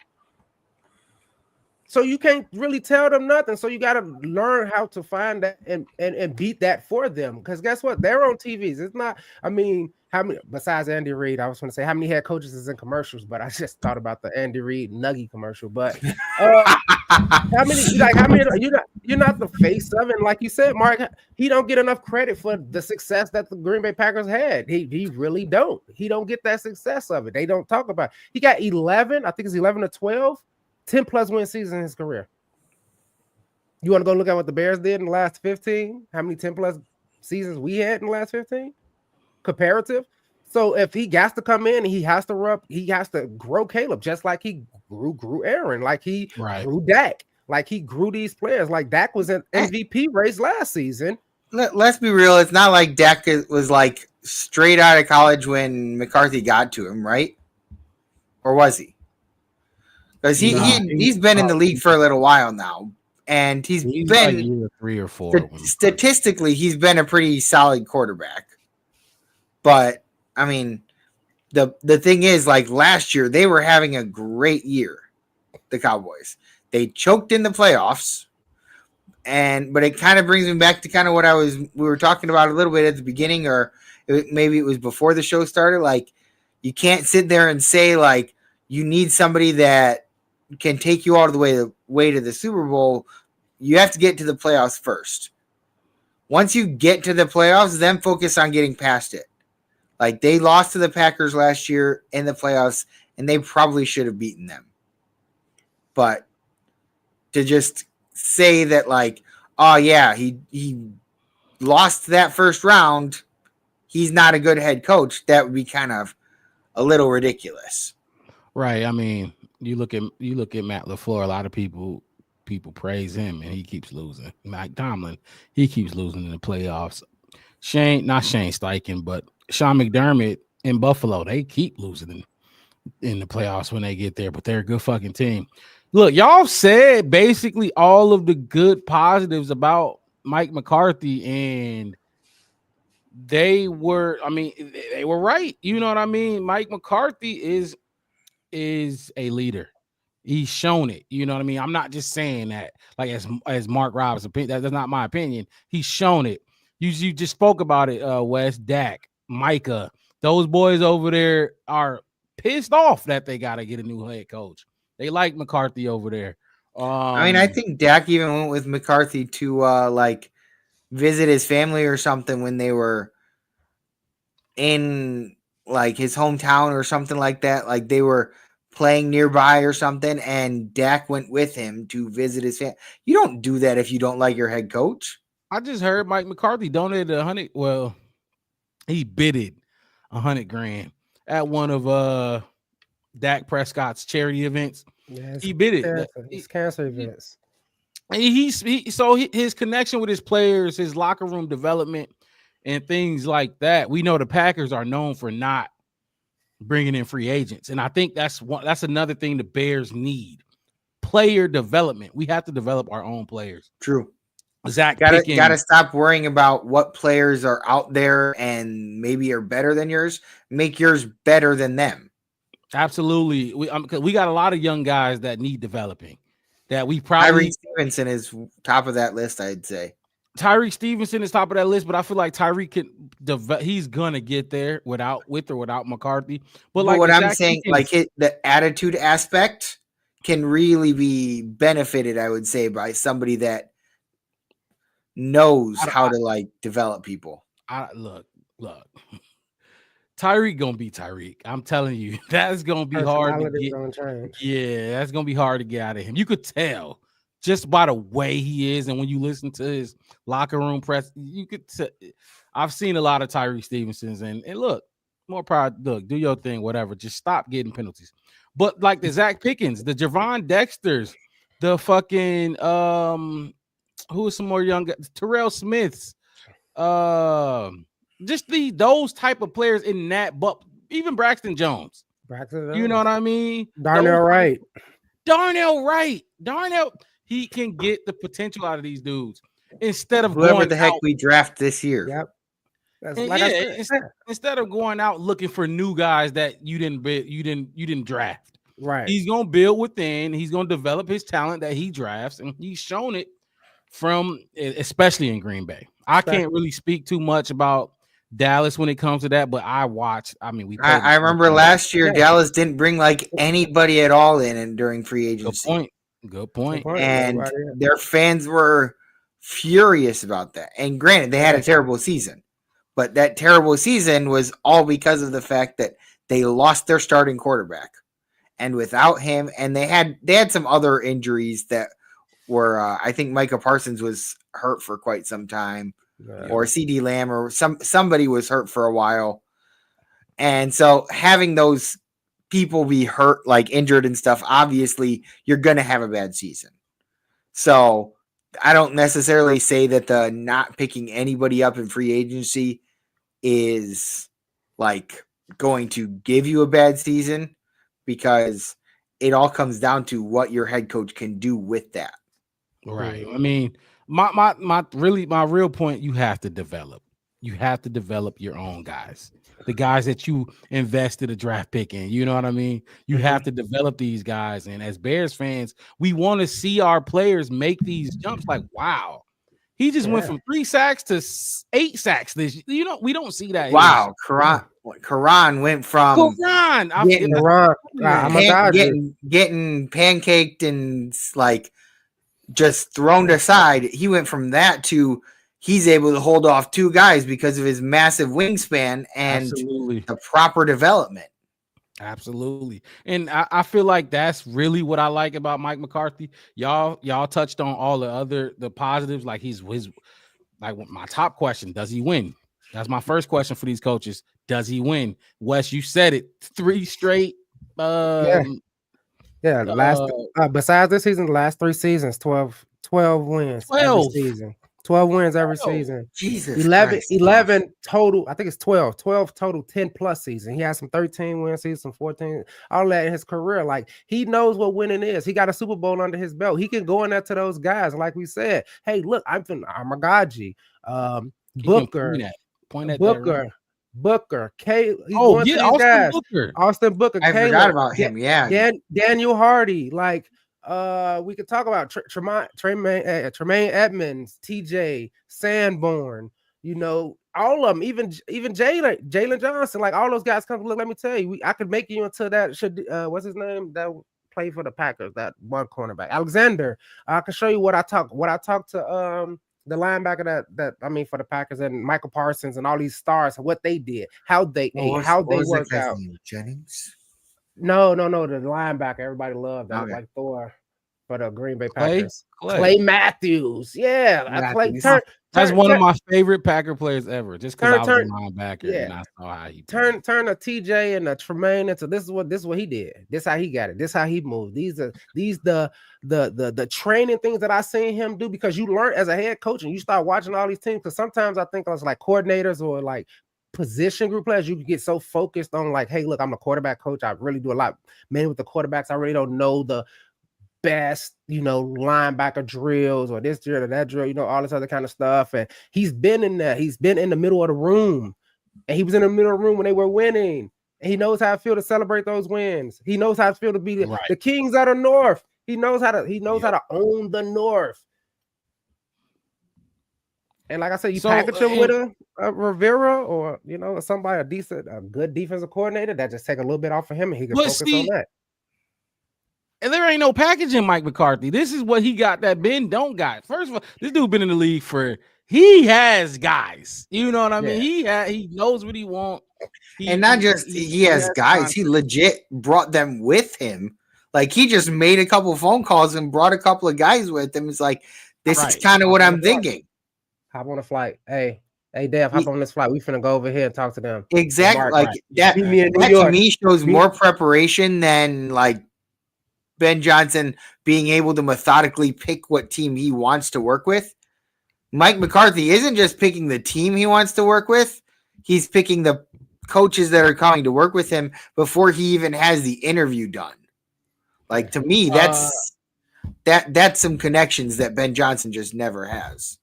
So you can't really tell them nothing. So you got to learn how to find that and beat that for them. Because guess what? They're on TVs. It's not, I mean, how many, besides Andy Reid, I was going to say how many head coaches is in commercials, but I just thought about the Andy Reid Nuggie commercial. But how many, you're not the face of it. And like you said, Mark, he don't get enough credit for the success that the Green Bay Packers had. He really don't. He don't get that success of it. They don't talk about it. He got 11, I think it's 11 or 12. 10 plus win seasons in his career. You want to go look at what the Bears did in the last 15? How many 10 plus seasons we had in the last 15? Comparative. So if he has to come in and he has to grow Caleb, just like he grew Aaron, like he grew Dak, like he grew these players. Like Dak was an MVP race last season. Let's be real. It's not like Dak was like straight out of college when McCarthy got to him, right? Or was he? Because he's been in the league for a little while now, and he's been like year 3 or 4. Statistically, he's been a pretty solid quarterback. But I mean, the thing is, like last year, they were having a great year. The Cowboys, they choked in the playoffs, but it kind of brings me back to kind of what we were talking about a little bit at the beginning, or maybe it was before the show started. Like, you can't sit there and say like you need somebody that can take you all the way to the Super Bowl. You have to get to the playoffs first. Once you get to the playoffs, then focus on getting past it. Like, they lost to the Packers last year in the playoffs, and they probably should have beaten them. But to just say that, like, oh yeah, he lost that first round, he's not a good head coach, that would be kind of a little ridiculous. Right. I mean, you look at Matt LaFleur, a lot of people praise him and he keeps losing. Mike Tomlin, he keeps losing in the playoffs. Not Shane Steichen, but Sean McDermott in Buffalo, they keep losing in the playoffs when they get there, but they're a good fucking team. Look, y'all said basically all of the good positives about Mike McCarthy, and they were right. You know what I mean? Mike McCarthy is a leader. He's shown it. You know what I mean? I'm not just saying that like as Mark Robb's opinion. That's not my opinion. He's shown it. You just spoke about it, Wes, Dak, Micah. Those boys over there are pissed off that they got to get a new head coach. They like McCarthy over there. I think Dak even went with McCarthy to like visit his family or something when they were in like his hometown or something like that. Like they were playing nearby or something, and Dak went with him to visit his family. You don't do that if you don't like your head coach. I just heard Mike McCarthy donated $100. Well, he bidded $100,000 at one of Dak Prescott's charity events. Yeah, he bidded. It's cancer events. So his connection with his players, his locker room development, and things like that. We know the Packers are known for not bringing in free agents, and I think that's another thing the Bears need: player development. We have to develop our own players. True. Zach, gotta stop worrying about what players are out there and maybe are better than yours. Make yours better than them. Absolutely. We got a lot of young guys that need developing. That we probably Tyreek Stevenson is top of that list, I'd say. Tyreek Stevenson is top of that list, but I feel like Tyreek he's gonna get there with or without McCarthy. But like what I'm saying, like the attitude aspect can really be benefited, I would say, by somebody that knows how to like develop people. Look. Tyreek gonna be Tyreek. I'm telling you, that's gonna be hard to get. Yeah, that's gonna be hard to get out of him. You could tell just by the way he is, and when you listen to his locker room press, you could. I've seen a lot of Tyreek Stevensons, and look, more proud. Look, do your thing, whatever. Just stop getting penalties. But like the Zach Pickens, the Javon Dexters, the fucking who is some more young guys? Terrell Smiths, just those type of players in that, but even Braxton Jones. You know what I mean? Darnell Wright. Darnell, he can get the potential out of these dudes instead of Whoever going the heck out. we draft this year. Yep. That's And like yeah, I said. instead of going out looking for new guys that you didn't draft. Right. He's gonna build within. He's gonna develop his talent that he drafts, and he's shown it from, especially in Green Bay. I can't really speak too much about Dallas when it comes to that, but I watched. I mean, I remember last year Dallas didn't bring like anybody at all in during free agency. Good point. And their fans were furious about that. And granted, they had a terrible season, but that terrible season was all because of the fact that they lost their starting quarterback. And without him, and they had some other injuries that were, I think Micah Parsons was hurt for quite some time, or CD Lamb, or somebody was hurt for a while. And so having those people be hurt, like injured and stuff, obviously you're going to have a bad season. So I don't necessarily say that the not picking anybody up in free agency is like going to give you a bad season, because it all comes down to what your head coach can do with that. Right. I mean, my real point, you have to develop. You have to develop your own guys. The guys that you invested a draft pick in. You know what I mean? You have to develop these guys. And as Bears fans, we want to see our players make these jumps. Like, wow, he just went from 3 sacks to 8 sacks this. We don't see that. Wow, Karan went from getting pancaked and like just thrown aside. He went from that to he's able to hold off 2 guys because of his massive wingspan and the proper development. Absolutely. And I feel like that's really what I like about Mike McCarthy. Y'all touched on all the positives. Like he's like my top question, does he win? That's my first question for these coaches. Does he win? Wes, you said it. 3 straight. Besides this season, the last 3 seasons, 12 wins every season. 12 wins every season. Jesus 11 total. I think it's 12 total 10 plus season. He has some 13 win seasons, some 14, all that in his career. Like he knows what winning is. He got a Super Bowl under his belt. He can go in there to those guys. Like we said, hey, look, I'm Amagaji, Booker, Booker, Austin Booker. I forgot about him. Yeah, Daniel Hardy. Like we could talk about Tremaine Edmonds, TJ Sanborn. All of them. Even Jalen Johnson. Like all those guys come. Look, let me tell you, I could make you into that. What's his name? That played for the Packers. That one cornerback, Alexander. I can show you what I talked to the linebacker for the Packers and Michael Parsons and all these stars, what they did, how they worked out. Jennings? No, the linebacker everybody loved that, like Thor for the Green Bay Packers. Clay Matthews, that's one of my favorite Packer players ever. Just because I was a linebacker and I saw how he turn a TJ and a Tremaine into this is what he did. This how he got it. This how he moved. These the training things that I seen him do, because you learn as a head coach and you start watching all these teams. Because sometimes I think I was like coordinators or like position group players, you can get so focused on like, hey, look, I'm a quarterback coach. I really do a lot. Mainly with the quarterbacks, I really don't know the best, linebacker drills or this drill or that drill, all this other kind of stuff. And he's been in there. He's been in the middle of the room, and he was in the middle of the room when they were winning. And he knows how it feels to celebrate those wins. He knows how it feels to be the Kings of the North. He knows how to own the North. And like I said, package him with a Rivera or somebody a good defensive coordinator that just take a little bit off of him and he can focus on that. And there ain't no packaging Mike McCarthy. This is what he got that Ben don't got. First of all, this dude been in the league he has guys. You know what I mean? He knows what he wants. And not just he has guys, he legit brought them with him. Like he just made a couple of phone calls and brought a couple of guys with him. It's like, this is kind of what I'm thinking. Hop on a flight. Hey, Dev, hop on this flight. We finna go over here and talk to them. Exactly. That to me shows more preparation than like Ben Johnson being able to methodically pick what team he wants to work with. Mike McCarthy isn't just picking the team he wants to work with. He's picking the coaches that are coming to work with him before he even has the interview done. Like, to me, that's some connections that Ben Johnson just never has.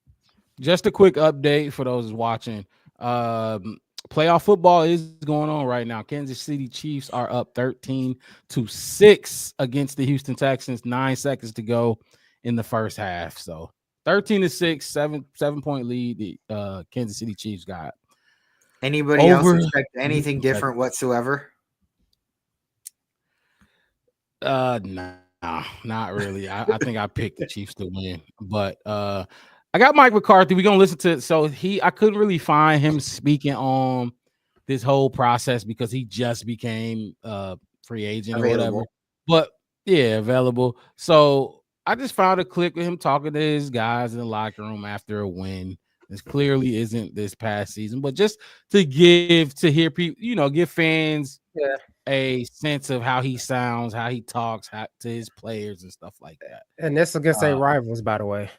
Just a quick update for those watching. Playoff football is going on right now. Kansas City Chiefs are up 13-6 against the Houston Texans. 9 seconds to go in the first half. So 13-6, 7-point lead. The Kansas City Chiefs got. Anybody else expect anything different whatsoever? No, not really. I think I picked the Chiefs to win, but I got Mike McCarthy. We're gonna listen to it. So I couldn't really find him speaking on this whole process because he just became free agent or whatever. But yeah, available. So I just found a clip of him talking to his guys in the locker room after a win. This clearly isn't this past season, but just to hear people, give fans a sense of how he sounds, how he talks to his players and stuff like that. And that's against their rivals, by the way.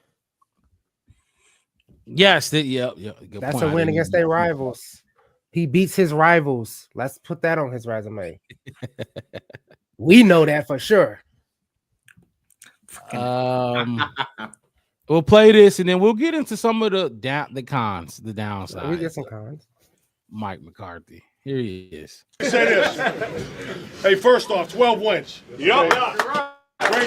Yes, That's a win against their rivals. He beats his rivals. Let's put that on his resume. We know that for sure. We'll play this and then we'll get into some of the cons, the downside. We get some cons. Mike McCarthy. Here he is. Say this. Hey, first off, 12 wins. Yep. Right there.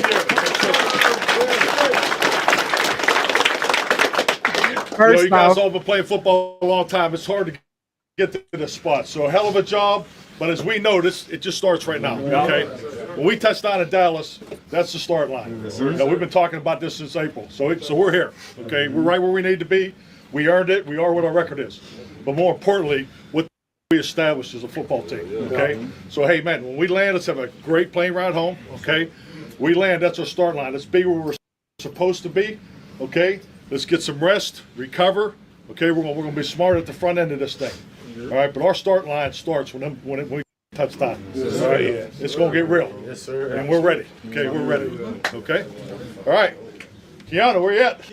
You guys all been playing football a long time. It's hard to get to this spot. So a hell of a job. But as we notice, it just starts right now. Okay. When we touch down in Dallas, that's the start line. We've been talking about this since April. So we're here. Okay. We're right where we need to be. We earned it. We are what our record is. But more importantly, what we established as a football team. Okay. So hey man, when we land, let's have a great plane ride home. Okay. We land, that's our start line. Let's be where we're supposed to be. Okay. Let's get some rest, recover. Okay, we're gonna be smart at the front end of this thing. All right, but our start line starts when we touch time. Yes, all right, it's gonna get real. Yes, sir. And we're ready. Okay, we're ready. Okay. All right, Keanu, where you at?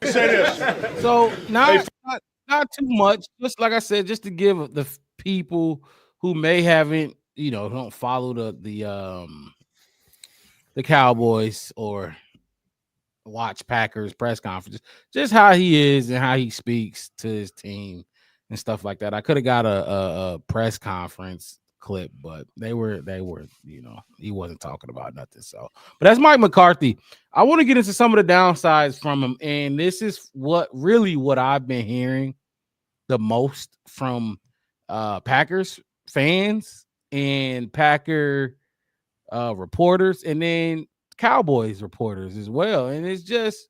Say this. So not too much. Just like I said, just to give the people who may haven't, don't follow the Cowboys or watch Packers press conferences, just how he is and how he speaks to his team and stuff like that. I could have got a press conference clip, but they were, he wasn't talking about nothing. So, but that's Mike McCarthy. I want to get into some of the downsides from him, and this is what I've been hearing the most from Packers fans and Packer reporters, and then Cowboys reporters as well. And it's just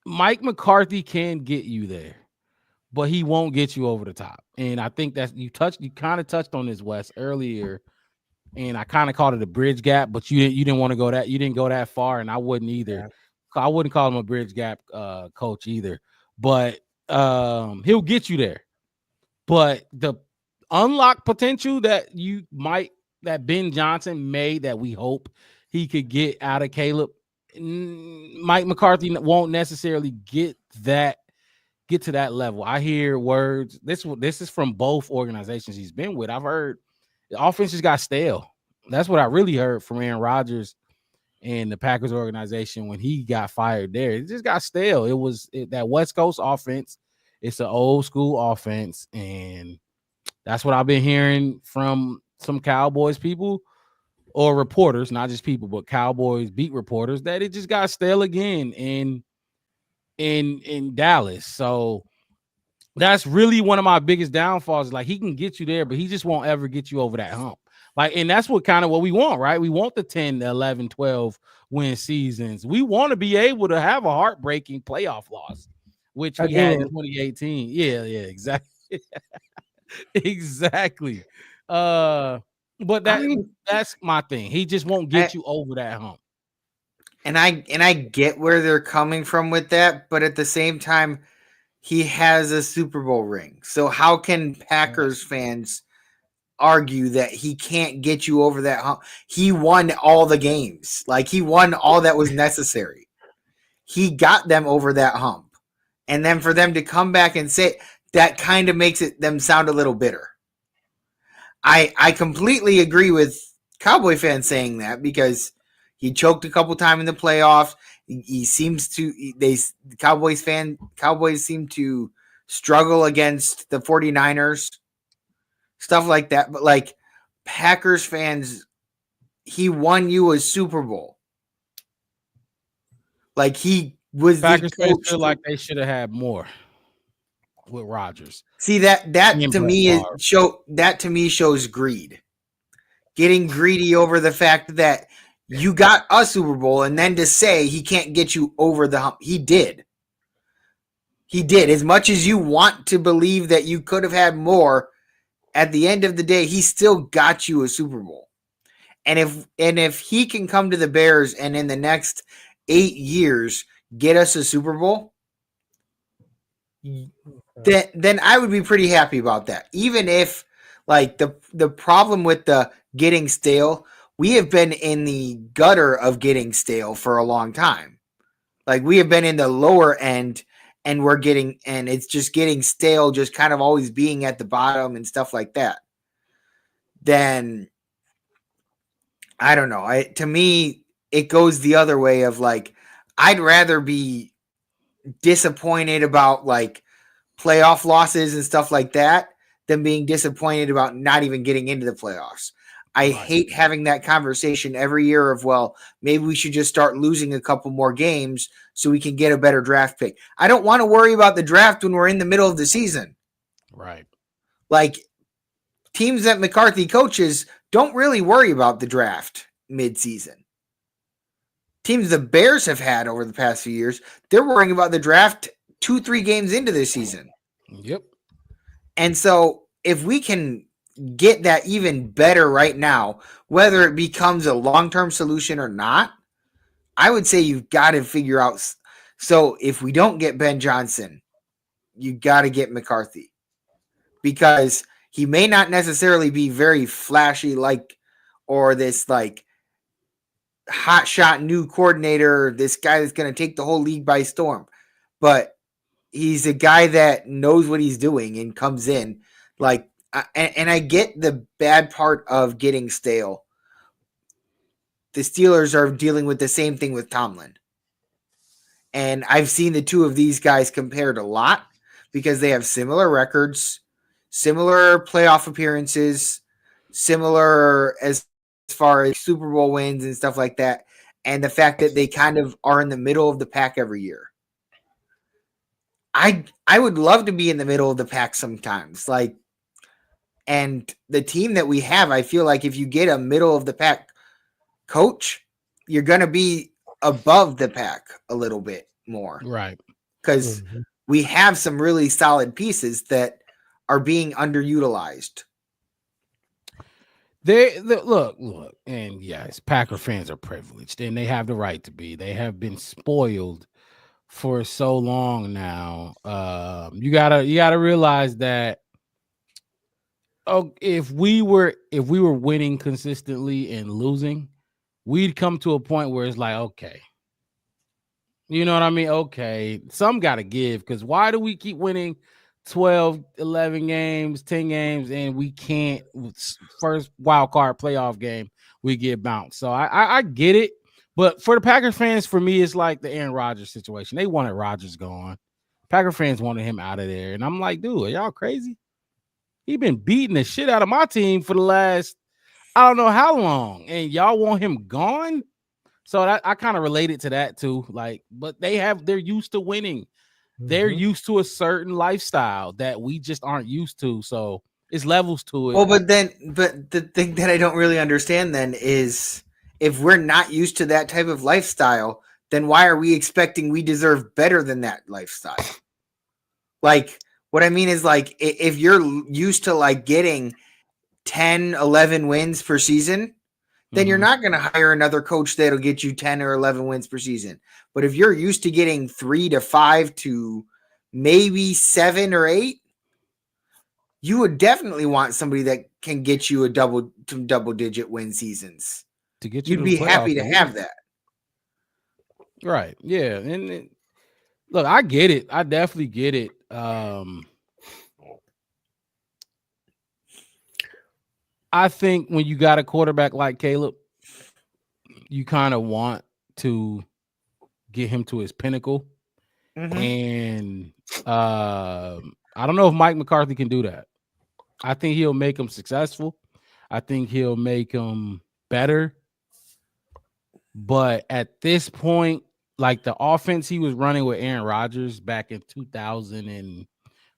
Mike McCarthy can get you there, but he won't get you over the top. And I think that you kind of touched on this, Wes, earlier, and I kind of called it a bridge gap, but you didn't want to go that, you didn't go that far, and I wouldn't either. Yeah. I wouldn't call him a bridge gap coach either, but he'll get you there. But the unlocked potential that Ben Johnson made, that we hope he could get out of Caleb, Mike McCarthy won't necessarily get to that level. I hear words. This is from both organizations he's been with. I've heard the offense just got stale. That's what I really heard from Aaron Rodgers and the Packers organization when he got fired there. It just got stale. It was that West Coast offense. It's an old school offense, and that's what I've been hearing from some Cowboys people or reporters, not just people, but Cowboys beat reporters, that it just got stale again in Dallas. So that's really one of my biggest downfalls. Like, he can get you there, but he just won't ever get you over that hump. Like, and that's what we want, right? We want the 10, 11, 12 win seasons. We want to be able to have a heartbreaking playoff loss, which we had in 2018. Yeah, exactly. Exactly. But that's my thing. He just won't get you over that hump. And I get where they're coming from with that, but at the same time, he has a Super Bowl ring. So how can Packers fans argue that he can't get you over that hump? He won all the games. Like, he won all that was necessary. He got them over that hump. And then for them to come back and say that kind of makes them sound a little bitter. I completely agree with Cowboy fans saying that because he choked a couple times in the playoffs. He seems to Cowboys seem to struggle against the 49ers, stuff like that. But like Packers fans, he won you a Super Bowl. Like he was Packers the fans coach. feel like they should have had more with Rodgers. See that And to Brett me Favre. shows greed. Getting greedy over the fact that you got a Super Bowl and then to say he can't get you over the hump. He did. He did. As much as you want to believe that you could have had more, at the end of the day, he still got you a Super Bowl. And if he can come to the Bears and in the next 8 years get us a Super Bowl, then I would be pretty happy about that. Even if like the problem with the getting stale, we have been in the gutter of getting stale for a long time. Like we have been in the lower end and it's just getting stale, just kind of always being at the bottom and stuff like that. Then I don't know. To me, it goes the other way of like, I'd rather be disappointed about like playoff losses and stuff like that than being disappointed about not even getting into the playoffs. I hate having that conversation every year of, well, maybe we should just start losing a couple more games so we can get a better draft pick. I don't want to worry about the draft when we're in the middle of the season. Right. Like teams that McCarthy coaches don't really worry about the draft mid-season. Teams the Bears have had over the past few years, they're worrying about the draft 2-3 games into this season. Yep. And so if we can get that even better right now, whether it becomes a long-term solution or not, I would say you've got to figure out. So if we don't get Ben Johnson, you got to get McCarthy because he may not necessarily be very flashy or this like hot shot new coordinator, this guy that's going to take the whole league by storm, but he's a guy that knows what he's doing and comes in like, and I get the bad part of getting stale. The Steelers are dealing with the same thing with Tomlin. And I've seen the two of these guys compared a lot because they have similar records, similar playoff appearances, similar as far as Super Bowl wins and stuff like that. And the fact that they kind of are in the middle of the pack every year. I would love to be in the middle of the pack sometimes. Like, and the team that we have, I feel like if you get a middle of the pack coach, you're going to be above the pack a little bit more. Right. Because we have some really solid pieces that are being underutilized. Look, and yes, Packer fans are privileged and they have the right to be. They have been spoiled for so long now. You gotta realize that if we were winning consistently and losing, we'd come to a point where it's like, okay, you know what I mean? Okay, some got to give because why do we keep winning 12, 11 games, 10 games, and we can't first wild card playoff game, we get bounced. So I get it. But for the Packers fans, for me, it's like the Aaron Rodgers situation. They wanted Rodgers gone. Packer fans wanted him out of there. And I'm like, dude, are y'all crazy? He been beating the shit out of my team for the last, I don't know how long. And y'all want him gone? So I kind of related to that too. Like, but they're used to winning. They're used to a certain lifestyle that we just aren't used to. So it's levels to it. Well, but the thing that I don't really understand then is if we're not used to that type of lifestyle, then why are we expecting we deserve better than that lifestyle? Like, what I mean is like, if you're used to like getting 10, 11 wins per season, then you're not going to hire another coach that'll get you 10 or 11 wins per season. But if you're used to getting 3 to 5 to maybe 7 or 8, you would definitely want somebody that can get you a double-digit win seasons. To get you You'd to be the happy playoffs, to have that. right? Yeah, and look, I get it. I definitely get it. I think when you got a quarterback like Caleb, you kind of want to get him to his pinnacle. And I don't know if Mike McCarthy can do that. I think he'll make him successful. I think he'll make him better. But at this point, like the offense he was running with Aaron Rodgers back in 2000 and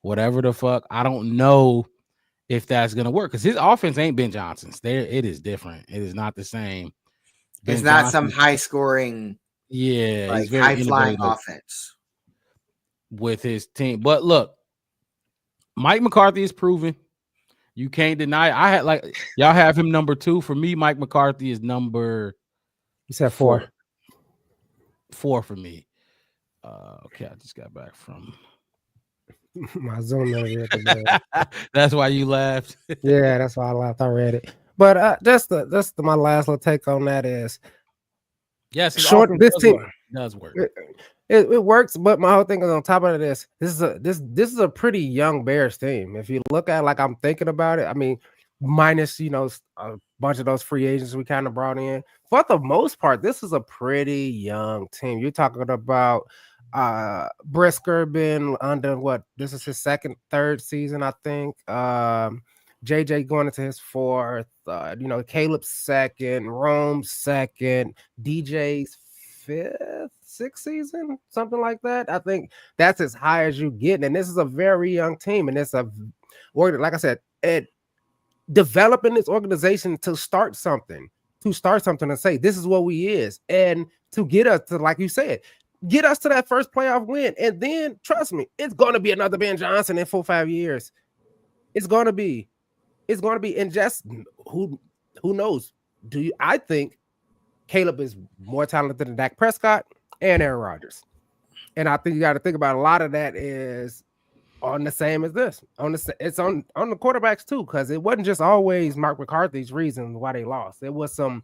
whatever the fuck, I don't know if that's gonna work because his offense ain't Ben Johnson's. It is different. It is not the same. It's Ben not some Johnson, high scoring, yeah, he's like very high flying innovative offense. with his team. But look, Mike McCarthy is proven. You can't deny it. I had like y'all have him number 2. For me, Mike McCarthy is number You said 4. 4 for me. Okay, I just got back from My Zoom manager at the bed. that's why you laughed. Yeah, that's why I laughed. I read it. But that's my last little take on that is Yes, his short. offense This team does work. it works, but my whole thing is on top of this. This is a pretty young Bears team. If you look at like I'm thinking about it, I mean, minus a bunch of those free agents we kind of brought in. For the most part, this is a pretty young team. You're talking about Brisker been under what? This is his third season, I think. JJ going into his 4th. Caleb's 2nd, Rome's 2nd, DJ's 5th, 6th season, something like that. I think that's as high as you get. And this is a very young team, and it's like I said, developing this organization to start something and say this is what we is, and to get us to, like you said, get us to that first playoff win. And then trust me, it's going to be another Ben Johnson in 4-5 years. It's going to be, and just who knows? I think Caleb is more talented than Dak Prescott and Aaron Rodgers. And I think you got to think about a lot of that is on the same as this. It's on the quarterbacks too, because it wasn't just always Mark McCarthy's reason why they lost. It was some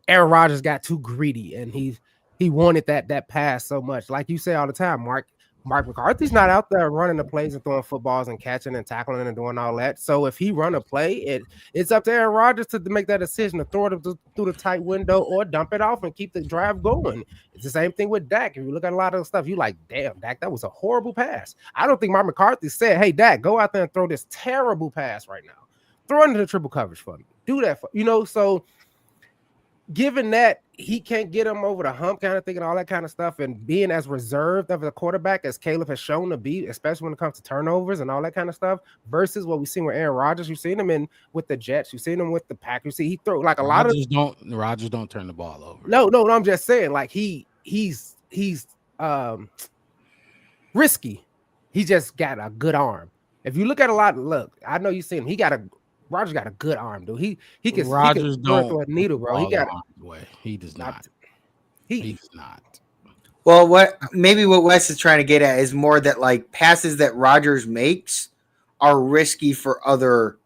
Aaron Rodgers got too greedy and he wanted that pass so much. Like you say all the time, Mark McCarthy's not out there running the plays and throwing footballs and catching and tackling and doing all that. So if he run a play, it's up to Aaron Rodgers to make that decision to throw it through the tight window or dump it off and keep the drive going. It's the same thing with Dak. If you look at a lot of the stuff, you like, damn, Dak, that was a horrible pass. I don't think Mark McCarthy said, hey, Dak, go out there and throw this terrible pass right now. Throw into the triple coverage for me. Do that so given that he can't get him over the hump kind of thing and all that kind of stuff, and being as reserved of a quarterback as Caleb has shown to be, especially when it comes to turnovers and all that kind of stuff, versus what we've seen with Aaron Rodgers. You've seen him with the Jets. You've seen him with the Packers. He throw like Rodgers don't turn the ball over. No, I'm just saying, like he's risky. He just got a good arm. If you look at I know you've seen him. Rodgers got a good arm, dude. He can throw a needle, bro. He does not. He does not. Well, what Wes is trying to get at is more that like passes that Rodgers makes are risky for other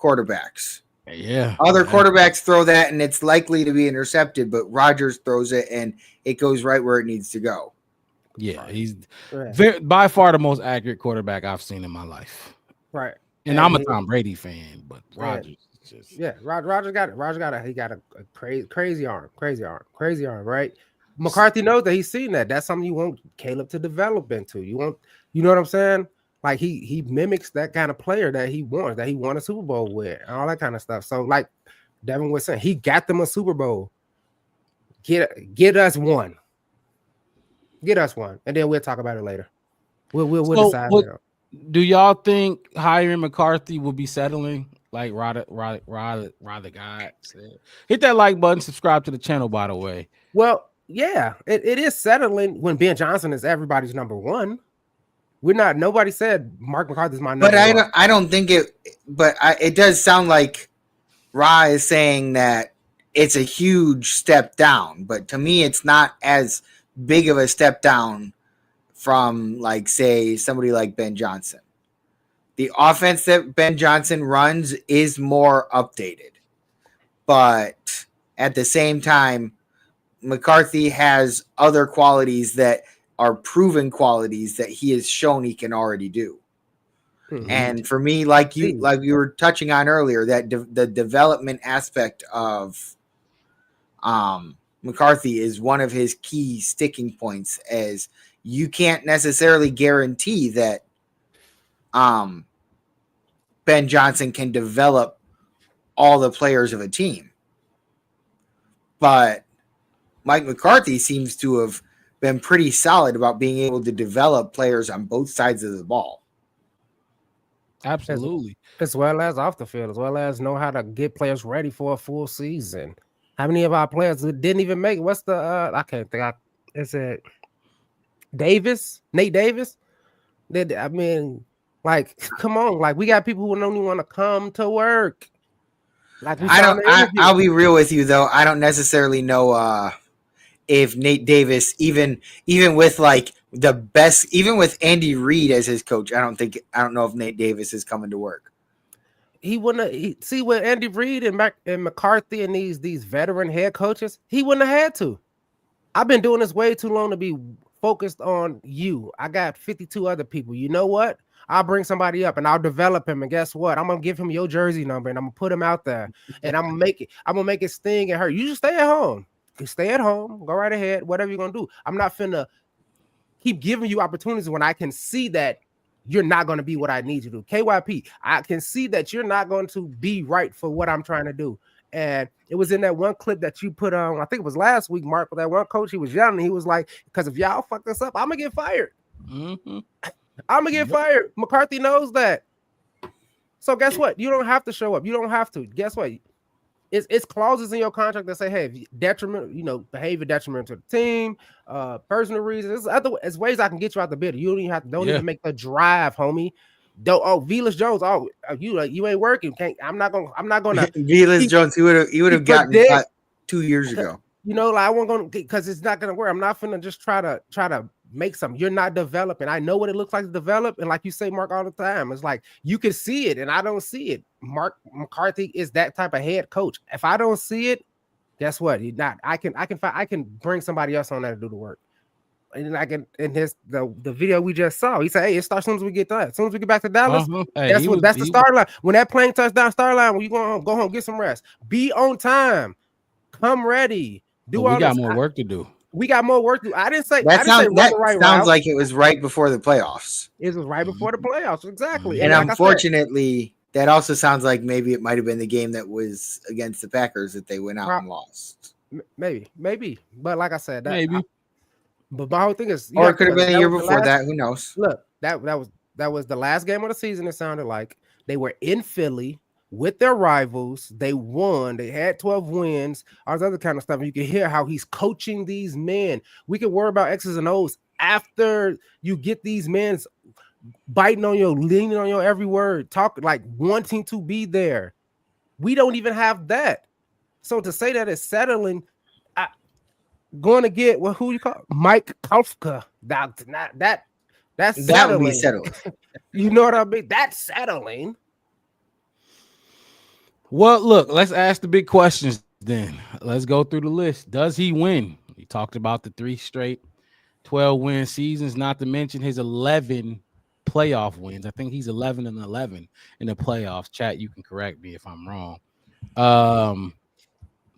quarterbacks. Yeah. Other quarterbacks throw that and it's likely to be intercepted, but Rodgers throws it and it goes right where it needs to go. Yeah, he's by far the most accurate quarterback I've seen in my life. Right. And I'm a Tom Brady fan, but Rodgers Rodgers got it. He got a crazy arm, right? McCarthy knows that. He's seen that. That's something you want Caleb to develop into. You know what I'm saying? Like he mimics that kind of player that he wants, that he won a Super Bowl with, and all that kind of stuff. So like Devin was saying, he got them a Super Bowl. Get us one, and then we'll talk about it later. We'll decide. Do y'all think hiring McCarthy will be settling? Like Rod the guy said. Hit that like button, subscribe to the channel, by the way. Well, yeah, it is settling when Ben Johnson is everybody's number one. Nobody said Mark McCarthy's my number one. But I don't think it, but it does sound like Ra is saying that it's a huge step down. But to me, it's not as big of a step down from, like, say, somebody like Ben Johnson. The offense that Ben Johnson runs is more updated. But at the same time, McCarthy has other qualities that are proven qualities that he has shown he can already do. Mhm. And for me, like you were touching on earlier, that the development aspect of McCarthy is one of his key sticking points, as you can't necessarily guarantee that Ben Johnson can develop all the players of a team. But Mike McCarthy seems to have been pretty solid about being able to develop players on both sides of the ball. Absolutely. As well as off the field, as well as know how to get players ready for a full season. How many of our players didn't even make it? What's the I can't think. Is it Nate Davis? I mean, like, come on, like, we got people who don't even want to come to work. Like, we found the interview. I'll be real with you though. I don't necessarily know if Nate Davis, even with like the best, even with Andy Reid as his coach, I don't know if Nate Davis is coming to work. He wouldn't see with Andy Reid and McCarthy and these veteran head coaches, he wouldn't have had to. I've been doing this way too long to be focused on you. I got 52 other people. You know what? I'll bring somebody up and I'll develop him. And guess what? I'm gonna give him your jersey number and I'm gonna put him out there and I'm gonna make it sting and hurt. You just stay at home. You stay at home, go right ahead, whatever you're gonna do. I'm not finna keep giving you opportunities when I can see that you're not going to be what I need you to do. KYP, I can see that you're not going to be right for what I'm trying to do. And it was in that one clip that you put on, I think it was last week, Mark, with that one coach. He was yelling. He was like, because if y'all fuck this up, I'm going to get fired. Mm-hmm. I'm going to get fired. McCarthy knows that. So guess what? You don't have to show up. You don't have to. Guess what? It's clauses in your contract that say, hey, detriment, behavior detriment to the team, personal reasons. It's ways I can get you out the bid. You don't even have to even make the drive, homie. Velas Jones, you ain't working. I'm not gonna Velas Jones, he would have gotten cut 2 years ago. I won't go because it's not gonna work. I'm not gonna just try to make something. You're not developing. I know what it looks like to develop, and like you say, Mark, all the time, it's like you can see it, and I don't see it. Mark McCarthy is that type of head coach. If I don't see it, guess what? He's not. I can bring somebody else on there to do the work. And I can the video we just saw. He said, "Hey, it starts as soon as we get done. As soon as we get back to Dallas, that's the start line. When that plane touchdown start line, when you go home, get some rest. Be on time. Come ready. We got more work to do. We got more work to do. I didn't say that sounds like it was right before the playoffs. It was right before the playoffs, exactly. And unfortunately, that also sounds like maybe it might have been the game that was against the Packers that they went out and lost. Maybe. But like I said, maybe. But my whole thing is, or it could have been the year before that. Who knows? Look, that was the last game of the season. It sounded like they were in Philly with their rivals. They won. They had 12 wins. All this other kind of stuff. And you can hear how he's coaching these men. We can worry about X's and O's after you get these men biting on your, leaning on your every word, talk like wanting to be there. We don't even have that. So to say that it's settling, going to get who you call Mike Kafka. That's settling. That would be settling. You know what I mean? That's settling. Well, look, let's ask the big questions then. Let's go through the list. Does he win? He talked about the 3 straight 12-win seasons, not to mention his 11 playoff wins. I think he's 11-11 in the playoffs. Chat, you can correct me if I'm wrong.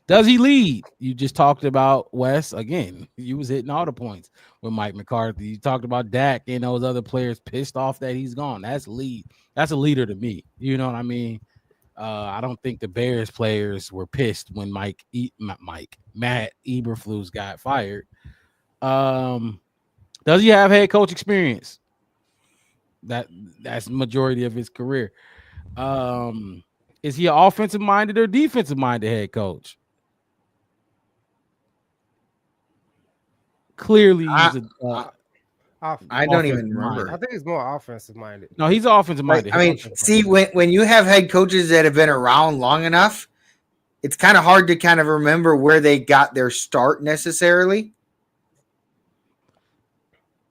Does he lead? You just talked about Wes again. You was hitting all the points with Mike McCarthy. You talked about Dak and those other players pissed off that he's gone. That's lead. That's a leader to me. You know what I mean? I don't think the Bears players were pissed when Matt Eberflus got fired. Does he have head coach experience? That's the majority of his career. Is he an offensive minded or defensive minded head coach? Clearly, he's I don't even remember. I think he's more offensive minded. No, he's offensive minded. I mean, see, when you have head coaches that have been around long enough, it's kind of hard to kind of remember where they got their start necessarily.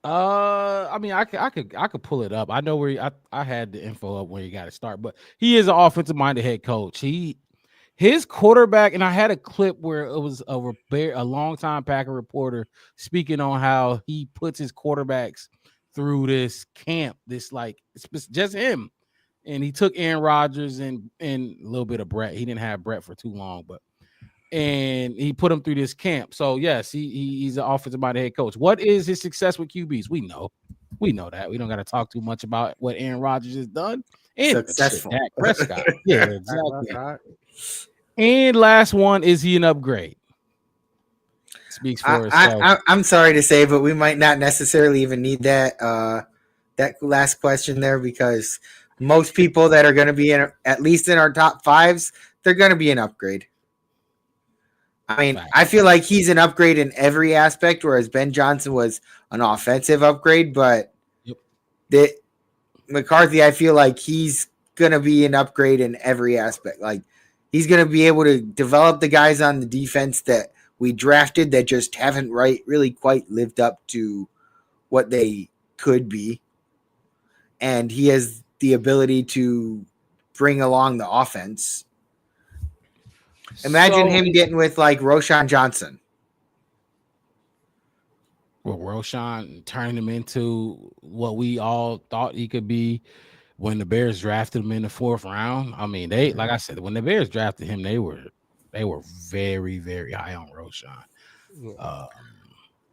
I mean, I could pull it up. I know where I had the info up where you got to start, but he is an offensive minded head coach. His quarterback, and I had a clip where it was a longtime Packer reporter speaking on how he puts his quarterbacks through this camp, this like it's just him, and he took Aaron Rodgers and a little bit of Brett. He didn't have Brett for too long, but and he put him through this camp. So yes, he's an offensive minded head coach. What is his success with QBs? We know that. We don't got to talk too much about what Aaron Rodgers has done. And Successful. Dak Prescott. Yeah, exactly. And last one, is he an upgrade? Speaks for itself. I'm sorry to say, but we might not necessarily even need that last question there, because most people that are going to be in at least in our top fives, they're going to be an upgrade. I mean, I feel like he's an upgrade in every aspect, whereas Ben Johnson was an offensive upgrade. But McCarthy, I feel like he's going to be an upgrade in every aspect. Like, he's going to be able to develop the guys on the defense that we drafted that just haven't really quite lived up to what they could be. And he has the ability to bring along the offense. Imagine him getting with like Roshan Johnson. Well, Roshan turning him into what we all thought he could be when the Bears drafted him in the 4th round. I mean, like I said, when the Bears drafted him, they were very, very high on Roshan.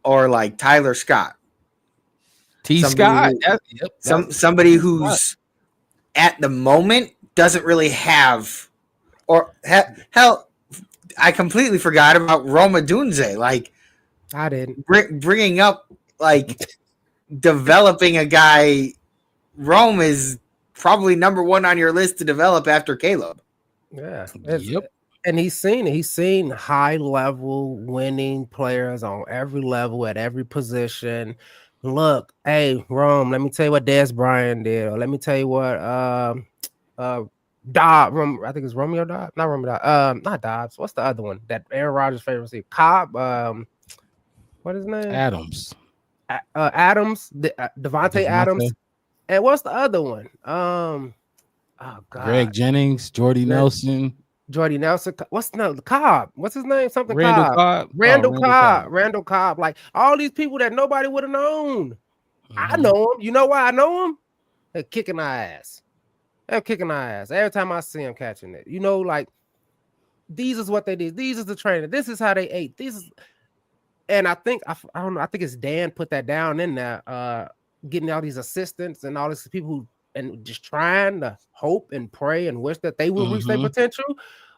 Or like Tyler Scott. Somebody who's at the moment doesn't really have, or hell, I completely forgot about Roma Dunze. Like, I didn't bringing up like developing a guy. Rome is probably number one on your list to develop after Caleb. Yeah. And he's seen high level winning players on every level at every position. Look, hey, Rome, let me tell you what Des Bryant did. Or let me tell you what Dobbs, I think it's Romeo Dobbs, not Romeo Dobbs, not Dobbs. What's the other one? That Aaron Rodgers' favorite receiver, Cobb. What is his name? Adams. Adams, Devontae Adams. And what's the other one? Oh God, Greg Jennings, Jordy Nelson. What's the Cobb? What's his name? Something Randall Cobb. Randall Cobb. Like all these people that nobody would have known. I know them. You know why I know them? They're kicking our ass. Every time I see them catching it. You know, like these is what they did. These is the training. This is how they ate. And I think I don't know. I think it's Dan put that down in there. Getting all these assistants and all these people who and just trying to hope and pray and wish that they will reach their potential.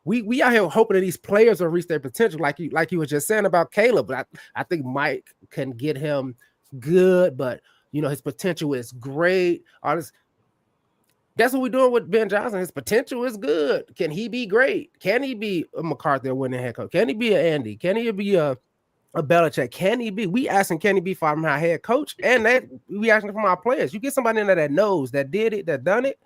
We out here hoping that these players will reach their potential, like you were just saying about Caleb. But I think Mike can get him good, but you know his potential is great. That's what we're doing with Ben Johnson. His potential is good. Can he be great? Can he be a McCarthy winning head coach? Can he be an Andy? Can he be a Belichick? Can he be? We asking, can he be from our head coach? And that we asking from our players. You get somebody in there that knows, that did it, that done it.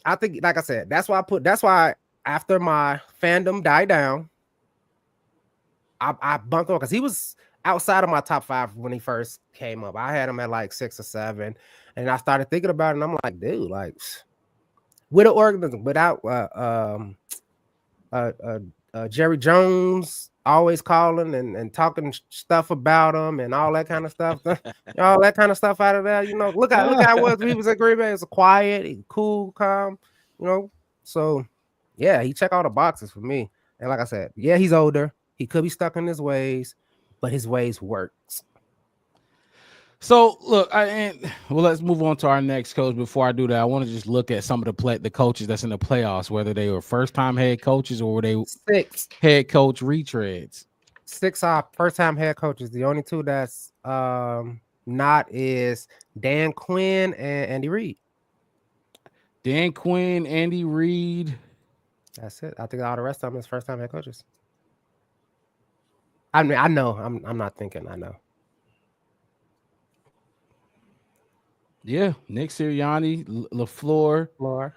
I think, like I said, that's why after my fandom died down, I bunked on because he was outside of my top 5 when he first came up. I had him at like 6 or 7, and I started thinking about it, and I'm like, dude, like with an organism, without Jerry Jones always calling and talking stuff about him and all that kind of stuff, all that kind of stuff out of there. You know, look how it was. He was at Green Bay. It was quiet, cool, calm. You know, so yeah, he checked all the boxes for me. And like I said, yeah, he's older. He could be stuck in his ways, but his ways works. So look, let's move on to our next coach. Before I do that, I want to just look at some of the coaches that's in the playoffs, whether they were first-time head coaches or were they 6 head coach retreads. 6 are first-time head coaches. The only 2 that's not is Dan Quinn and Andy Reid. Dan Quinn, Andy Reid. That's it. I think all the rest of them is first-time head coaches. I mean, I know. I'm not thinking. I know. Yeah, Nick Sirianni, LaFleur.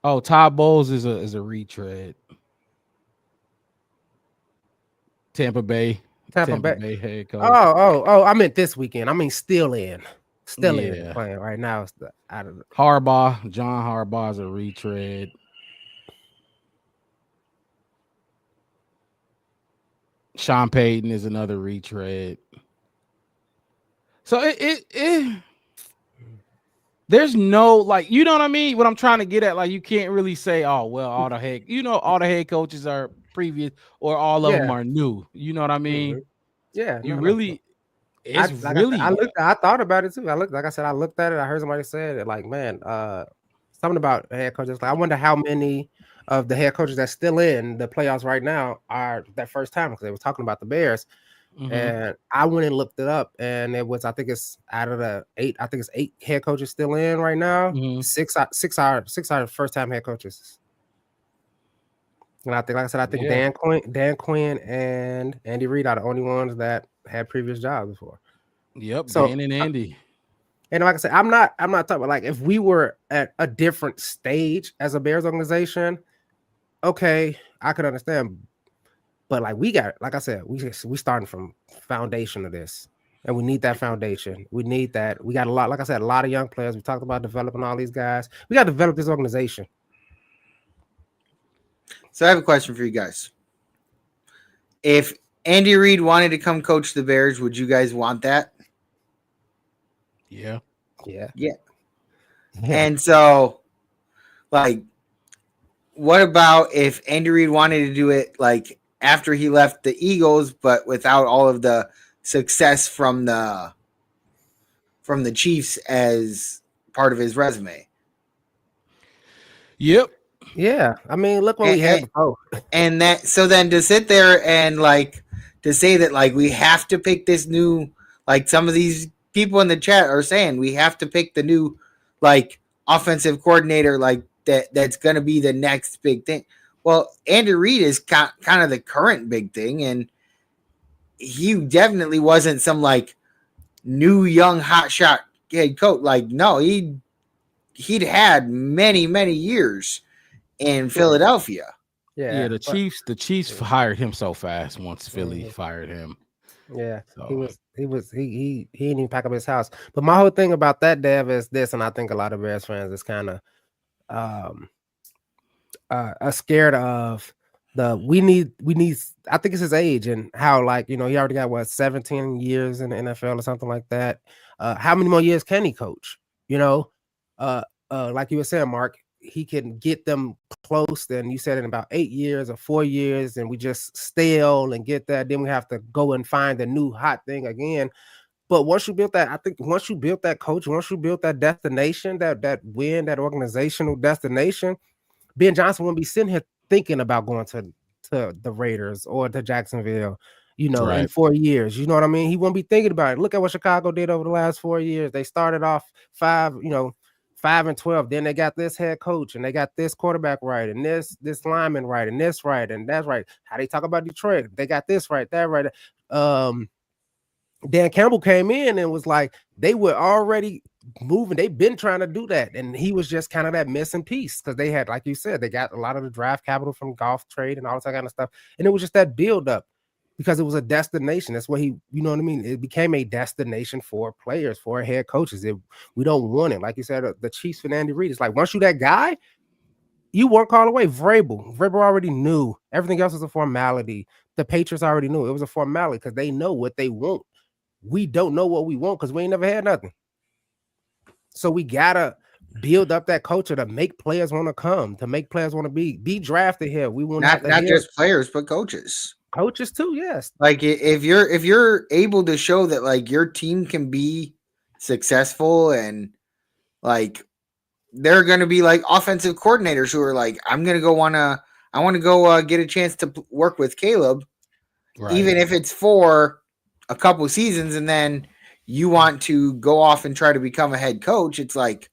Oh, Todd Bowles is a retread. Tampa Bay, Tampa Tampa Bay. Bay head coach. Oh! I meant this weekend. I mean, still in Yeah. playing right now. It's out of Harbaugh, John Harbaugh's a retread. Sean Payton is another retread. So it there's no, like, you know what I mean? What I'm trying to get at, like, you can't really say, oh, well, all the head coaches are previous or all of them are new. You know what I mean? Mhm. Yeah, You no. really, I it's like I said, really I thought about it too. Like I said, I looked at it. I heard somebody say it. Like, man, something about head coaches. Like, I wonder how many of the head coaches that's still in the playoffs right now are that first time, because they were talking about the Bears. And I went and looked it up, and it was, I think it's out of the 8. I think it's 8 head coaches still in right now. Six are first time head coaches. And I think, like I said, I think Dan Quinn, and Andy Reid are the only ones that had previous jobs before. Yep, So, Dan and Andy. And like I said, I'm not talking about, like, if we were at a different stage as a Bears organization, okay, I could understand. But like, we got, like I said, we starting from foundation of this, and we need that foundation. We need that. We got a lot, like I said, a lot of young players. We talked about developing all these guys. We got to develop this organization. So I have a question for you guys. If Andy Reid wanted to come coach the Bears, would you guys want that? Yeah. And so, like, what about if Andy Reid wanted to do it, like, after he left the Eagles, but without all of the success from the Chiefs as part of his resume? Yep. Yeah, I mean, look what we had before. And that, so then to sit there and, like, to say that, like, we have to pick this new, like, some of these people in the chat are saying we have to pick the new, like, offensive coordinator, like, that's going to be the next big thing. Well, Andy Reid is kind of the current big thing, and he definitely wasn't some, like, new young hotshot head coach. Like, no, he'd had many years in Philadelphia. Yeah, the Chiefs fired him so fast once Philly fired him. Yeah, so. he didn't even pack up his house. But my whole thing about that, Dev, is this, and I think a lot of Bears fans is kind of scared of we need. I think it's his age and how, like, he already got, what, 17 years in the NFL or something like that. How many more years can he coach? Like you were saying, Mark, he can get them close. Then you said in about 8 years or 4 years, and we just stale and get that. Then we have to go and find a new hot thing again. But once you built that, I think once you built that coach, once you built that destination, that win, that organizational destination, Ben Johnson won't be sitting here thinking about going to the Raiders or to Jacksonville, in 4 years. You know what I mean? He won't be thinking about it. Look at what Chicago did over the last 4 years. They started off 5-12. Then they got this head coach, and they got this quarterback right, and this lineman right, and this right, and that's right. How they talk about Detroit, they got this right, that right. Dan Campbell came in and was like, they were already moving. They've been trying to do that, and he was just kind of that missing piece, because they had, like you said, they got a lot of the draft capital from golf trade and all that kind of stuff, and it was just that build up, because it was a destination. That's what you know what I mean? It became a destination for players, for head coaches. We don't want it. Like you said, the Chiefs and Andy Reid, it's like, once you that guy, you work all the way. Vrabel already knew. Everything else was a formality. The Patriots already knew it was a formality, because they know what they want. We don't know what we want, because we ain't never had nothing. So we gotta build up that culture to make players want to come, to make players want to be drafted here. We want not just players, but coaches too. Yes. Like, if you're able to show that, like, your team can be successful, and, like, they're going to be, like, offensive coordinators who are like, I want to go get a chance to work with Caleb, even if it's for a couple seasons, and then you want to go off and try to become a head coach. It's like,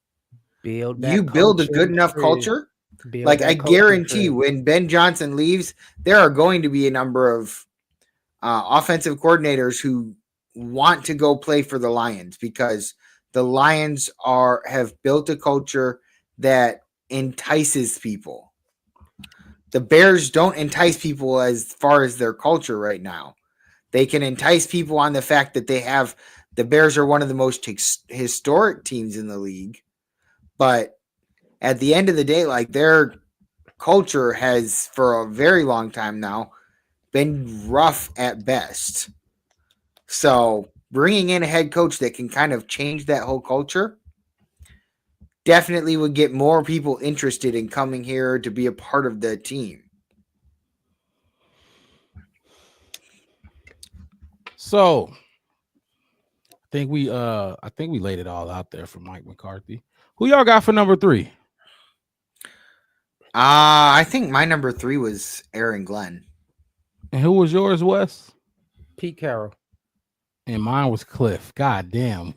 build a good enough culture. Like, I guarantee when Ben Johnson leaves, there are going to be a number of offensive coordinators who want to go play for the Lions, because the Lions have built a culture that entices people. The Bears don't entice people as far as their culture right now. They can entice people on the fact that the Bears are one of the most historic teams in the league. But at the end of the day, like, their culture has for a very long time now been rough at best. So bringing in a head coach that can kind of change that whole culture definitely would get more people interested in coming here to be a part of the team. So I think we laid it all out there for Mike McCarthy. Who y'all got for number 3? I think my number 3 was Aaron Glenn. And who was yours, Wes? Pete Carroll. And mine was Cliff. God damn.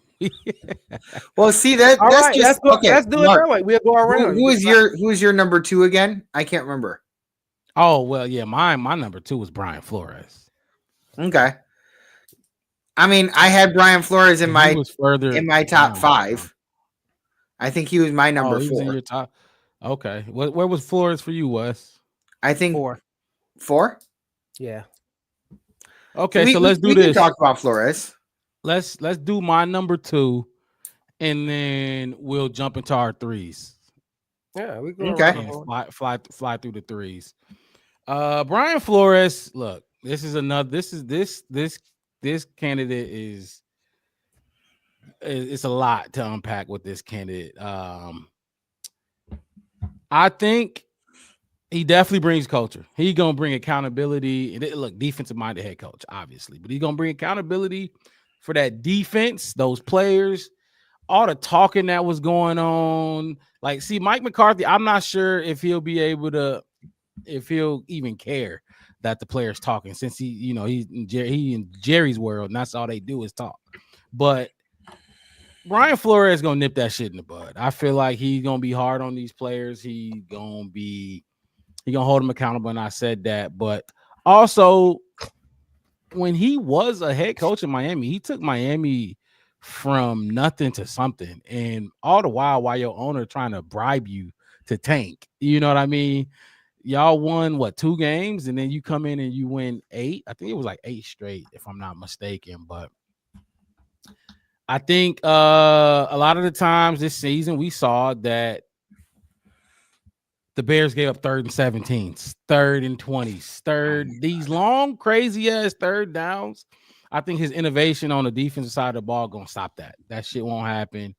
Well, see that's right, just okay. Let's do Mark, it that way. We'll go around. Who is your number 2 again? I can't remember. Oh well, yeah, my number 2 was Brian Flores. Okay. I mean, I had Brian Flores in my top 5. I think he was my number 4. He was in your top. Okay. Where was Flores for you, Wes? I think 4. 4? Yeah. Okay, so let's do this. We can talk about Flores. Let's do my number 2, and then we'll jump into our 3s. Yeah, we go and fly through the 3s. Brian Flores, look, this candidate is it's a lot to unpack with this candidate. I think he definitely brings culture. He's gonna bring accountability. And look, defensive minded head coach, obviously, but he's gonna bring accountability for that defense, those players, all the talking that was going on. Like, see, Mike McCarthy, I'm not sure if he'll even care that the players talking, since he in Jerry's world, and that's all they do is talk. But Brian Flores is gonna nip that shit in the bud. I feel like he's gonna be hard on these players. He's gonna hold them accountable, and I said that. But also, when he was a head coach in Miami, he took Miami from nothing to something, and all the while your owner trying to bribe you to tank. You know what I mean? Y'all won 2 games, and then you come in and you win 8. I think it was like 8 straight, if I'm not mistaken. But I think a lot of the times this season we saw that the Bears gave up 3rd and 17s, 3rd and 20s, these long, crazy ass 3rd downs. I think his innovation on the defensive side of the ball gonna stop that. That shit won't happen.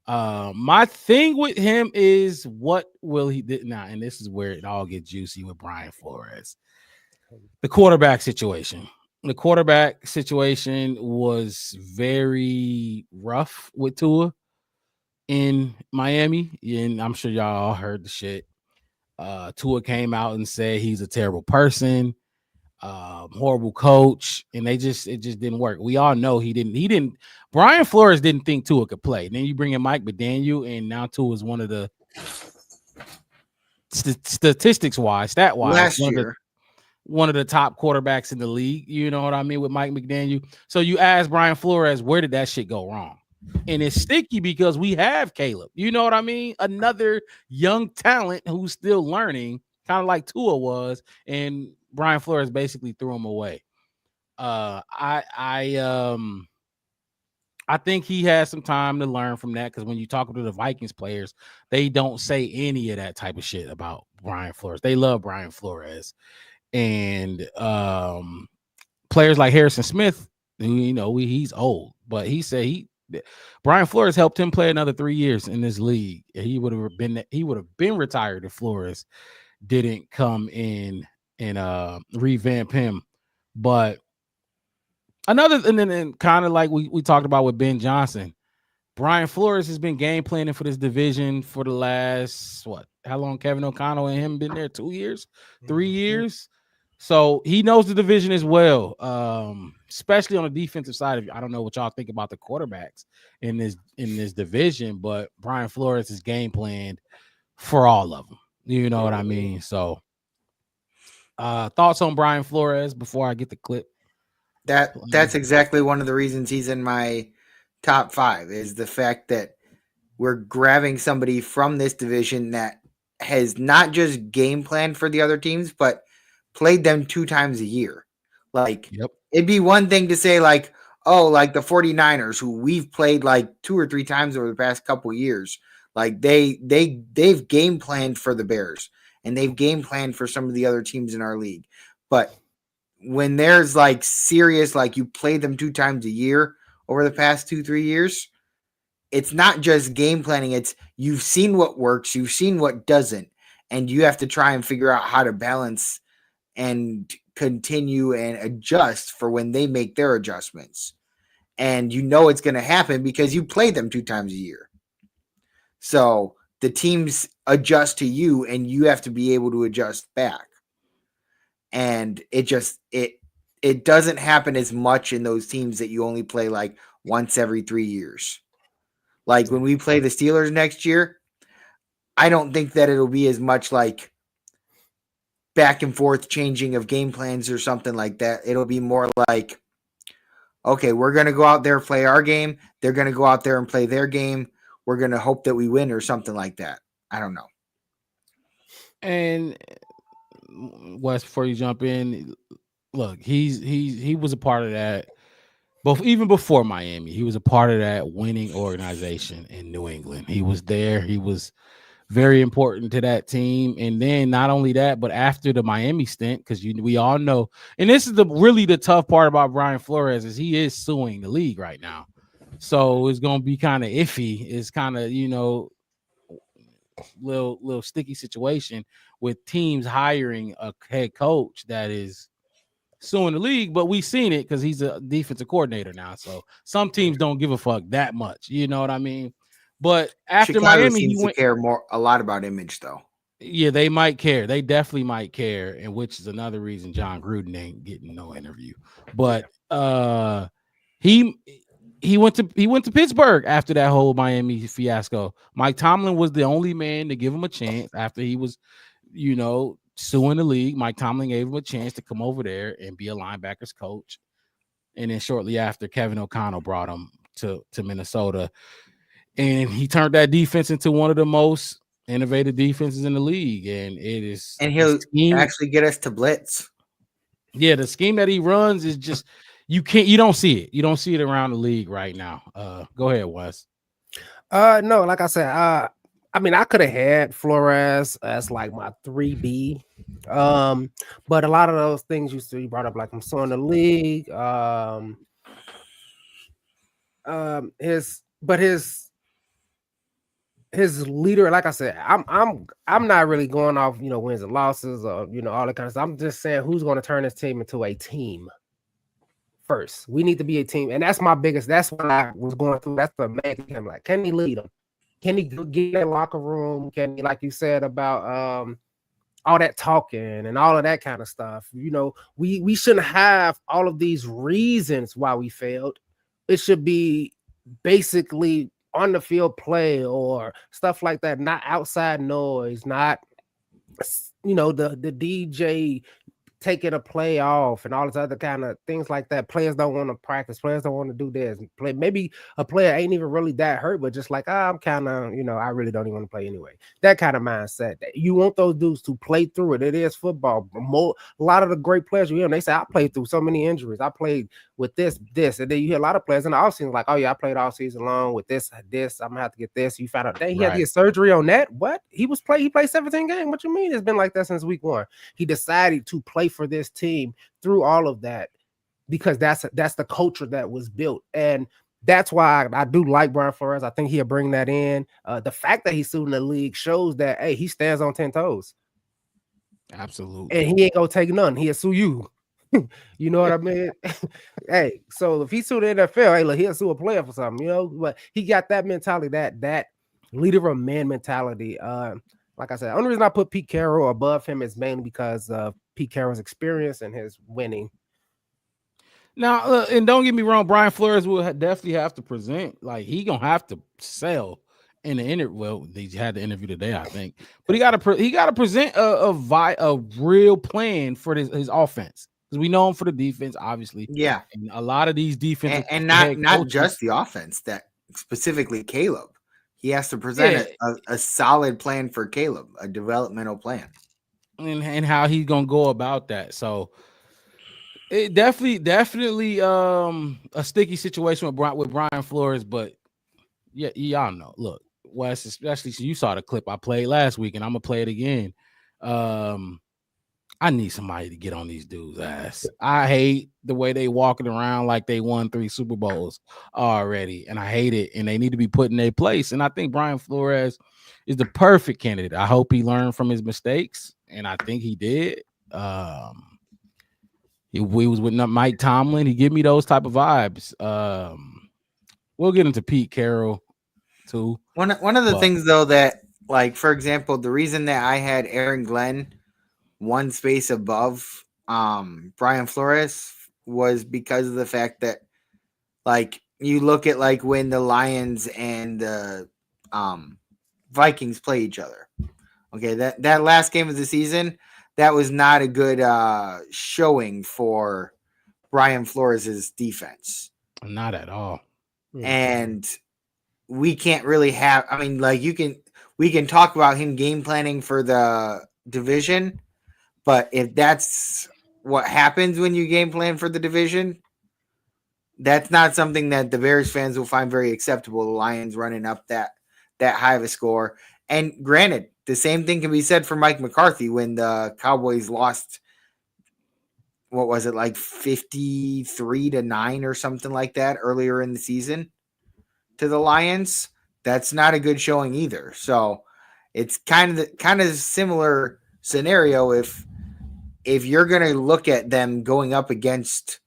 My thing with him is, what will he do now? And this is where it all gets juicy with Brian Flores. The quarterback situation. The quarterback situation was very rough with Tua in Miami, and I'm sure y'all all heard the shit. Tua came out and said he's a terrible person, horrible coach, and it just didn't work. We all know he didn't. Brian Flores didn't think Tua could play. And then you bring in Mike McDaniel, and now Tua is one of the statistics wise, stat wise, last year, one of the top quarterbacks in the league. You know what I mean, with Mike McDaniel. So you ask Brian Flores, where did that shit go wrong? And it's sticky because we have Caleb. You know what I mean? Another young talent who's still learning, kind of like Tua was, and Brian Flores basically threw him away. I think he has some time to learn from that, because when you talk to the Vikings players, they don't say any of that type of shit about Brian Flores. They love Brian Flores. And players like Harrison Smith, he's old, but he said Brian Flores helped him play another 3 years in this league. He would have been retired if Flores didn't come in and revamp him. But and then kind of like we talked about with Ben Johnson, Brian Flores has been game planning for this division for the last how long Kevin O'Connell and him been there? 2 years, 3 years. So he knows the division as well, especially on the defensive side. I don't know what y'all think about the quarterbacks in this division, but Brian Flores is game planned for all of them. You know what I mean? So thoughts on Brian Flores before I get the clip? That's exactly one of the reasons he's in my top 5, is the fact that we're grabbing somebody from this division that has not just game planned for the other teams, but played them 2 times a year. Like, yep. it'd be one thing to say like, oh, like the 49ers who we've played like 2 or 3 times over the past couple years. Like they've game planned for the Bears and they've game planned for some of the other teams in our league. But when there's like serious, like you play them 2 times a year over the past 2-3 years, it's not just game planning. It's you've seen what works, you've seen what doesn't, and you have to try and figure out how to balance and continue and adjust for when they make their adjustments. And you know it's going to happen because you play them 2 times a year. So the teams adjust to you and you have to be able to adjust back. And it doesn't happen as much in those teams that you only play like once every 3 years. Like when we play the Steelers next year, I don't think that it'll be as much like back and forth changing of game plans or something like that. It'll be more like, okay, we're going to go out there, play our game. They're going to go out there and play their game. We're going to hope that we win or something like that. I don't know. And Wes, before you jump in, look, he was a part of that. Even before Miami, he was a part of that winning organization in New England. He was there. He was very important to that team. And then not only that, but after the Miami stint, because we all know, and this is really the tough part about Brian Flores is he is suing the league right now. So it's going to be kind of iffy. It's kind of, little sticky situation with teams hiring a head coach that is suing the league, but we've seen it because he's a defensive coordinator now. So some teams don't give a fuck that much. You know what I mean? But after Chicago Miami, seems to care a lot about image, though. Yeah, they might care. They definitely might care, and which is another reason John Gruden ain't getting no interview. But he went to Pittsburgh after that whole Miami fiasco. Mike Tomlin was the only man to give him a chance after he was, suing the league. Mike Tomlin gave him a chance to come over there and be a linebackers coach. And then shortly after, Kevin O'Connell brought him to Minnesota. And he turned that defense into one of the most innovative defenses in the league. And it is. And he'll actually get us to blitz. Yeah, the scheme that he runs is just you don't see it. You don't see it around the league right now. Go ahead, Wes. No, like I said, I could have had Flores as like my 3B. But a lot of those things you brought up, like I'm suing the league. His leader, like I said, I'm not really going off, wins and losses or all that kind of stuff. I'm just saying who's going to turn this team into a team first. We need to be a team, and that's my biggest. That's what I was going through. That's the main thing. I'm like, can he lead them? Can he get in that locker room? Can he, like you said about all that talking and all of that kind of stuff? We shouldn't have all of these reasons why we failed. It should be basically on the field play or stuff like that, not outside noise, not the DJ taking a play off and all this other kind of things like that. Players don't want to practice. Players don't want to do this. Maybe a player ain't even really that hurt, but just like, I'm kind of, I really don't even want to play anyway. That kind of mindset. You want those dudes to play through it. It is football. A lot of the great players, they say, I played through so many injuries. I played with this. And then you hear a lot of players in the offseason like, oh yeah, I played all season long with this. I'm gonna have to get this. You found out he had to get surgery on that. What? He played 17 games. What you mean? It's been like that since week 1. He decided to play for this team through all of that because that's the culture that was built. And that's why I do like Brian Flores. I think he'll bring that in. The fact that he's suing the league shows that, hey, he stands on 10 toes. Absolutely. And he ain't gonna take none. He'll sue you. You know what I mean? Hey, so if he sued the NFL, hey, look, he'll sue a player for something, but he got that mentality, that leader of man mentality. Like I said, the only reason I put Pete Carroll above him is mainly because of Pete Carroll's experience and his winning. Now, and don't get me wrong, Brian Flores will definitely have to present. Like, he gonna have to sell in the interview. Well, they had the interview today, I think, but he got to present a real plan for his offense. Because we know him for the defense, obviously. Yeah. And a lot of these defenses and not just the offense, that specifically Caleb. He has to present a solid plan for Caleb, a developmental plan. And how he's gonna go about that. So It definitely a sticky situation with Brian Flores, but yeah, y'all know. Look, Wes, especially you saw the clip I played last week, and I'm gonna play it again. Um, I need somebody to get on these dudes' ass. I hate the way they walking around like they won 3 Super Bowls already, and I hate it. And they need to be put in their place. And I think Brian Flores is the perfect candidate. I hope he learned from his mistakes, and I think he did. We was with Mike Tomlin. He give me those type of vibes. We'll get into Pete Carroll too. One of the but things though that, like, for example, the reason that I had Aaron Glenn one space above Brian Flores was because of the fact that, like, you look at like when the Lions and the Vikings play each other. Okay, that last game of the season, that was not a good showing for Brian Flores' defense. Not at all. And we can't really have, I mean, like, we can talk about him game planning for the division, but if that's what happens when you game plan for the division, that's not something that the Bears fans will find very acceptable. The Lions running up that high of a score. And granted, the same thing can be said for Mike McCarthy when the Cowboys lost, what was it, like 53-9 or something like that earlier in the season to the Lions. That's not a good showing either. So it's kind of similar scenario. If you're going to look at them going up against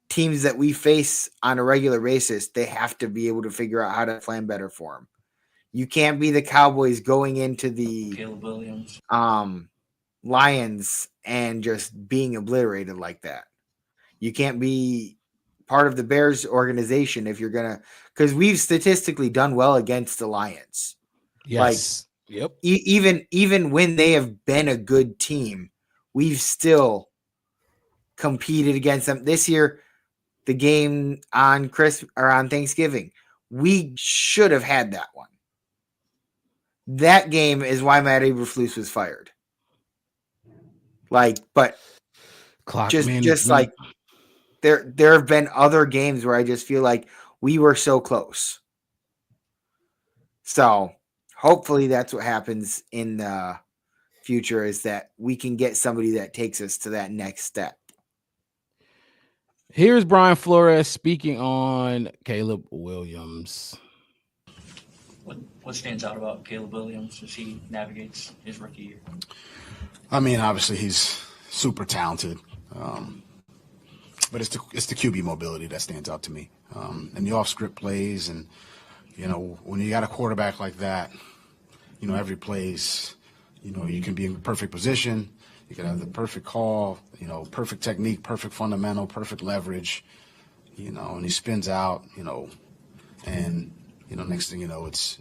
teams that we face on a regular basis, they have to be able to figure out how to plan better for them. You can't be the Cowboys going into the Caleb Williams. Lions and just being obliterated like that. You can't be part of the Bears organization if you're going to, because we've statistically done well against the Lions. Yes. Yep. Even when they have been a good team, we've still competed against them. This year, the game on on Thanksgiving, we should have had that one. That game is why Matt Eberflus was fired. Like, but Clock just management. like there have been other games where I just feel like we were so close. So hopefully that's what happens in the future, is that we can get somebody that takes us to that next step. Here's Brian Flores speaking on Caleb Williams. What stands out about Caleb Williams as he navigates his rookie year? I mean, obviously he's super talented, but it's the QB mobility that stands out to me, and the off-script plays, and when you got a quarterback like that, every play's, you can be in perfect position, you can have the perfect call, perfect technique, perfect fundamental, perfect leverage, and he spins out, and next thing you know, it's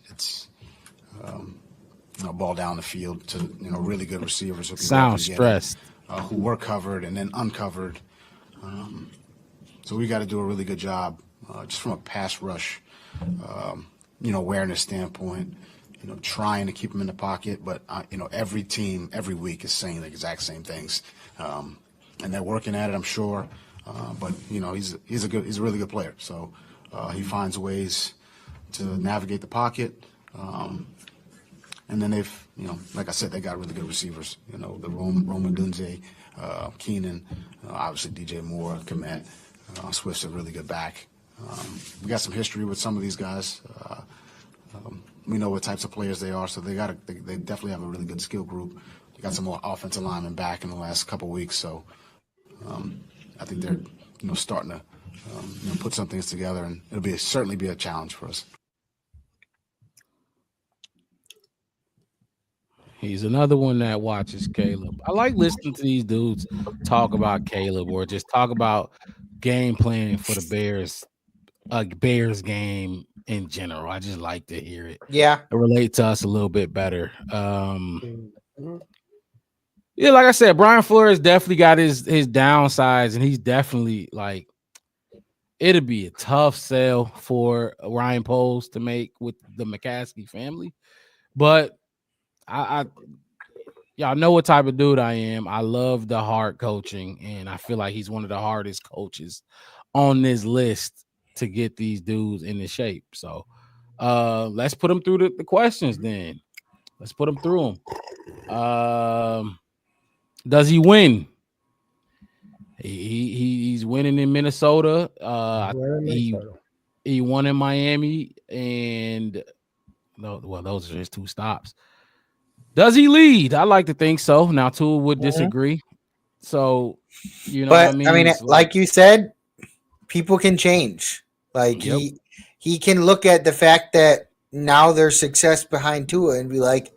ball down the field to really good receivers who can Sounds stressed, who were covered and then uncovered. So we got to do a really good job just from a pass rush, awareness standpoint. Trying to keep him in the pocket, but every team every week is saying the exact same things, and they're working at it, I'm sure. But he's a really good player. So he finds ways to navigate the pocket. And then they've, like I said, they got really good receivers. The Roman Dunze, Keenan, obviously DJ Moore, Komet, Swift's a really good back. We got some history with some of these guys. We know what types of players they are, so they definitely have a really good skill group. They got some more offensive linemen back in the last couple of weeks, so I think they're starting to put some things together, and it'll certainly be a challenge for us. He's another one that watches Caleb. I like listening to these dudes talk about Caleb, or just talk about game planning for the Bears, a Bears game in general. I just like to hear it. Yeah. It relate to us a little bit better. Yeah, like I said, Brian Flores definitely got his downsides, and he's definitely like, it'll be a tough sell for Ryan Poles to make with the McCaskey family, but Y'all know what type of dude I am. I love the hard coaching, and I feel like he's one of the hardest coaches on this list to get these dudes into shape. So let's put them through the questions then. Let's put them through them. Does he win? He's winning in Minnesota. He won in Miami, and no, well, those are his 2 stops. Does he lead? I like to think so. Now, Tua would disagree. So, you know But what I mean? I mean, It's like you said, people can change. Like Yep. he can look at the fact that now there's success behind Tua and be like,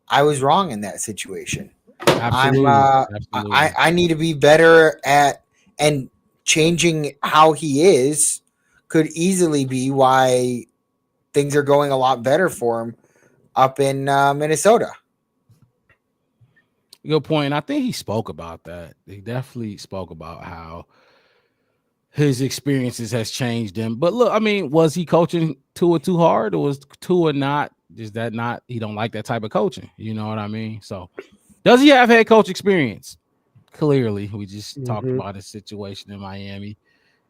I was wrong in that situation. absolutely, absolutely. I need to be better at, and changing how he is could easily be why things are going a lot better for him up in Minnesota. Good point. And I think he spoke about that. He definitely spoke about how his experiences has changed him. But look, I mean, was he coaching Tua too hard, or was Tua not? Is that not? He don't like that type of coaching. You know what I mean? So, does he have head coach experience? Clearly, we just talked about his situation in Miami.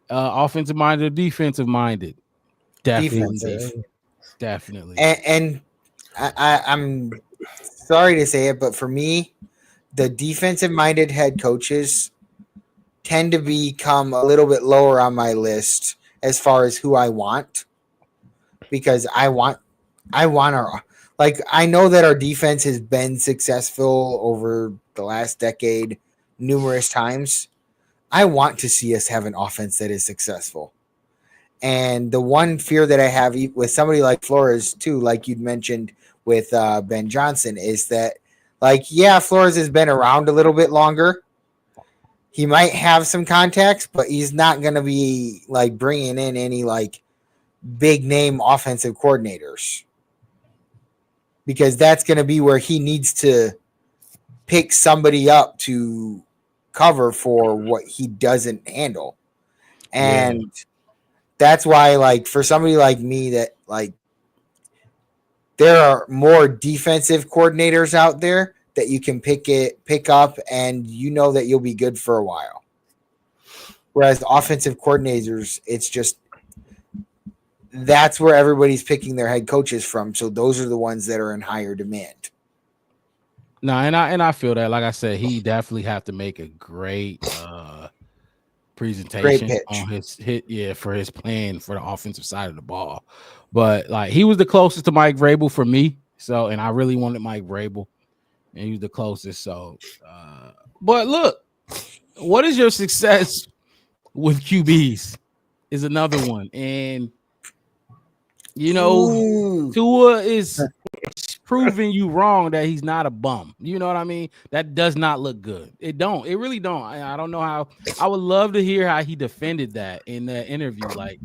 Offensive minded or defensive minded? Definitely, Defensive. definitely. And I'm sorry to say it, but for me, the defensive minded head coaches tend to become a little bit lower on my list as far as who I want, because I want our, like, I know that our defense has been successful over the last decade numerous times. I want to see us have an offense that is successful. And the one fear that I have with somebody like Flores too, like you'd mentioned with Ben Johnson, is that, like, yeah, Flores has been around a little bit longer. He might have some contacts, but he's not going to be like bringing in any like big name offensive coordinators, because that's going to be where he needs to pick somebody up to cover for what he doesn't handle. And that's why, like, for somebody like me, that like, there are more defensive coordinators out there that you can pick up, and you know that you'll be good for a while. Whereas offensive coordinators, it's just, that's where everybody's picking their head coaches from. So those are the ones that are in higher demand. No, and I feel that, like I said, he definitely have to make a great presentation on his hit, for his plan for the offensive side of the ball. But like, he was the closest to Mike Vrabel for me. So, and I really wanted Mike Vrabel, and he was the closest. So, but look, what is your success with QBs is another one. And you know, Tua is proving you wrong that he's not a bum. You know what I mean? That does not look good. It really don't. I don't know how. I would love to hear how he defended that in the interview. Like,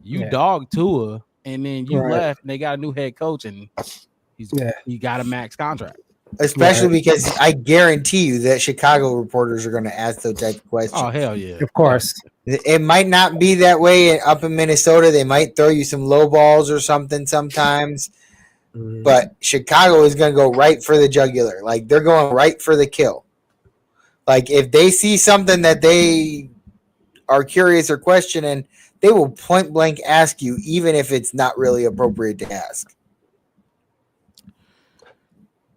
you dogged Tua, and then you left, and they got a new head coach, and he got a max contract. Especially because I guarantee you that Chicago reporters are going to ask those type of questions. Oh, hell yeah. Of course. It might not be that way up in Minnesota. They might throw you some low balls or something sometimes. But Chicago is going to go right for the jugular. Like, they're going right for the kill. Like, if they see something that they are curious or questioning, they will point blank ask you, even if it's not really appropriate to ask.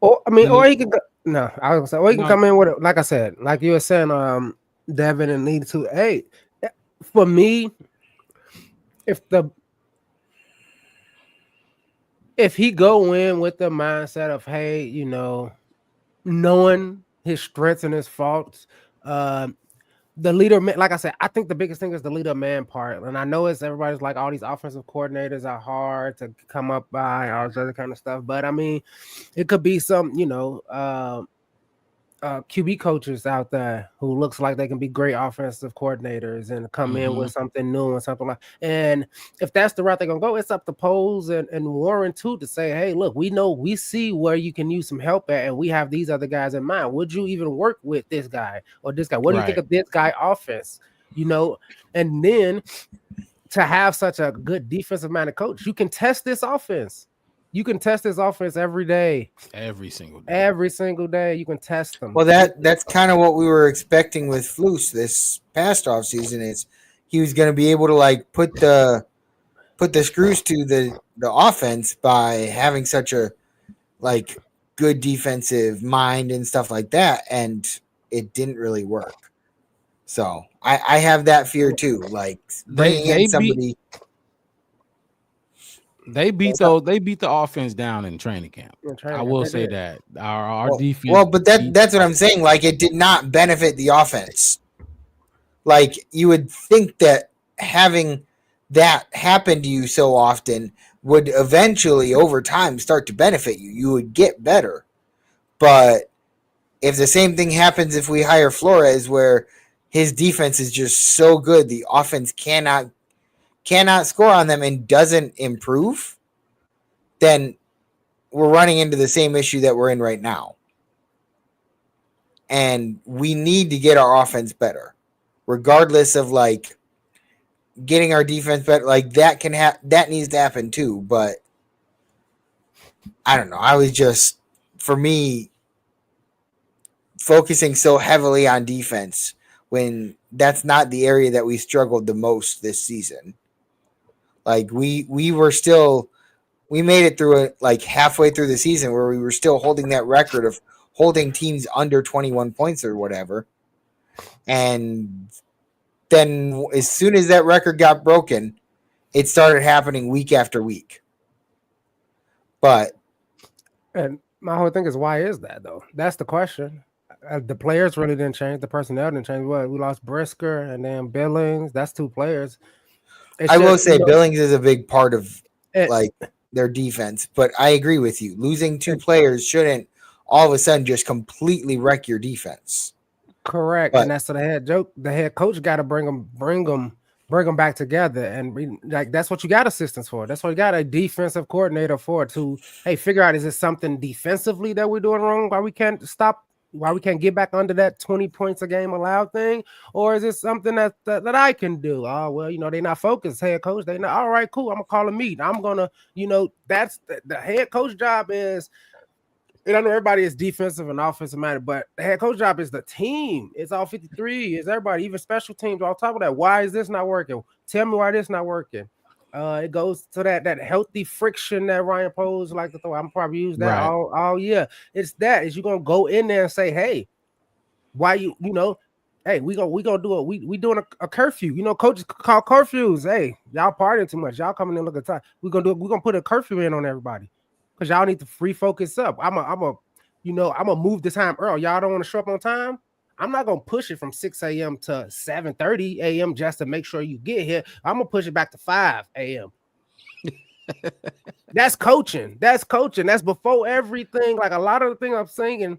Or I mean, or he could no, I was gonna say, or he can come in with it, like I said, like you were saying, Devin and need to. Hey, for me, if he go in with the mindset of, hey, you know, knowing his strengths and his faults, the leader, like I said, I think the biggest thing is the leader man part. And I know everybody's like, all these offensive coordinators are hard to come up by, all this other kind of stuff. But I mean, it could be some, you know, QB coaches out there who looks like they can be great offensive coordinators and come in with something new and something like. And if that's the route they're gonna go, it's up to Poles and Warren too to say, hey, look, we see where you can use some help at, and we have these other guys in mind. Would you even work with this guy or this guy? What do you think of this guy offense? You know, and then to have such a good defensive minded coach, you can test this offense. You can test this offense every day. Every single day. Every single day, you can test them. Well, that's kind of what we were expecting with Flus this past offseason is he was going to be able to like put the screws to the offense by having such a like good defensive mind and stuff like that, and it didn't really work. So I have that fear too. Like bringing in somebody. They beat the offense down in training camp. I will say did. that our defense. Well, but that's what I'm saying. Like it did not benefit the offense. Like you would think that having that happen to you so often would eventually, over time, start to benefit you. You would get better. But if the same thing happens if we hire Flores, where his defense is just so good, the offense cannot score on them and doesn't improve, then we're running into the same issue that we're in right now. And we need to get our offense better, regardless of like getting our defense better. Like that that needs to happen too. But I don't know. I was just, for me, focusing so heavily on defense when that's not the area that we struggled the most this season. Like we made it through it like halfway through the season where we were still holding that record of holding teams under 21 points or whatever. And then as soon as that record got broken, it started happening week after week. And my whole thing is, why is that though? That's the question. The players really didn't change. The personnel didn't change. What, we lost Brisker and then Billings. That's two players. I will say Billings is a big part of like their defense, but I agree with you. Losing two players shouldn't all of a sudden just completely wreck your defense. Correct, and that's the head coach got to bring them back together, and like that's what you got assistants for. That's what you got a defensive coordinator for, to figure out, is it something defensively that we're doing wrong? Why we can't get back under that 20 points a game allowed thing, or is it something that I can do? Oh well, they're not focused. Head coach, they not. All right, cool. I'm gonna call a meet. I'm gonna, that's the head coach job is. And I know everybody is defensive and offensive minded, but the head coach job is the team. It's all 53. It's everybody, even special teams. On top of that, why is this not working? Tell me why this not working. It goes to that healthy friction that Ryan Poles like to throw. I'm probably use that all year. It's that is you gonna go in there and say, hey, why hey, we gonna do it. We doing a curfew. Coaches call curfews. Hey, y'all partying too much. Y'all coming in look at time. We're gonna put a curfew in on everybody. Because y'all need to refocus up. I'm a move the time early. Y'all don't want to show up on time. I'm not gonna push it from 6 a.m. to 7:30 a.m. just to make sure you get here. I'm gonna push it back to 5 a.m. That's coaching. That's before everything. Like a lot of the things I'm saying,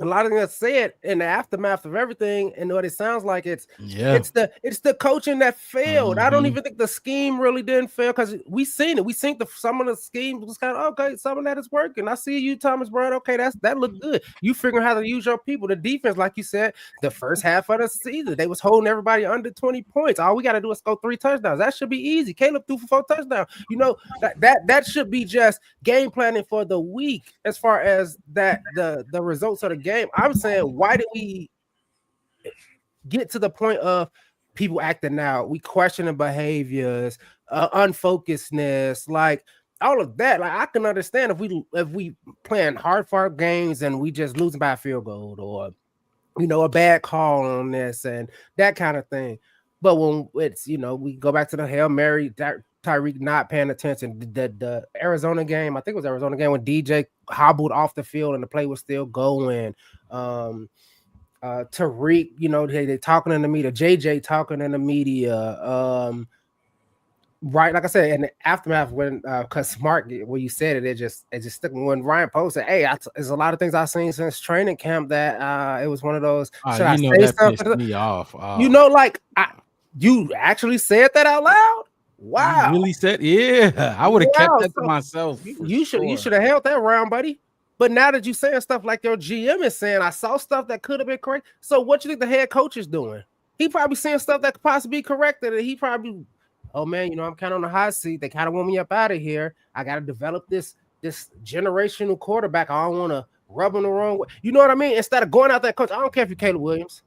a lot of things that's said in the aftermath of everything, and what it sounds like it's the coaching that failed. I don't even think the scheme really didn't fail, because we seen it. We seen some of the schemes was kind of okay. Some of that is working. I see you, Thomas Brown. Okay, that looked good. You figuring how to use your people. The defense, like you said, the first half of the season, they was holding everybody under 20 points. All we got to do is score 3 touchdowns. That should be easy. Caleb threw for 4 touchdowns. That should be just game planning for the week as far as that the results of the game. I'm saying, why did we get to the point of people acting out? We questioning behaviors, unfocusedness, like all of that. Like I can understand if we playing hard fought games and we just losing by a field goal, or a bad call on this and that kind of thing. But when it's we go back to the Hail Mary, Tyreek not paying attention. The Arizona game, I think it was Arizona game, when DJ hobbled off the field and the play was still going. Tariq, they talking in the media. JJ talking in the media. Right, like I said, in the aftermath, when because Smart, when you said it just stuck. When Ryan Post said, "Hey, there's a lot of things I've seen since training camp that it was one of those." Should I say that something? pissed me off. You actually said that out loud. Wow, you really said, yeah. I would have kept that to myself. You should have held that round, buddy. But now that you're saying stuff like your GM is saying, I saw stuff that could have been correct. So what you think the head coach is doing? He probably saying stuff that could possibly be corrected, and he probably, oh man, I'm kind of on the hot seat. They kind of want me up out of here. I got to develop this this generational quarterback. I don't want to rub him the wrong way. You know what I mean? Instead of going out there, coach, I don't care if you're Caleb Williams.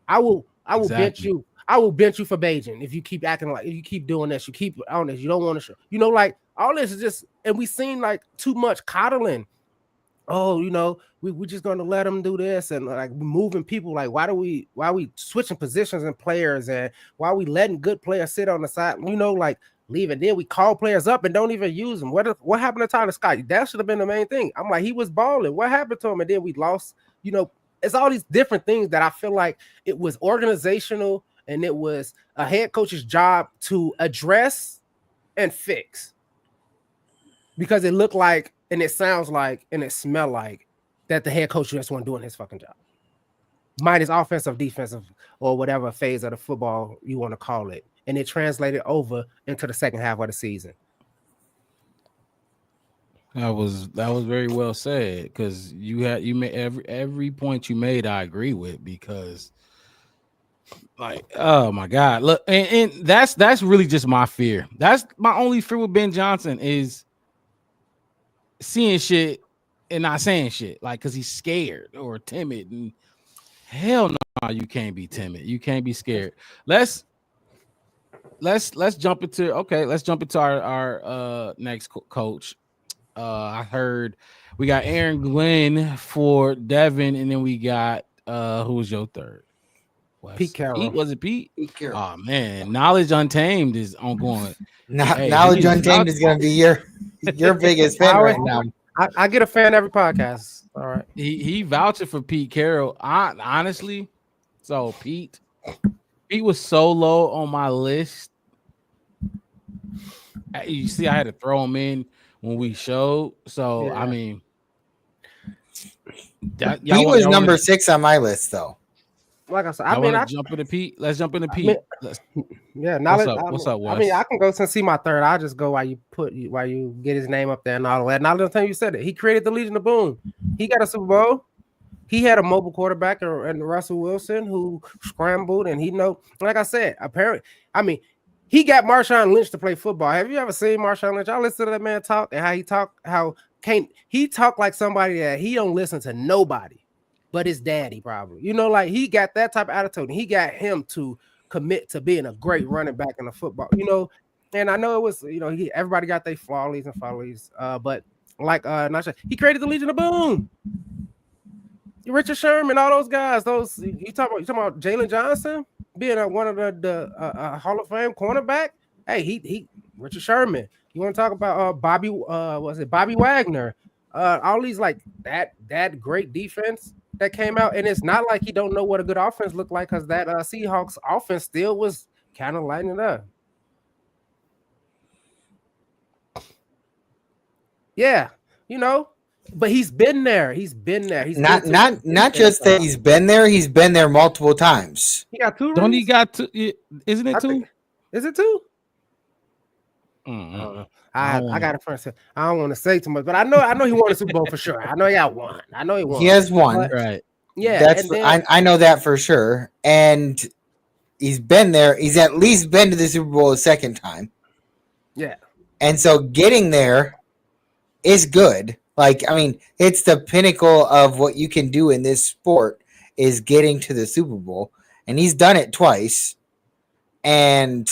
I will bench Exactly. you. I will bench you for Bajan if you keep acting like, if you keep doing this, you keep on this, you don't want to show. You know, like all this is just, and we seen like too much coddling. Oh, you know, we just gonna let them do this and like moving people. Like, why we switching positions and players, and why we letting good players sit on the side? You know, like leaving. Then we call players up and don't even use them. What happened to Tyler Scott? That should have been the main thing. I'm like, he was balling. What happened to him? And then we lost. You know, it's all these different things that I feel like it was organizational and it was a head coach's job to address and fix, because it looked like, and it sounds like, and it smelled like that the head coach just wasn't doing his fucking job. Minus offensive, defensive, or whatever phase of the football you want to call it. And it translated over into the second half of the season. That was very well said, because you made every point you made I agree with, because like, oh my God, look, and that's really just my fear. That's my only fear with Ben Johnson, is seeing shit and not saying shit, like, because he's scared or timid. And hell no, you can't be timid, you can't be scared. Let's jump into our next coach. I heard we got Aaron Glenn for Devin, and then we got who was your third? Pete Carroll. Pete, was it Pete? Pete Carroll. Oh man, Knowledge Untamed is ongoing. Hey, Knowledge Untamed is going to be your biggest fan right now. I get a fan every podcast. All right. He vouching for Pete Carroll. Honestly, so Pete was so low on my list. You see, I had to throw him in when we showed. So yeah. I mean, he was number 6 on my list, though. Like I said, I jump into Pete. Let's jump into Pete. Yeah, what's up, Wes? I mean, I can go and see my third. I'll just go while you get his name up there and all that. Now, the time you said it, he created the Legion of Boom. He got a Super Bowl. He had a mobile quarterback and Russell Wilson who scrambled, and like I said, apparently, I mean, he got Marshawn Lynch to play football. Have you ever seen Marshawn Lynch? I listen to that man talk and how he talk. He talk like somebody that he don't listen to nobody but his daddy, probably. You know, like he got that type of attitude, and he got him to commit to being a great running back in the football. You know, and I know it was, everybody got their follies, but like he created the Legion of Boom. Richard Sherman, all those guys. You talking about Jalen Johnson being one of the Hall of Fame cornerback? Hey, he Richard Sherman. You want to talk about Bobby Wagner? All these like that great defense that came out, and it's not like he don't know what a good offense looked like, because that Seahawks offense still was kind of lighting it up. Yeah, but he's been there. He's not just that he's been there. He's been there multiple times. He got 2 rings? Don't he got 2? Isn't it 2? Is it 2? Mm-hmm. I got it first. I don't want to say too much, but I know he won a Super Bowl for sure. I know he got 1. I know he won. He has 1, right? Yeah, I know that for sure. And he's been there. He's at least been to the Super Bowl a second time. Yeah, and so getting there is good. Like, I mean, it's the pinnacle of what you can do in this sport, is getting to the Super Bowl, and he's done it twice. And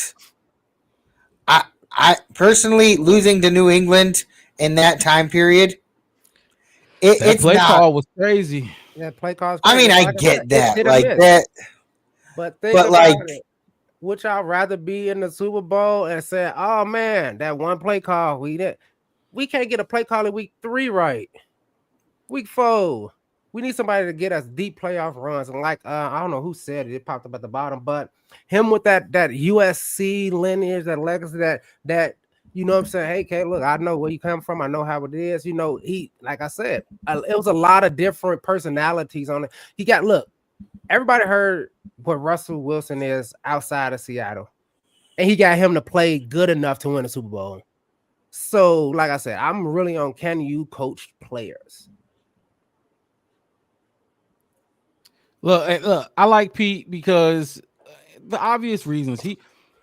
I personally, losing to New England in that time period, it's play call was crazy. Yeah, play calls. I mean, I get that, like that. But like, would y'all rather be in the Super Bowl and say, "Oh man, that one play call we can't get a play call in week 3 right, week 4. We need somebody to get us deep playoff runs." And like, I don't know who said it. It popped up at the bottom, but him with that USC lineage, that legacy, that you know what I'm saying? Hey, Kay, look, I know where you come from. I know how it is. He, like I said, it was a lot of different personalities on it. Look, everybody heard what Russell Wilson is outside of Seattle, and he got him to play good enough to win a Super Bowl. So, like I said, I'm really on, can you coach players? Look, I like Pete because the obvious reasons.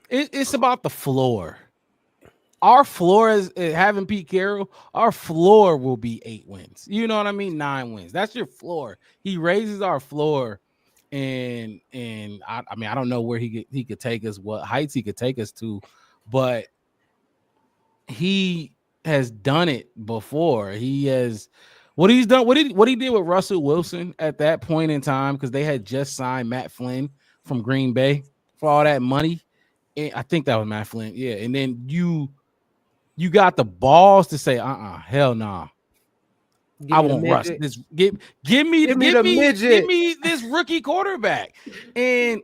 It's about the floor. our floor is having Pete Carroll. Our floor will be 8 wins. You know what I mean? 9 wins. That's your floor. He raises our floor, and I mean I don't know where he could take us, what heights he could take us to, but he has done it before. He has what he's done. What he did with Russell Wilson at that point in time, because they had just signed Matt Flynn from Green Bay for all that money. And I think that was Matt Flynn. Yeah, and then you got the balls to say, hell nah. I won't rush this. Give me this rookie quarterback. And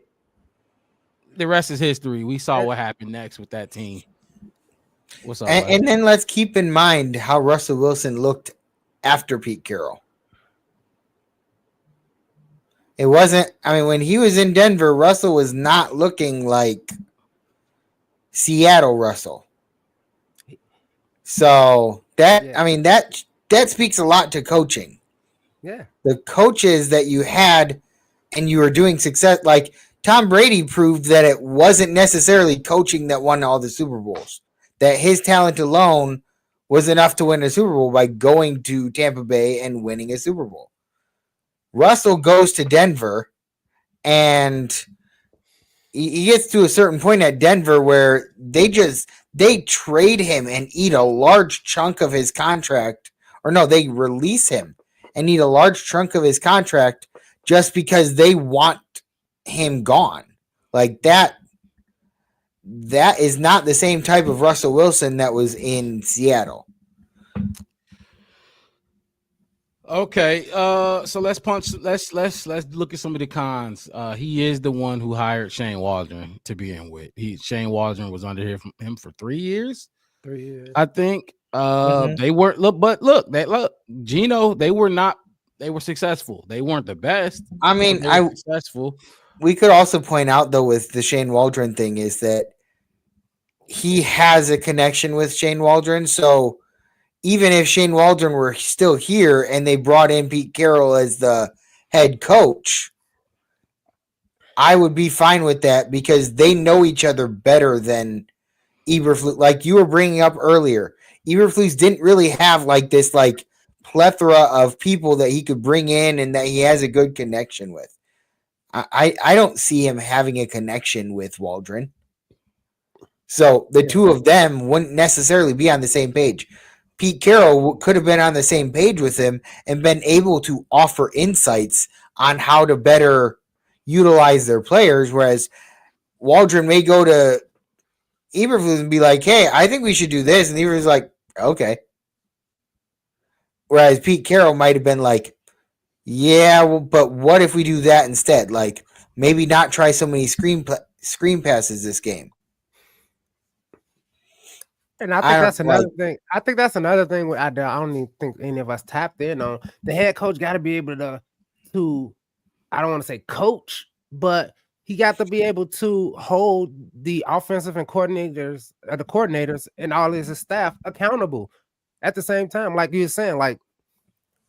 the rest is history. We saw what happened next with that team. What's up? And then let's keep in mind how Russell Wilson looked after Pete Carroll. It wasn't, I mean, when he was in Denver, Russell was not looking like Seattle Russell. So I mean, that speaks a lot to coaching. Yeah. The coaches that you had and you were doing success, like Tom Brady proved that it wasn't necessarily coaching that won all the Super Bowls, that his talent alone was enough to win a Super Bowl by going to Tampa Bay and winning a Super Bowl. Russell goes to Denver and he gets to a certain point at Denver where they trade him and eat a large chunk of his contract, or no, they release him and eat a large chunk of his contract just because they want him gone. Like that is not the same type of Russell Wilson that was in Seattle. Okay, so let's look at some of the cons. He is the one who hired Shane Waldron to be in with. Shane Waldron was under him for 3 years. 3 years, I think. They weren't Gino. They were successful. They weren't the best. I mean, successful. We could also point out though with the Shane Waldron thing is that he has a connection with Shane Waldron, so. Even if Shane Waldron were still here and they brought in Pete Carroll as the head coach, I would be fine with that because they know each other better than Eberflus. Like you were bringing up earlier, Eberflus didn't really have like this like plethora of people that he could bring in and that he has a good connection with. I don't see him having a connection with Waldron. So the two of them wouldn't necessarily be on the same page. Pete Carroll could have been on the same page with him and been able to offer insights on how to better utilize their players, whereas Waldron may go to Eberflus and be like, hey, I think we should do this. And Eberflus is like, okay. Whereas Pete Carroll might have been like, yeah, well, but what if we do that instead? Like maybe not try so many screen passes this game. And I think that's another thing. I think that's another thing. I don't even think any of us tapped in on. The head coach got to be able to I don't want to say coach, but he got to be able to hold the offensive and coordinators, the coordinators, and all his staff accountable at the same time. Like you were saying, like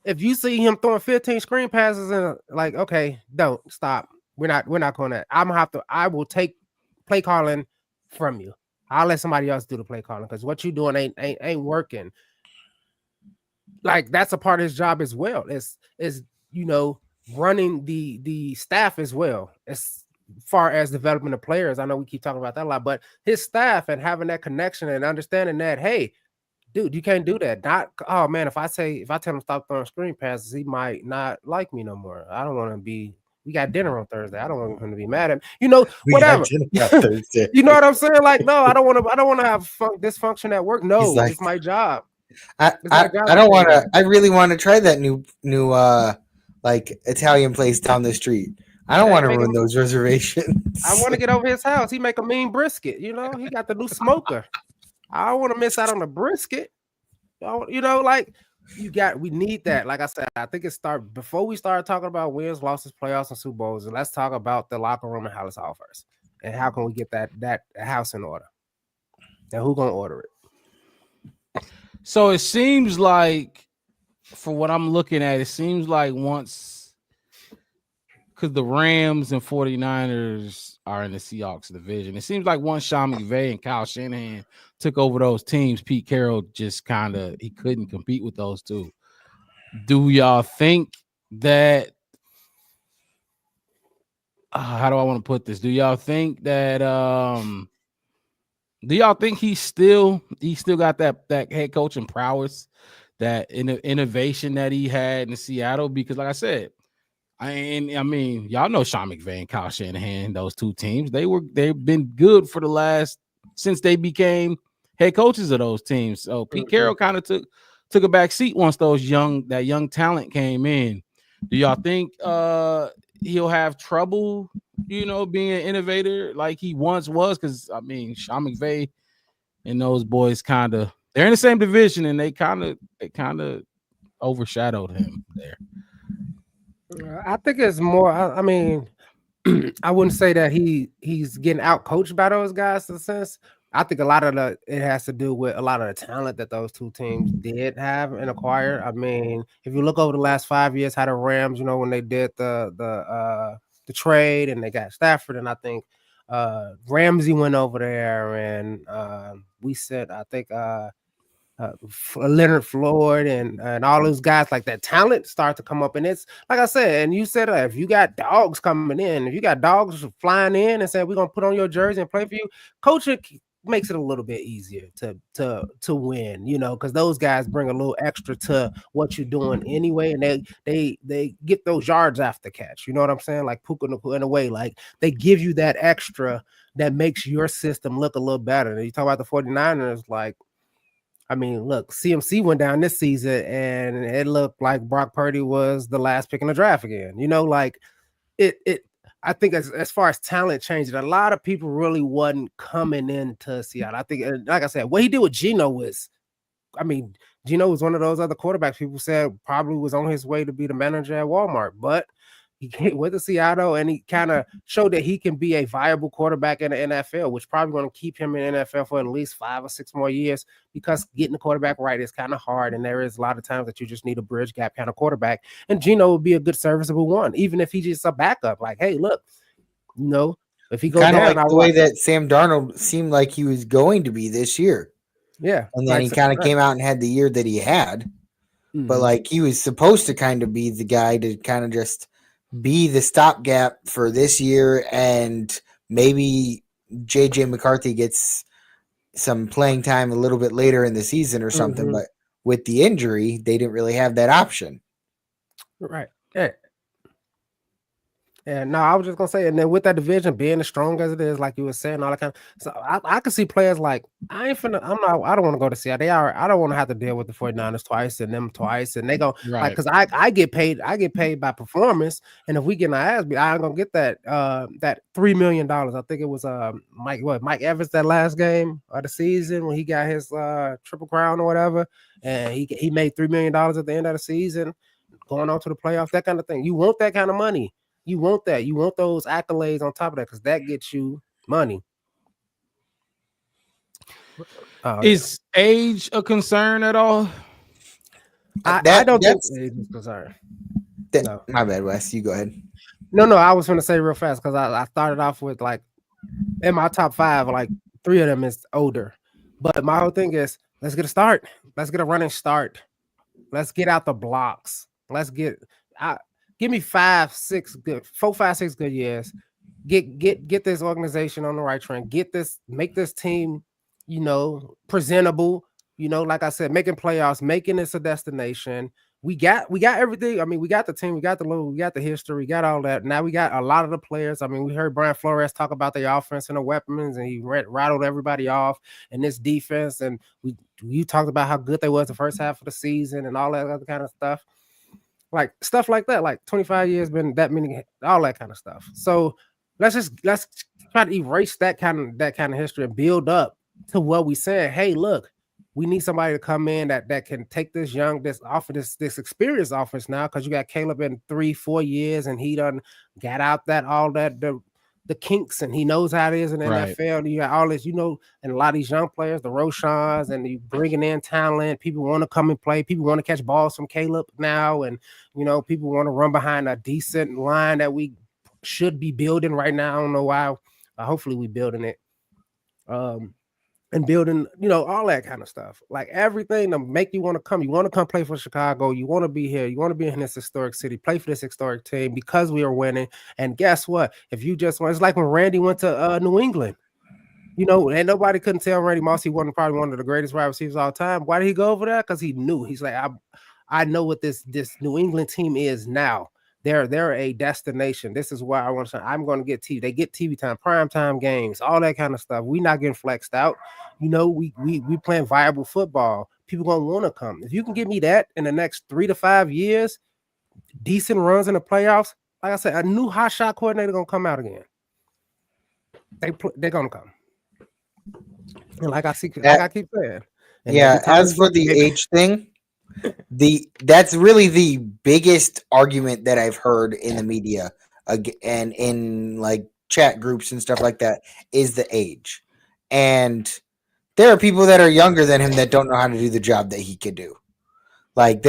if you see him throwing 15 screen passes and like, okay, don't stop. We're not going to. I will take play calling from you. I'll let somebody else do the play calling because what you doing ain't working. Like that's a part of his job as well. It's running the staff as well as far as development of players. I know we keep talking about that a lot, but his staff and having that connection and understanding that, hey, dude, you can't do that. Not, oh man, if I tell him stop throwing screen passes, he might not like me no more. I don't want to be. We got dinner on Thursday. I don't want him to be mad at me. Whatever. You know what I'm saying? Like, no, I don't want to have dysfunction at work. No, like, it's my job. I don't want to. I really want to try that new like Italian place down the street. I don't want to ruin those reservations. I want to get over his house. He make a mean brisket. He got the new smoker. I don't want to miss out on the brisket. Like. We need that. Like I said, I think before we start talking about wins, losses, playoffs, and Super Bowls, and let's talk about the locker room and how it's all first. And how can we get that house in order? And who's gonna order it? So it seems like, for what I'm looking at, it seems like once because the Rams and 49ers are in the Seahawks division. It seems like once Sean McVay and Kyle Shanahan took over those teams, Pete Carroll just he couldn't compete with those two. Do y'all think that how do I want to put this? Do y'all think he's still got that head coaching prowess, that innovation that he had in Seattle? Because like I said, I mean, y'all know Sean McVay and Kyle Shanahan, those two teams, they've been good for the last since they became head coaches of those teams. So Pete Carroll kind of took a back seat once that young talent came in. Do y'all think he'll have trouble, being an innovator like he once was? Because I mean, Sean McVay and those boys they're in the same division, and they kind of overshadowed him there. I think it's more. I mean, I wouldn't say that he's getting out coached by those guys in a sense. I think a lot of it has to do with a lot of the talent that those two teams did have and acquire. I mean, if you look over the last 5 years, how the Rams, when they did the trade and they got Stafford, and I think Ramsey went over there, and we said I think Leonard Floyd and all those guys, like that talent start to come up. And it's like I said, and you said if you got dogs coming in, if you got dogs flying in and saying we're gonna put on your jersey and play for you, coaching makes it a little bit easier to win, because those guys bring a little extra to what you're doing anyway, and they get those yards after catch. You know what I'm saying? Like Puka in a way, like they give you that extra that makes your system look a little better. And you talk about the 49ers, like, I mean, look, CMC went down this season and it looked like Brock Purdy was the last pick in the draft again. Like it I think as far as talent changing, a lot of people really wasn't coming into Seattle. I think, like I said, what he did with Geno was, I mean, Geno was one of those other quarterbacks people said probably was on his way to be the manager at Walmart, but he went to Seattle and he kind of showed that he can be a viable quarterback in the NFL, which probably going to keep him in the NFL for at least 5 or 6 more years, because getting the quarterback right is kind of hard. And there is a lot of times that you just need a bridge gap kind of quarterback. And Geno would be a good serviceable one, even if he's just a backup. Like, hey, look, if he goes kind of down, like the way that Sam Darnold seemed like he was going to be this year. Yeah. And then he kind of came out and had the year that he had. Mm-hmm. But like he was supposed to kind of be the guy to kind of just be the stopgap for this year, and maybe JJ McCarthy gets some playing time a little bit later in the season or something. But with the injury, they didn't really have that option. Right. Yeah. And no, I was just gonna say, and then with that division being as strong as it is, like you were saying, all that kind of, so I could see players like I don't want to go to Seattle. I don't want to have to deal with the 49ers twice and them twice, and they go like, because I get paid by performance, and if we get our ass beat, I'm gonna get that $3 million. I think it was Mike Evans that last game of the season when he got his triple crown or whatever, and he made $3 million at the end of the season, going on to the playoffs, that kind of thing. You want that kind of money. You want that. You want those accolades on top of that, because that gets you money. Is age a concern at all? I don't think age is a concern. No. My bad, Wes. You go ahead. No, I was going to say real fast, because I started off with, like, in my top 5, like 3 of them is older. But my whole thing is, let's get a start. Let's get a running start. Let's get out the blocks. Let's get out. Give me 4, 5, 6 good years. Get this organization on the right track. Make this team, presentable. Like I said, making playoffs, making this a destination. We got everything. I mean, we got the team, we got the logo, we got the history, we got all that. Now we got a lot of the players. I mean, we heard Brian Flores talk about the offense and the weapons, and he rattled everybody off. And this defense, and you talked about how good they was the first half of the season and all that other kind of stuff. Like stuff like that, like 25 years been that many, all that kind of stuff. So let's try to erase that kind of history and build up to what we said. Hey, look, we need somebody to come in that can take this experienced offense now, because you got Caleb in 3-4 years, and he done got out the kinks, and he knows how it is in the NFL. You got all this, and a lot of these young players, the Roshans, and you bringing in talent. People want to come and play. People want to catch balls from Caleb now, and people want to run behind a decent line that we should be building right now. I don't know why. Hopefully we building it. And building, all that kind of stuff. Like everything to make you want to come. You want to come play for Chicago. You want to be here. You want to be in this historic city, play for this historic team because we are winning. And guess what? If you just want, it's like when Randy went to New England. And nobody couldn't tell Randy Moss he wasn't probably one of the greatest wide receivers of all time. Why did he go over there? Because he knew. He's like, I know what this New England team is now. They're a destination. This is why I want to say I'm going to get TV. They get TV time, prime time games, all that kind of stuff. We're not getting flexed out. We playing viable football. People gonna want to come. If you can give me that in the next 3 to 5 years, decent runs in the playoffs. Like I said, a new hot shot coordinator gonna come out again. They're gonna come. And like I keep saying. Yeah. As for the age thing. That's really the biggest argument that I've heard in the media and in like chat groups and stuff like that is the age. And there are people that are younger than him that don't know how to do the job that he could do. Like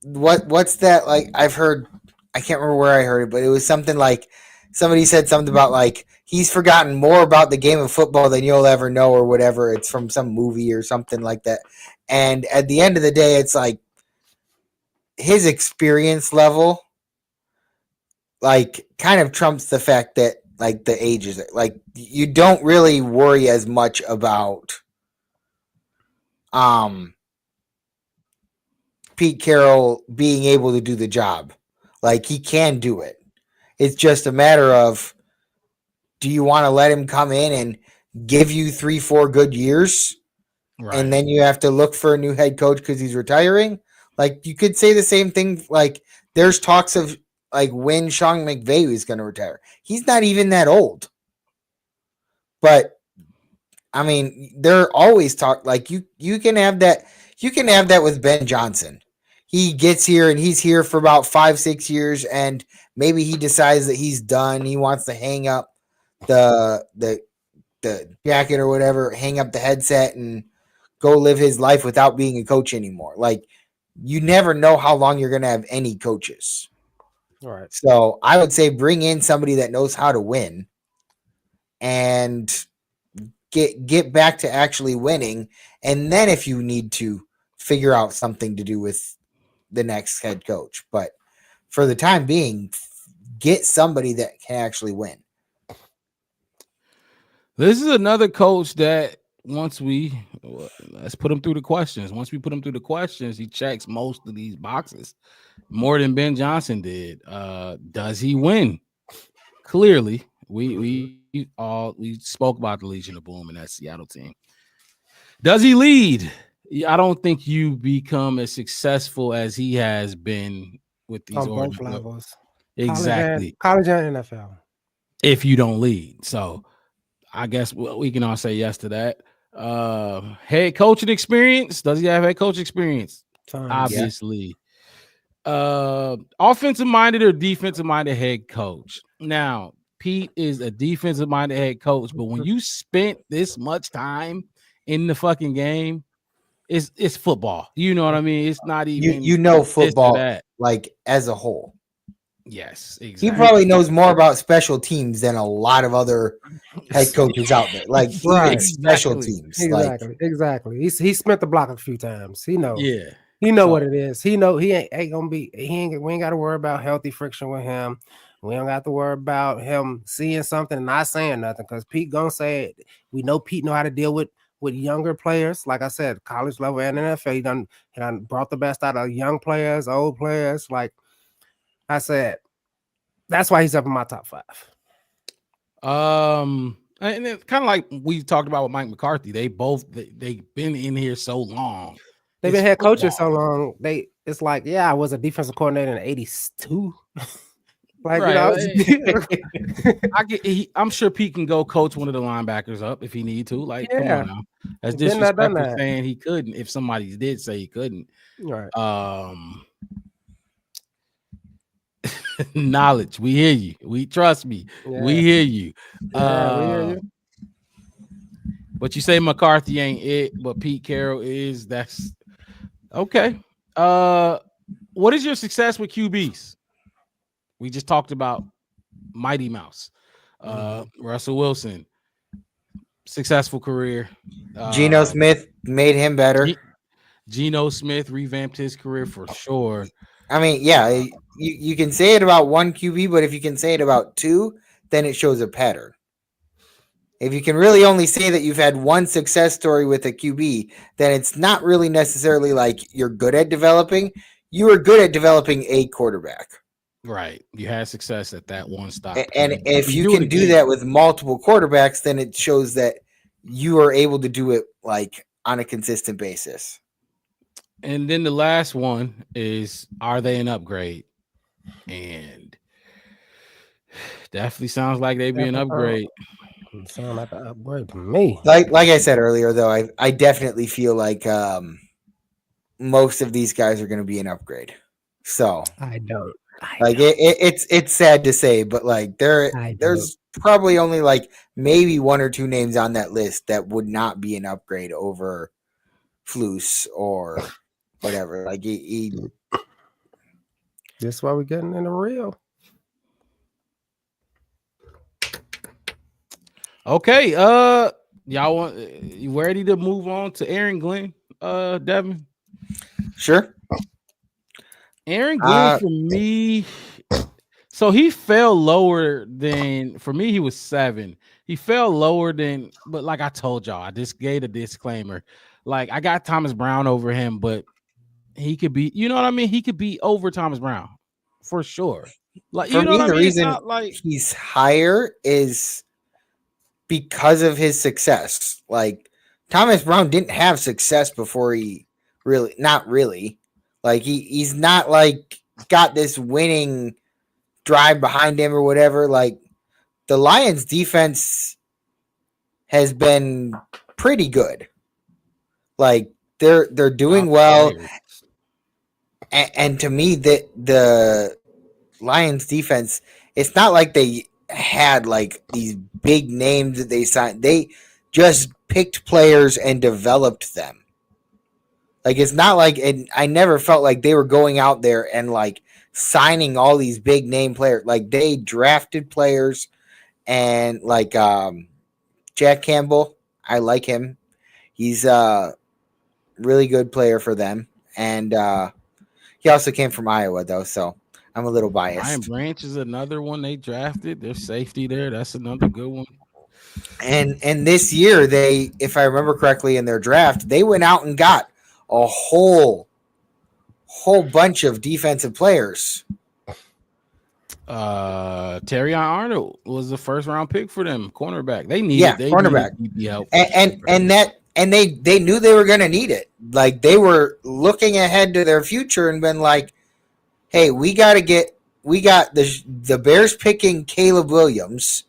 what's that? Like I've heard, I can't remember where I heard it, but it was something like somebody said something about like he's forgotten more about the game of football than you'll ever know or whatever. It's from some movie or something like that. And at the end of the day, it's like his experience level, like, kind of trumps the fact that, like, the age is like you don't really worry as much about Pete Carroll being able to do the job. Like, he can do it. It's just a matter of, do you want to let him come in and give you 3-4 good years? Right. And then you have to look for a new head coach because he's retiring. Like, you could say the same thing. Like, there's talks of like when Sean McVay is going to retire. He's not even that old. But I mean, they're always talk like you can have that. You can have that with Ben Johnson. He gets here and he's here for about 5-6 years, and maybe he decides that he's done. He wants to hang up the jacket or whatever, hang up the headset, and go live his life without being a coach anymore. Like, you never know how long you're going to have any coaches. All right. So I would say bring in somebody that knows how to win and get back to actually winning. And then if you need to figure out something to do with the next head coach, but for the time being, get somebody that can actually win. This is another coach that let's put him through the questions. Once we put him through the questions, he checks most of these boxes more than Ben Johnson did. Does he win? Clearly, we spoke about the Legion of Boom and that Seattle team. Does he lead? I don't think you become as successful as he has been with these on both levels. Exactly. College and NFL. If you don't lead. So I guess we can all say yes to that. Head coaching experience. Does he have head coach experience? Obviously. Yeah. Offensive minded or defensive minded head coach. Now, Pete is a defensive minded head coach, but when you spent this much time in the fucking game, it's football. You know what I mean? It's not even football like as a whole. Yes, exactly. He probably knows more about special teams than a lot of other head coaches out there. Like, right. Special teams. Exactly. He spent the block a few times. He knows. Yeah. He know what it is. He know we ain't got to worry about healthy friction with him. We don't got to worry about him seeing something and not saying nothing, because Pete gonna say it. We know Pete know how to deal with younger players. Like I said, college level and NFL, he done brought the best out of young players, old players. Like I said, that's why he's up in my top 5. And it's kind of like we talked about with Mike McCarthy. They've been in here so long. They've been head coaches so long. It's like, I was a defensive coordinator in '82. Like, right. I'm sure Pete can go coach one of the linebackers up if he need to. Like, come on now. That's disrespectful saying he couldn't if somebody did say he couldn't. Right. Knowledge. We hear you. We trust me. Yeah. We hear you. We hear you. But you say McCarthy ain't it, but Pete Carroll is. That's okay. What is your success with QBs? We just talked about Mighty Mouse. Russell Wilson, successful career. Geno Smith made him better. Geno Smith revamped his career for sure. I mean, yeah, you can say it about one QB, but if you can say it about two, then it shows a pattern. If you can really only say that you've had one success story with a QB, then it's not really necessarily like you're good at developing. You are good at developing a quarterback. Right. You had success at that one stop. And if you can do that with multiple quarterbacks, then it shows that you are able to do it like on a consistent basis. And then the last one is, are they an upgrade? And definitely sounds like they be an upgrade. Sound like an upgrade to me. Like I said earlier, though, I definitely feel like most of these guys are going to be an upgrade. So it's sad to say, but like there's probably only like maybe one or two names on that list that would not be an upgrade over Flus or whatever. Like that's why we're getting in the real. Okay, y'all want you ready to move on to Aaron Glenn, Devin? Sure. Aaron Glenn for me, so he fell lower than, for me he was 7. He fell lower than, but like I told y'all, I just gave a disclaimer. Like I got Thomas Brown over him, but he could be, you know what I mean? He could be over Thomas Brown for sure. Like, for you know me, what I the mean? reason he's higher is because of his success. Like Thomas Brown didn't have success before he not really. Like he's not like got this winning drive behind him or whatever. Like the Lions defense has been pretty good. Like they're doing well. And to me, the Lions defense, it's not like they had like these big names that they signed. They just picked players and developed them. Like it's not like, and I never felt like they were going out there and like signing all these big name players. Like they drafted players, and like Jack Campbell, I like him. He's a really good player for them, and he also came from Iowa though, so I'm a little biased. Ryan Branch is another one they drafted. Their safety there, that's another good one. And this year they, if I remember correctly, in their draft, they went out and got a whole bunch of defensive players. Terrion Arnold was the first round pick for them, cornerback. They needed cornerback. help, and they knew they were going to need it. Like they were looking ahead to their future and been like, hey, we got the Bears picking Caleb Williams,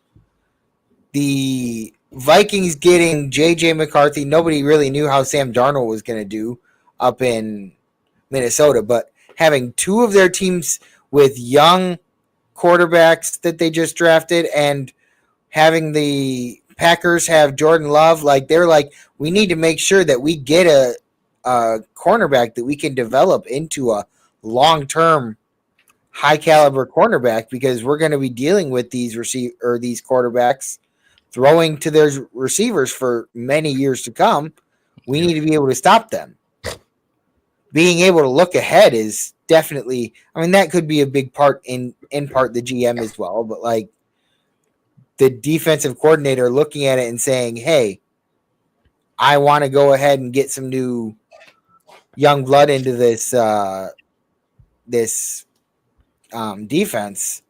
the Vikings getting JJ McCarthy. Nobody really knew how Sam Darnold was going to do up in Minnesota, but having two of their teams with young quarterbacks that they just drafted, and having the Packers have Jordan Love, like they're like, we need to make sure that we get a cornerback that we can develop into a long-term high caliber cornerback, because we're going to be dealing with these these quarterbacks throwing to their receivers for many years to come. We need to be able to stop them. Being able to look ahead is definitely, I mean, that could be a big part in part the GM as well, but like the defensive coordinator looking at it and saying, hey, I want to go ahead and get some new young blood into this defense.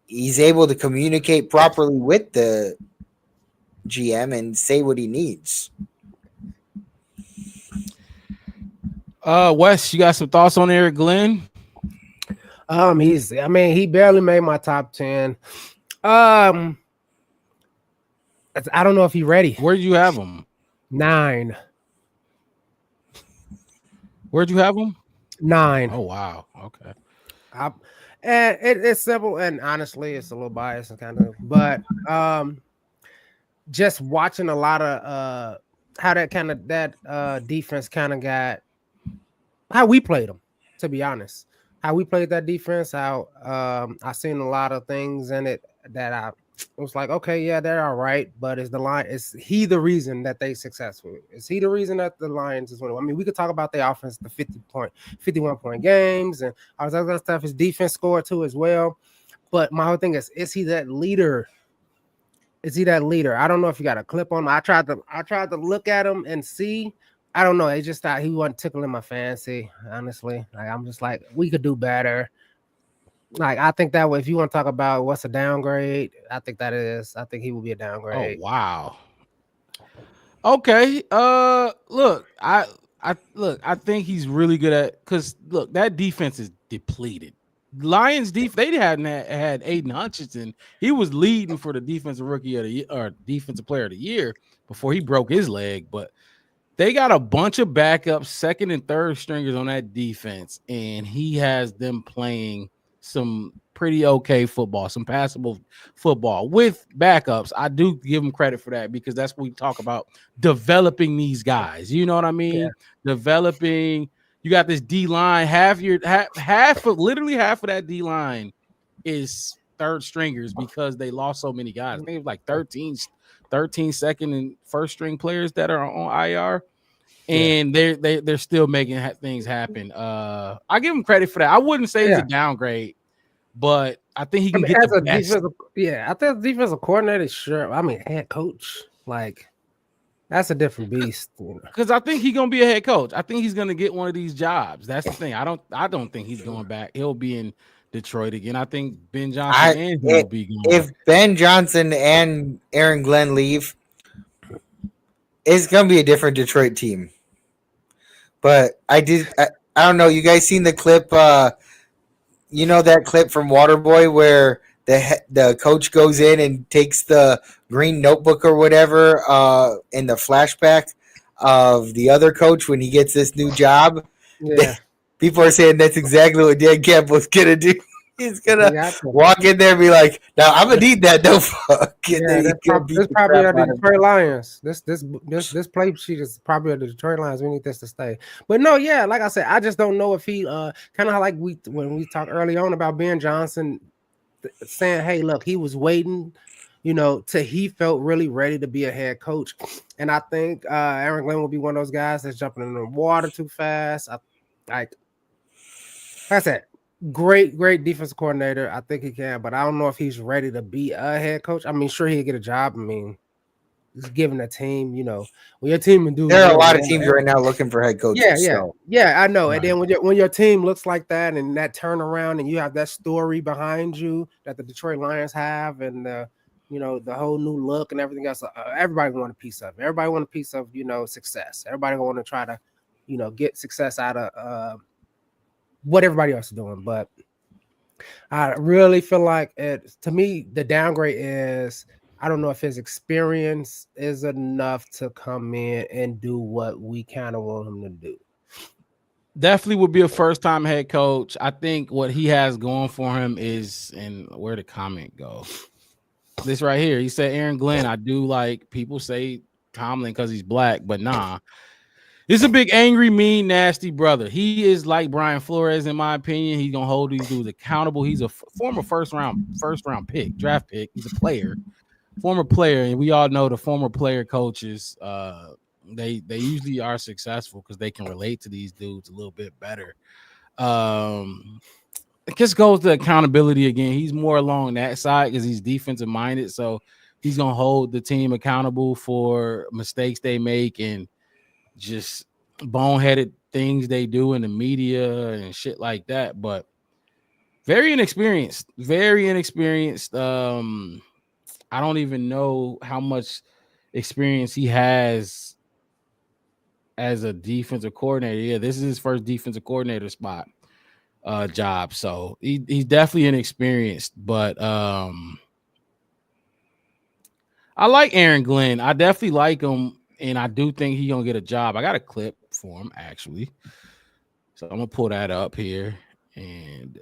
He's able to communicate properly with the GM and say what he needs. Wes, you got some thoughts on Eric Glenn? He barely made my top 10. I don't know if he's ready. Where'd you have him? 9. Where'd you have him? 9. Oh wow. Okay. And it's simple, and honestly, it's a little biased and kind of, but just watching a lot of how that defense kind of got, how we played them, to be honest, how we played that defense. How I seen a lot of things in it that I was like, okay, yeah, they're all right, but is the line is he the reason that they successful? Is he the reason that the Lions is winning? I mean, we could talk about the offense, the 51-point games, and all that other stuff. His defense scored too as well. But my whole thing is he that leader? Is he that leader? I don't know if you got a clip on him. I tried to look at him and see. I don't know. It just thought he wasn't tickling my fancy, honestly. Like I'm just like, we could do better. Like I think that way, if you want to talk about what's a downgrade, I think that is. I think he will be a Oh downgrade. wow. Okay. I think he's really good at because look, that defense is depleted. Lions they hadn't had Aiden Hutchinson. He was leading for the defensive rookie of the year or defensive player of the year before he broke his leg, but they got a bunch of backups, second and third stringers on that defense, and he has them playing some pretty okay football, some passable football with backups. I do give him credit for that because that's what we talk about developing these guys. You know what I mean? Yeah. Developing. You got this D line, half of literally half of that D line is third stringers because they lost so many guys. I think it was like 13 second and first string players that are on IR. And they're still making things happen. I give him credit for that. I wouldn't say he's a downgrade, but I think he can get as the a best. I think defensive coordinator, sure. I mean, head coach, like that's a different beast. Because I think he's gonna be a head coach. I think he's gonna get one of these jobs. That's the thing. I don't think he's going back. He'll be in Detroit again. I think Ben Johnson and he will be going. If Ben Johnson and Aaron Glenn leave, it's gonna be a different Detroit team. But I don't know. You guys seen the clip? You know that clip from Waterboy where the coach goes in and takes the green notebook or whatever in the flashback of the other coach when he gets this new job. Yeah. People are saying that's exactly what Dan Campbell's gonna do. He's gonna walk in there and be like, "Now I'm gonna need that notebook." Yeah, that's probably the Detroit Lions. This play sheet is probably the Detroit Lions. We need this to stay. But no, yeah, like I said, I just don't know if he kind of like when we talked early on about Ben Johnson saying, "Hey, look, he was waiting." Till he felt really ready to be a head coach. And I think Aaron Glenn will be one of those guys that's jumping in the water too fast. Like I said, great defensive coordinator. I think he can, but I don't know if he's ready to be a head coach. I mean, sure, he'll get a job. I mean, he's giving a team, when your team and do. There are a lot of teams right now looking for head coaches. Yeah, I know. Right. And then when your team looks like that and that turnaround and you have that story behind you that the Detroit Lions have and the whole new look and everything else, everybody want a piece of it. Everybody want a piece of, success. Everybody want to try to, get success out of what everybody else is doing. But I really feel like to me, the downgrade is, I don't know if his experience is enough to come in and do what we kind of want him to do. Definitely would be a first-time head coach. I think what he has going for him is, and where the comment go? This right here. He said, Aaron Glenn, I do like people say Tomlin because he's black, but nah. He's a big, angry, mean, nasty brother. He is like Brian Flores, in my opinion. He's gonna hold these dudes accountable. He's a former first round pick, draft pick. He's a player, former player, and we all know the former player coaches. They usually are successful because they can relate to these dudes a little bit better. It just goes to accountability again. He's more along that side because he's defensive minded, so he's gonna hold the team accountable for mistakes they make and just boneheaded things they do in the media and shit like that. But very inexperienced. I don't even know how much experience he has as a defensive coordinator. Yeah, this is his first defensive coordinator job. So he's definitely inexperienced, but I like Aaron Glenn. I definitely like him. And I do think he's gonna get a job. I got a clip for him actually, so I'm gonna pull that up here. And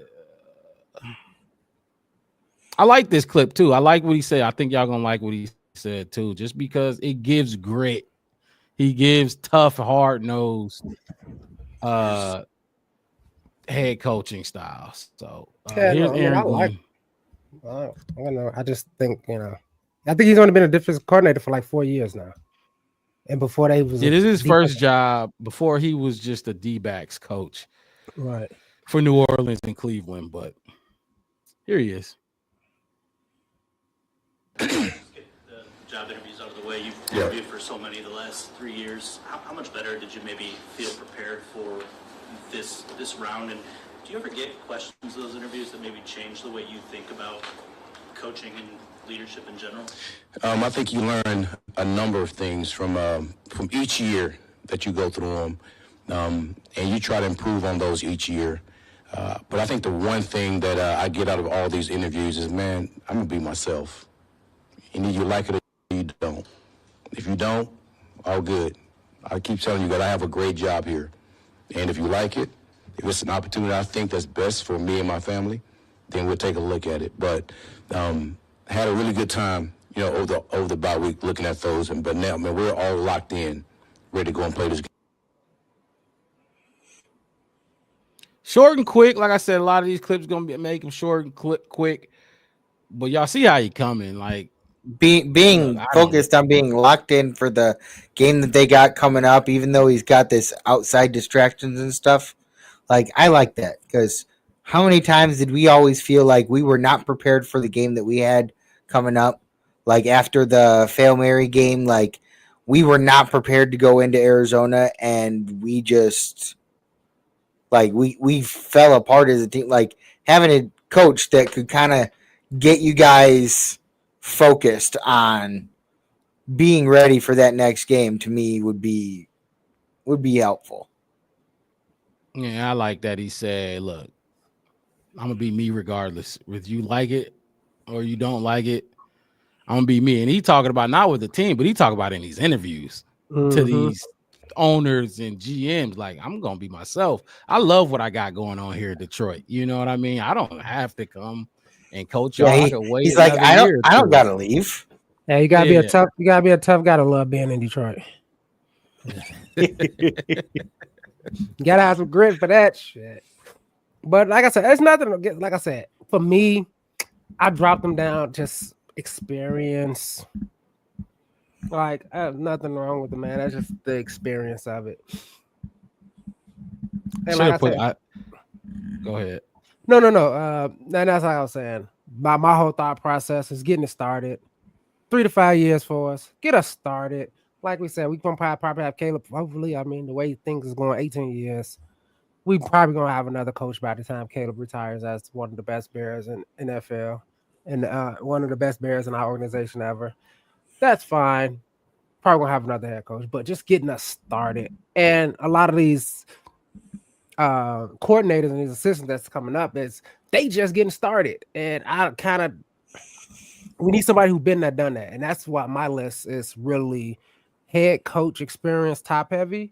I like this clip too. I like what he said. I think y'all gonna like what he said too, just because it gives grit. He gives tough, hard nosed, head coaching styles. So Yeah, here's no, I mean, Aaron I like. Glenn. I don't know. I just think I think he's only been a defensive coordinator for like 4 years now, and before that, he was Yeah, a this is his first defensive. job. Before he was just a D-backs coach Right. for New Orleans and Cleveland. But here he is. Get the job interviews out of the way. You've interviewed for so many the last 3 years. How much better did you maybe feel prepared for this round? And do you ever get questions in those interviews that maybe change the way you think about coaching and leadership in general? I think you learn a number of things from each year that you go through them, and you try to improve on those each year. But I think the one thing that I get out of all these interviews is, man, I'm gonna be myself. And either you like it or you don't. If you don't, all good. I keep telling you that I have a great job here, and if you like it, if it's an opportunity I think that's best for me and my family, then we'll take a look at it. But had a really good time, over the bye week looking at those. But now, man, we're all locked in, ready to go and play this game. Short and quick. Like I said, a lot of these clips going to make them short and quick. But y'all see how he coming. Like, being focused on being locked in for the game that they got coming up, even though he's got this outside distractions and stuff. Like, I like that, because how many times did we always feel like we were not prepared for the game that we had coming up? Like, after the Hail Mary game, like, we were not prepared to go into Arizona, and we just, like, we fell apart as a team. Like, having a coach that could kind of get you guys focused on being ready for that next game, to me would be helpful. Yeah, I like that. He said, look, I'm gonna be me regardless. Whether you like it or you don't like it, I'm gonna be me. And he talking about not with the team, but he talking about in these interviews to these owners and GMs. Like, I'm gonna be myself. I love what I got going on here in Detroit. You know what I mean? I don't have to come and coach y'all. Yeah, I can wait. he's like, I don't gotta leave. Yeah, you gotta be a tough. You gotta be a tough guy to love being in Detroit. You gotta have some grit for that shit. But like I said, it's nothing. Like I said, for me, I dropped them down. Just experience. Like, nothing wrong with the man. That's just the experience of it. And like go ahead. No. That's like I was saying. My whole thought process is getting it started. 3 to 5 years for us. Get us started. Like we said, we gonna probably have Caleb. Hopefully, I mean, the way things is going, 18 years, we probably gonna have another coach by the time Caleb retires as one of the best Bears in NFL and one of the best Bears in our organization ever. That's fine. Probably gonna have another head coach, but just getting us started. And a lot of these coordinators and these assistants that's coming up, they just getting started. And we need somebody who's been there, done that. And that's why my list is really head coach experience, top heavy.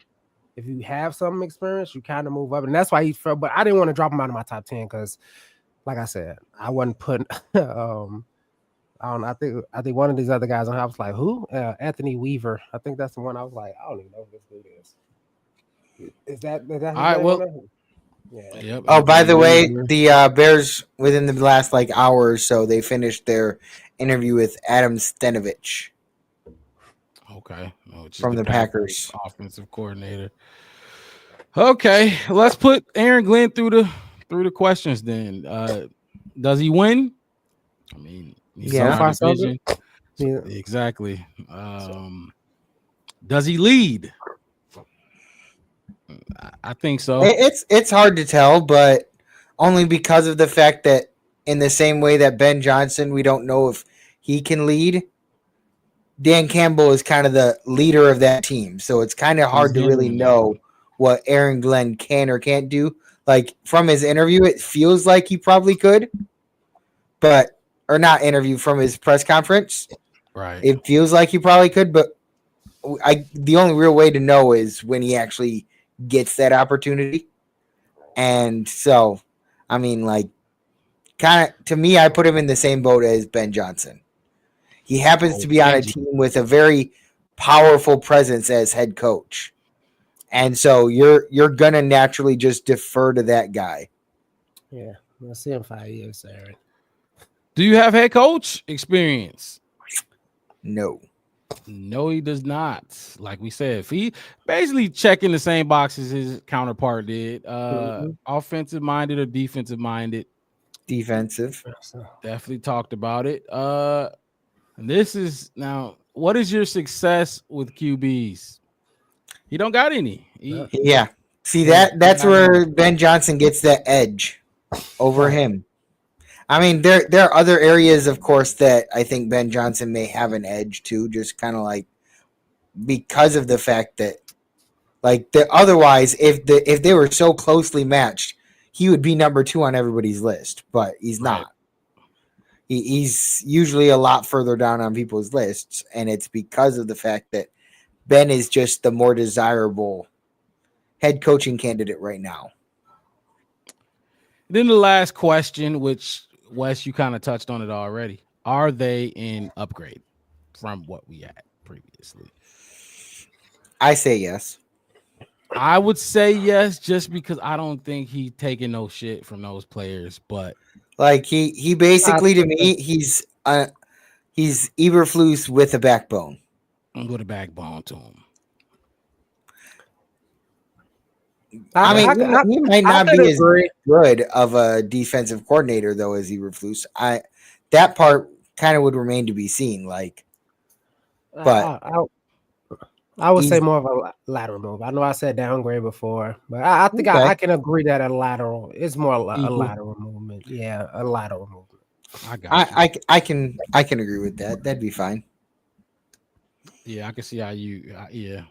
If you have some experience, you kind of move up. And that's why but I didn't want to drop him out of my top 10 because, like I said, I wasn't putting I think one of these other guys on here, I was like, who? Anthony Weaver. I think that's the one I was like, I don't even know who this dude is. Is that his all right, name well, on there? Yeah. Yep. Oh, by the way, the Bears, within the last hour or so, they finished their interview with Adam Stenovich. Okay. From the Packers offensive coordinator. Okay, let's put Aaron Glenn through the questions then. Does he win? I mean, he's in our division. Yeah. Exactly. Does he lead? I think so. It's hard to tell, but only because of the fact that in the same way that Ben Johnson, we don't know if he can lead. Dan Campbell is kind of the leader of that team, so it's kind of hard to really know what Aaron Glenn can or can't do. Like, from his interview, it feels like he probably could, or not interview, from his press conference. Right. It feels like he probably could, but the only real way to know is when he actually gets that opportunity. And so, I mean, like, kind of, to me, I put him in the same boat as Ben Johnson. He happens to be on a team with a very powerful presence as head coach. And so you're gonna naturally just defer to that guy. Yeah, we'll see in 5 years, Aaron. Do you have head coach experience? No. No, he does not. Like we said, he basically checking the same boxes his counterpart did. Offensive minded or defensive minded? Defensive. Definitely talked about it. And this is now, what is your success with QBs? He don't got any. Yeah. See that's where Ben Johnson gets that edge over him. I mean, there are other areas, of course, that I think Ben Johnson may have an edge to, just kind of like because of the fact that, like, otherwise, if they were so closely matched, he would be number 2 on everybody's list. But he's not. He's usually a lot further down on people's lists, and it's because of the fact that Ben is just the more desirable head coaching candidate right now. Then the last question, which Wes, you kind of touched on it already. Are they in upgrade from what we had previously? I say yes. I would say yes, just because I don't think he's taking no shit from those players. But like he basically, to me, he's Eberflus with a backbone. With a backbone to him. I mean, he might not be as good of a defensive coordinator though as Eberflus. That part kind of would remain to be seen. Like, but I would say more of a lateral move. I know I said downgrade before, but I think I can agree that a lateral is more a lateral movement. Yeah, a lateral movement. I can agree with that. That'd be fine. Yeah, I can see how you. Yeah.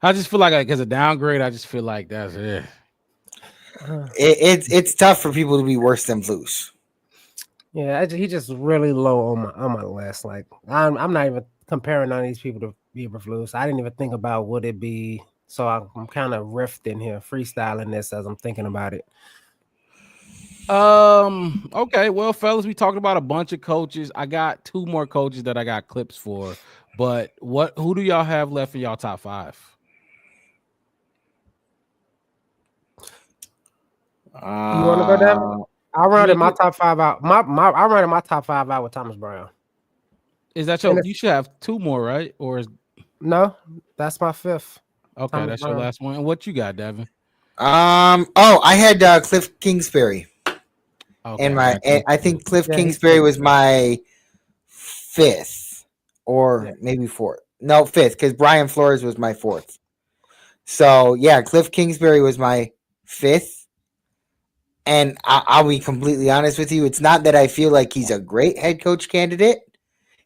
I just feel like because a downgrade, I just feel like that's it. It's tough for people to be worse than Flus. Yeah, he's just really low on my list. Like I'm not even comparing on these people to Eberflus. I didn't even think about would it be. So I'm kind of riffing here, freestyling this as I'm thinking about it. Okay, well, fellas, we talked about a bunch of coaches. I got 2 more coaches that I got clips for. But who do y'all have left in y'all top 5? You want to go down? I rounded my top 5 out. I rounded my top 5 out with Thomas Brown. Is that your? You should have 2 more, right? Or no? That's my 5th. Okay, Thomas that's Brown. Your last one. And what you got, Devin? I had Cliff Kingsbury. Okay, and I think Cliff Kingsbury was my 5th. Or maybe 4th. No, 5th, because Brian Flores was my 4th. So, yeah, Cliff Kingsbury was my 5th. And I'll be completely honest with you. It's not that I feel like he's a great head coach candidate.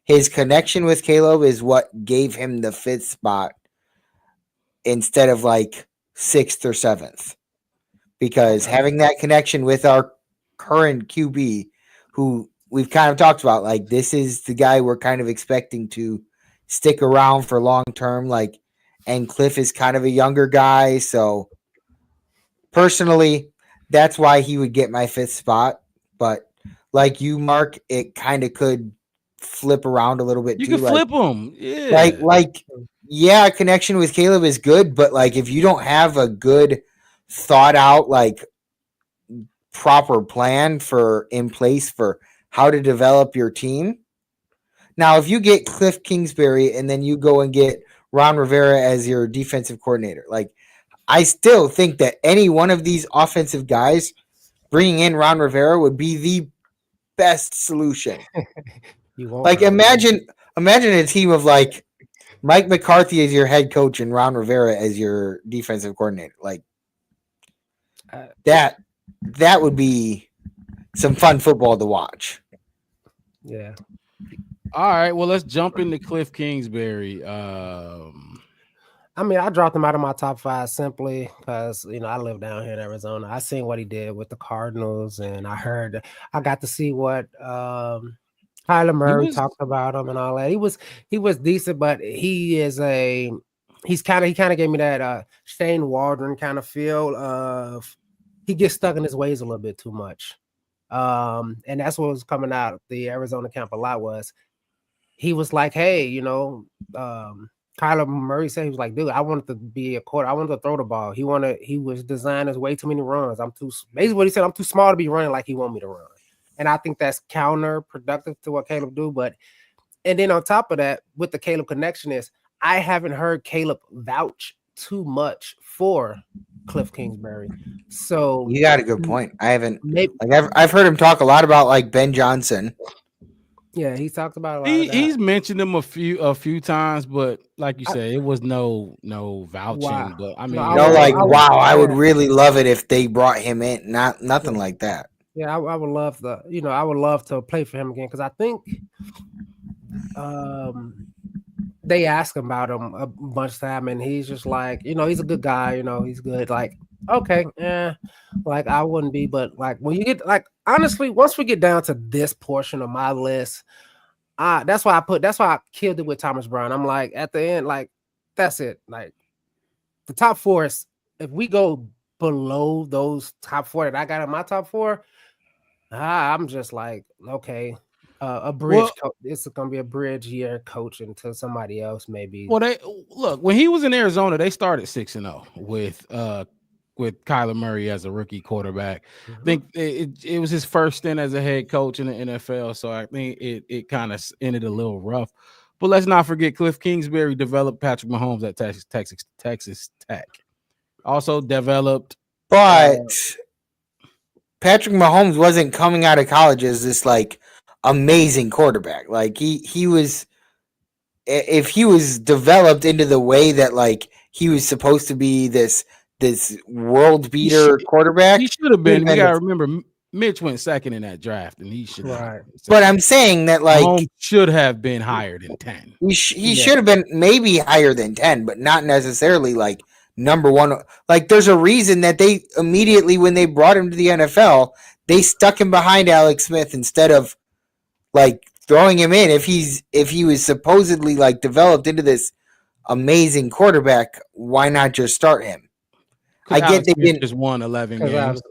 His connection with Caleb is what gave him the 5th spot instead of like 6th or 7th. Because having that connection with our current QB, who we've kind of talked about, like, this is the guy we're kind of expecting to stick around for long term. Like, and Cliff is kind of a younger guy. So personally, that's why he would get my 5th spot. But like you, Mark, it kind of could flip around a little bit. You can flip him. Yeah. Yeah, connection with Caleb is good. But like, if you don't have a good thought out, like, proper plan in place for how to develop your team. Now, if you get Cliff Kingsbury and then you go and get Ron Rivera as your defensive coordinator, like, I still think that any one of these offensive guys bringing in Ron Rivera would be the best solution. Like, imagine a team of like Mike McCarthy as your head coach and Ron Rivera as your defensive coordinator. Like, that would be some fun football to watch. Yeah. All right. Well, let's jump into Cliff Kingsbury. I mean, I dropped him out of my top 5 simply because, I live down here in Arizona. I seen what he did with the Cardinals, and I got to see what Kyler Murray talked about him and all that. He was decent, but he kind of gave me that Shane Waldron kind of feel of he gets stuck in his ways a little bit too much. And that's what was coming out the Arizona camp a lot was he was like, hey, Kyler Murray said he was like, dude, I wanted to be a quarter. I wanted to throw the ball. He was designed as way too many runs. Basically what he said, I'm too small to be running like he want me to run. And I think that's counterproductive to what Caleb do. And then on top of that, with the Caleb connection is I haven't heard Caleb vouch too much for Cliff Kingsbury. So You got a good point. I haven't maybe, I've heard him talk a lot about like Ben Johnson. yeah, he talked about a lot of that. He's mentioned them a few times, but like you said, it was no vouching. Wow. But I mean, I would really love it if they brought him in. Nothing like that. Yeah, I would love I would love to play for him again because I think they ask him about him a bunch of time, and he's just like, he's a good guy, he's good. Like, okay, like I wouldn't be, but like when you get honestly, once we get down to this portion of my list, that's why I killed it with Thomas Brown. I'm like, at the end, like that's it. Like the top four is, if we go below those top four that I got in my top four, I'm just like, okay. A bridge. It's gonna be a bridge year coaching to somebody else, maybe. Well, when he was in Arizona, they started 6-0 with Kyler Murray as a rookie quarterback. I think it was his first stint as a head coach in the NFL, so I think it kind of ended a little rough. But let's not forget Cliff Kingsbury developed Patrick Mahomes at Texas Tech. Also developed, but Patrick Mahomes wasn't coming out of college as this like amazing quarterback. Like he was, if he was developed into the way that like he was supposed to be this world beater quarterback, he should have been. We gotta remember Mitch went second in that draft, and he should. Right. But I'm saying that like Mahomes should have been higher than 10. He should have been maybe higher than 10, but not necessarily like number one. Like there's a reason that they immediately, when they brought him to the NFL, they stuck him behind Alex Smith instead of like throwing him in. If he was supposedly like developed into this amazing quarterback, why not just start him? I get they didn't just won 11 games.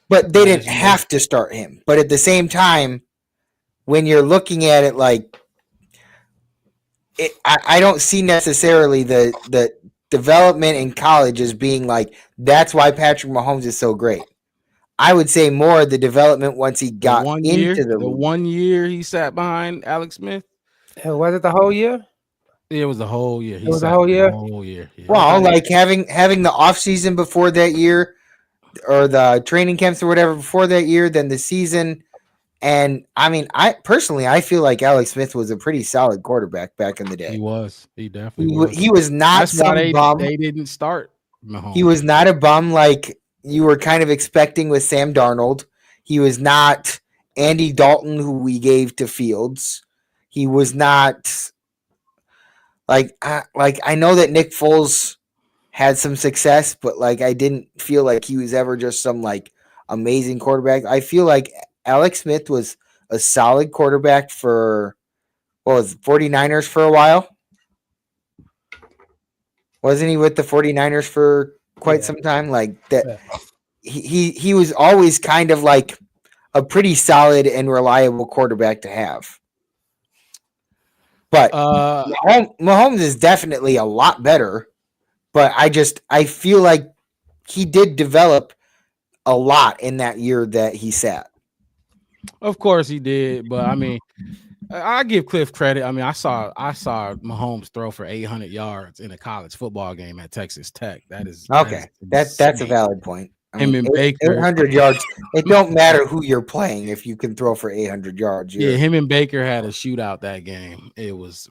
But they didn't have to start him. But at the same time, when you're looking at it like I don't see necessarily the development in college as being like that's why Patrick Mahomes is so great. I would say more the development once he got into the 1 year he sat behind Alex Smith. Was it the whole year? It was the whole year. It was the whole year. Yeah. Well, like having the offseason before that year, or the training camps or whatever before that year, then the season. And I mean, I feel like Alex Smith was a pretty solid quarterback back in the day. He was. He definitely was. He was not That's why some bum. They didn't start Mahomes. He was not a bum like you were kind of expecting with Sam Darnold. He was not Andy Dalton, who we gave to Fields. He was not like I know that Nick Foles had some success, but like I didn't feel like he was ever just some like amazing quarterback. I feel like Alex Smith was a solid quarterback for 49ers for a while. Wasn't he with the 49ers for quite some time? Like that he was always kind of like a pretty solid and reliable quarterback to have. But Mahomes is definitely a lot better. But I feel like he did develop a lot in that year that he sat. Of course he did, but I mean, I give Cliff credit. I mean, I saw Mahomes throw for 800 yards in a college football game at Texas Tech. That is okay. That's a valid point. I mean, mean, Baker, 800 yards. It don't matter who you're playing if you can throw for 800 yards. Yeah, him and Baker had a shootout that game. It was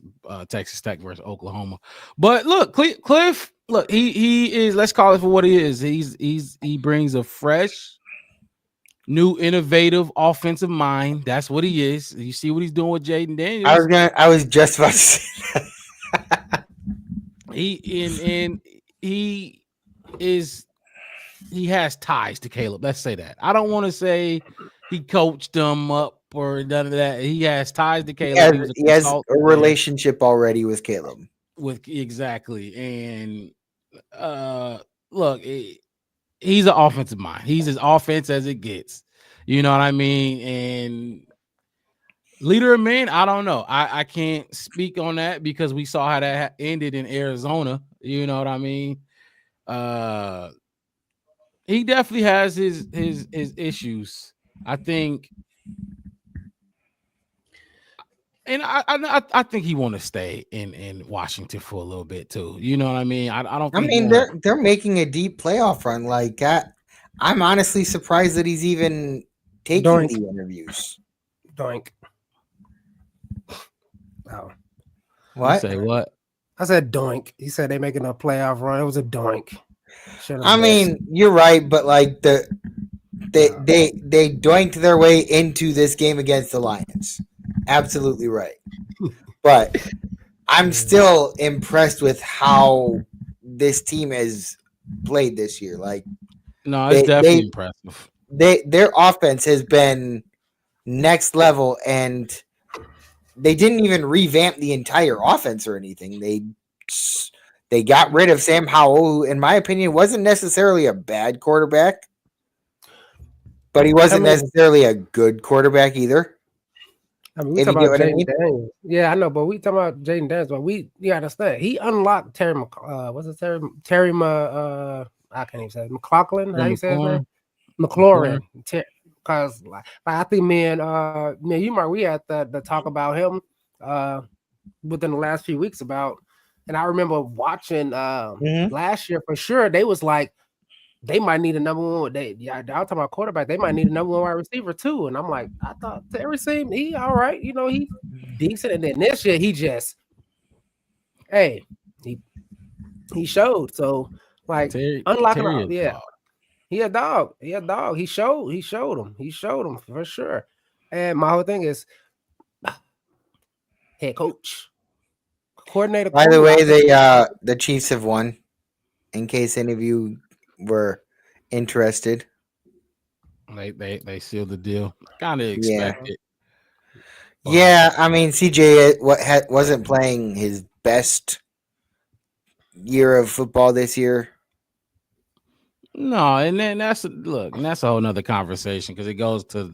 Texas Tech versus Oklahoma. But look, Cliff. Look, he is. Let's call it for what he is. He brings a fresh, new, innovative offensive mind. That's what he is. You see what he's doing with Jaden Daniels. I was just about to say that. He has ties to Caleb. Let's say that. I don't want to say he coached them up or none of that. He has ties to Caleb. He has a relationship already with Caleb. Exactly. And look, he's an offensive mind. He's as offense as it gets. You know what I mean? And Leader of men, I don't know. I can't speak on that because we saw how that ended in Arizona. You know what I mean? He definitely has his issues. I think, and I think he want to stay in Washington for a little bit too. You know what I mean? I don't I think mean, they're making a deep playoff run. Like I'm honestly surprised that he's even taking Doink. the interviews. Doink. Oh, What? You say what? I said doink. He said they making a playoff run. It was a doink. I mean, you're right, but like they doinked their way into this game against the Lions. Absolutely right. But I'm still impressed with how this team has played this year. Like, no, it's definitely impressive. Their offense has been next level, and they didn't even revamp the entire offense or anything. They got rid of Sam Howell, who, in my opinion, wasn't necessarily a bad quarterback, but he wasn't necessarily a good quarterback either. I mean, we talking about Jaden Daniels. Yeah, I know, but we talking about Jaden Daniels. But you understand, he unlocked Terry. What's it, Terry? I can't even say it. McLaughlin. How you say his name? McLaurin. Because like I think me and you, Mark, we had the talk about him within the last few weeks about, and I remember watching last year for sure. They was like, they might need a number one. I was talking about quarterback. They might need a number one wide receiver too. And I'm like, I thought Terry seemed he all right. You know, he decent. And then this year he just, he showed. So like unlocking, he a dog. He a dog. He showed him. He showed him for sure. And my whole thing is head coach, coordinator. By the way, the Chiefs have won. In case any of you were interested, they sealed the deal. Kind of expected. Yeah, I mean CJ wasn't playing his best year of football this year. No, and then that's a whole nother conversation because it goes to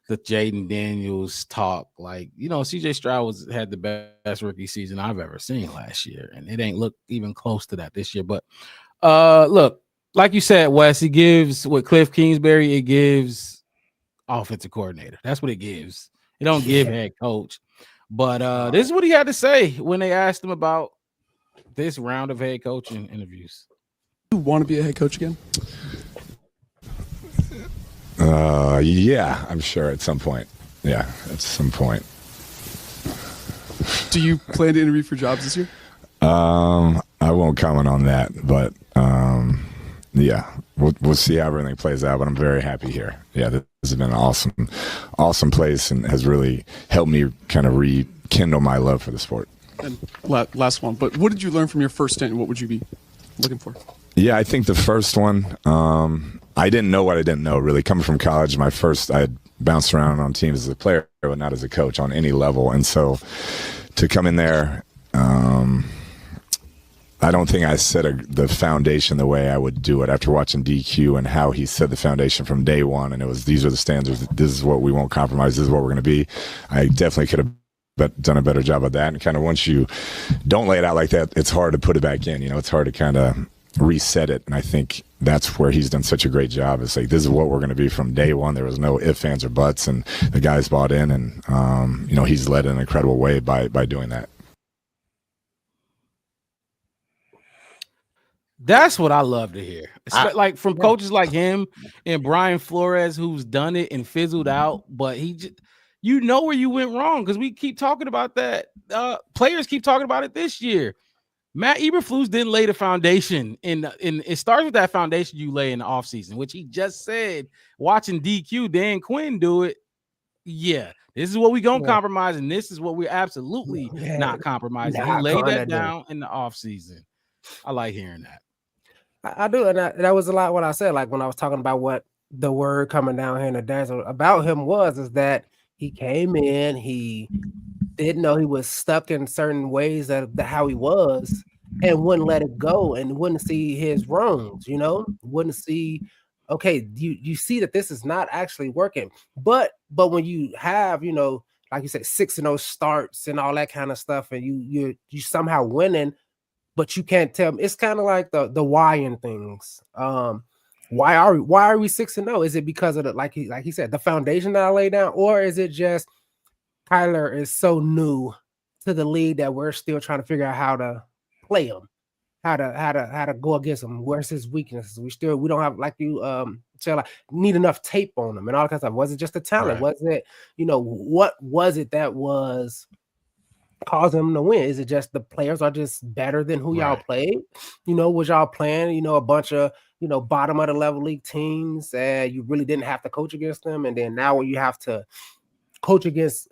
the Jaden Daniels talk. Like, you know, CJ Stroud had the best rookie season I've ever seen last year, and it ain't looked even close to that this year. But look, like you said, Wes, it gives with Cliff Kingsbury, it gives offensive coordinator. That's what it gives. It don't give head coach. But this is what he had to say when they asked him about this round of head coaching interviews. You want to be a head coach again? Yeah, I'm sure at some point. Yeah, at some point. Do you plan to interview for jobs this year? I won't comment on that, but yeah, we'll see how everything plays out. But I'm very happy here. Yeah, this has been an awesome place and has really helped me kind of rekindle my love for the sport. And last one, but what did you learn from your first stint, and what would you be looking for? Yeah, I think the first one, I didn't know what I didn't know, really. Coming from college, I had bounced around on teams as a player, but not as a coach on any level. And so to come in there, I don't think I set the foundation the way I would do it after watching DQ and how he set the foundation from day one. And it was, these are the standards. This is what we won't compromise. This is what we're going to be. I definitely could have done a better job of that. And kind of once you don't lay it out like that, it's hard to put it back in. You know, it's hard to kind of reset it. And I think that's where he's done such a great job. It's like, this is what we're going to be from day one. There was no ifs, ands, or buts. And the guys bought in, and, you know, he's led in an incredible way by doing that. That's what I love to hear. Like from coaches like him and Brian Flores, who's done it and fizzled out, but he just, you know where you went wrong because we keep talking about that. Players keep talking about it this year. Matt Eberflus didn't lay the foundation, and it starts with that foundation you lay in the offseason, which he just said, watching DQ, Dan Quinn do it. Yeah, this is what we're going to compromise, and this is what we're absolutely not compromising. He laid that down in the offseason. I like hearing that. I do, and that was a lot what I said. Like when I was talking about what the word coming down here in the desert about him is that he came in, he didn't know he was stuck in certain ways that how he was, and wouldn't let it go, and wouldn't see his wrongs. You know, wouldn't see. Okay, you see that this is not actually working, but when you have, you know, like you said, 6-0 starts and all that kind of stuff, and you somehow winning, but you can't tell me. It's kind of like the why in things. Why are we 6-0? Is it because of the like he said, the foundation that I laid down, or is it just Kyler is so new to the league that we're still trying to figure out how to play him, how to go against him? Where's his weaknesses? We don't have, like you say, like, need enough tape on him and all that kind of stuff. Was it just the talent? Right. Was it, what was it that was causing them to win? Is it just the players are just better than who y'all Right. played? Was y'all playing, a bunch of, bottom of the level league teams, and you really didn't have to coach against them, and then now when you have to coach against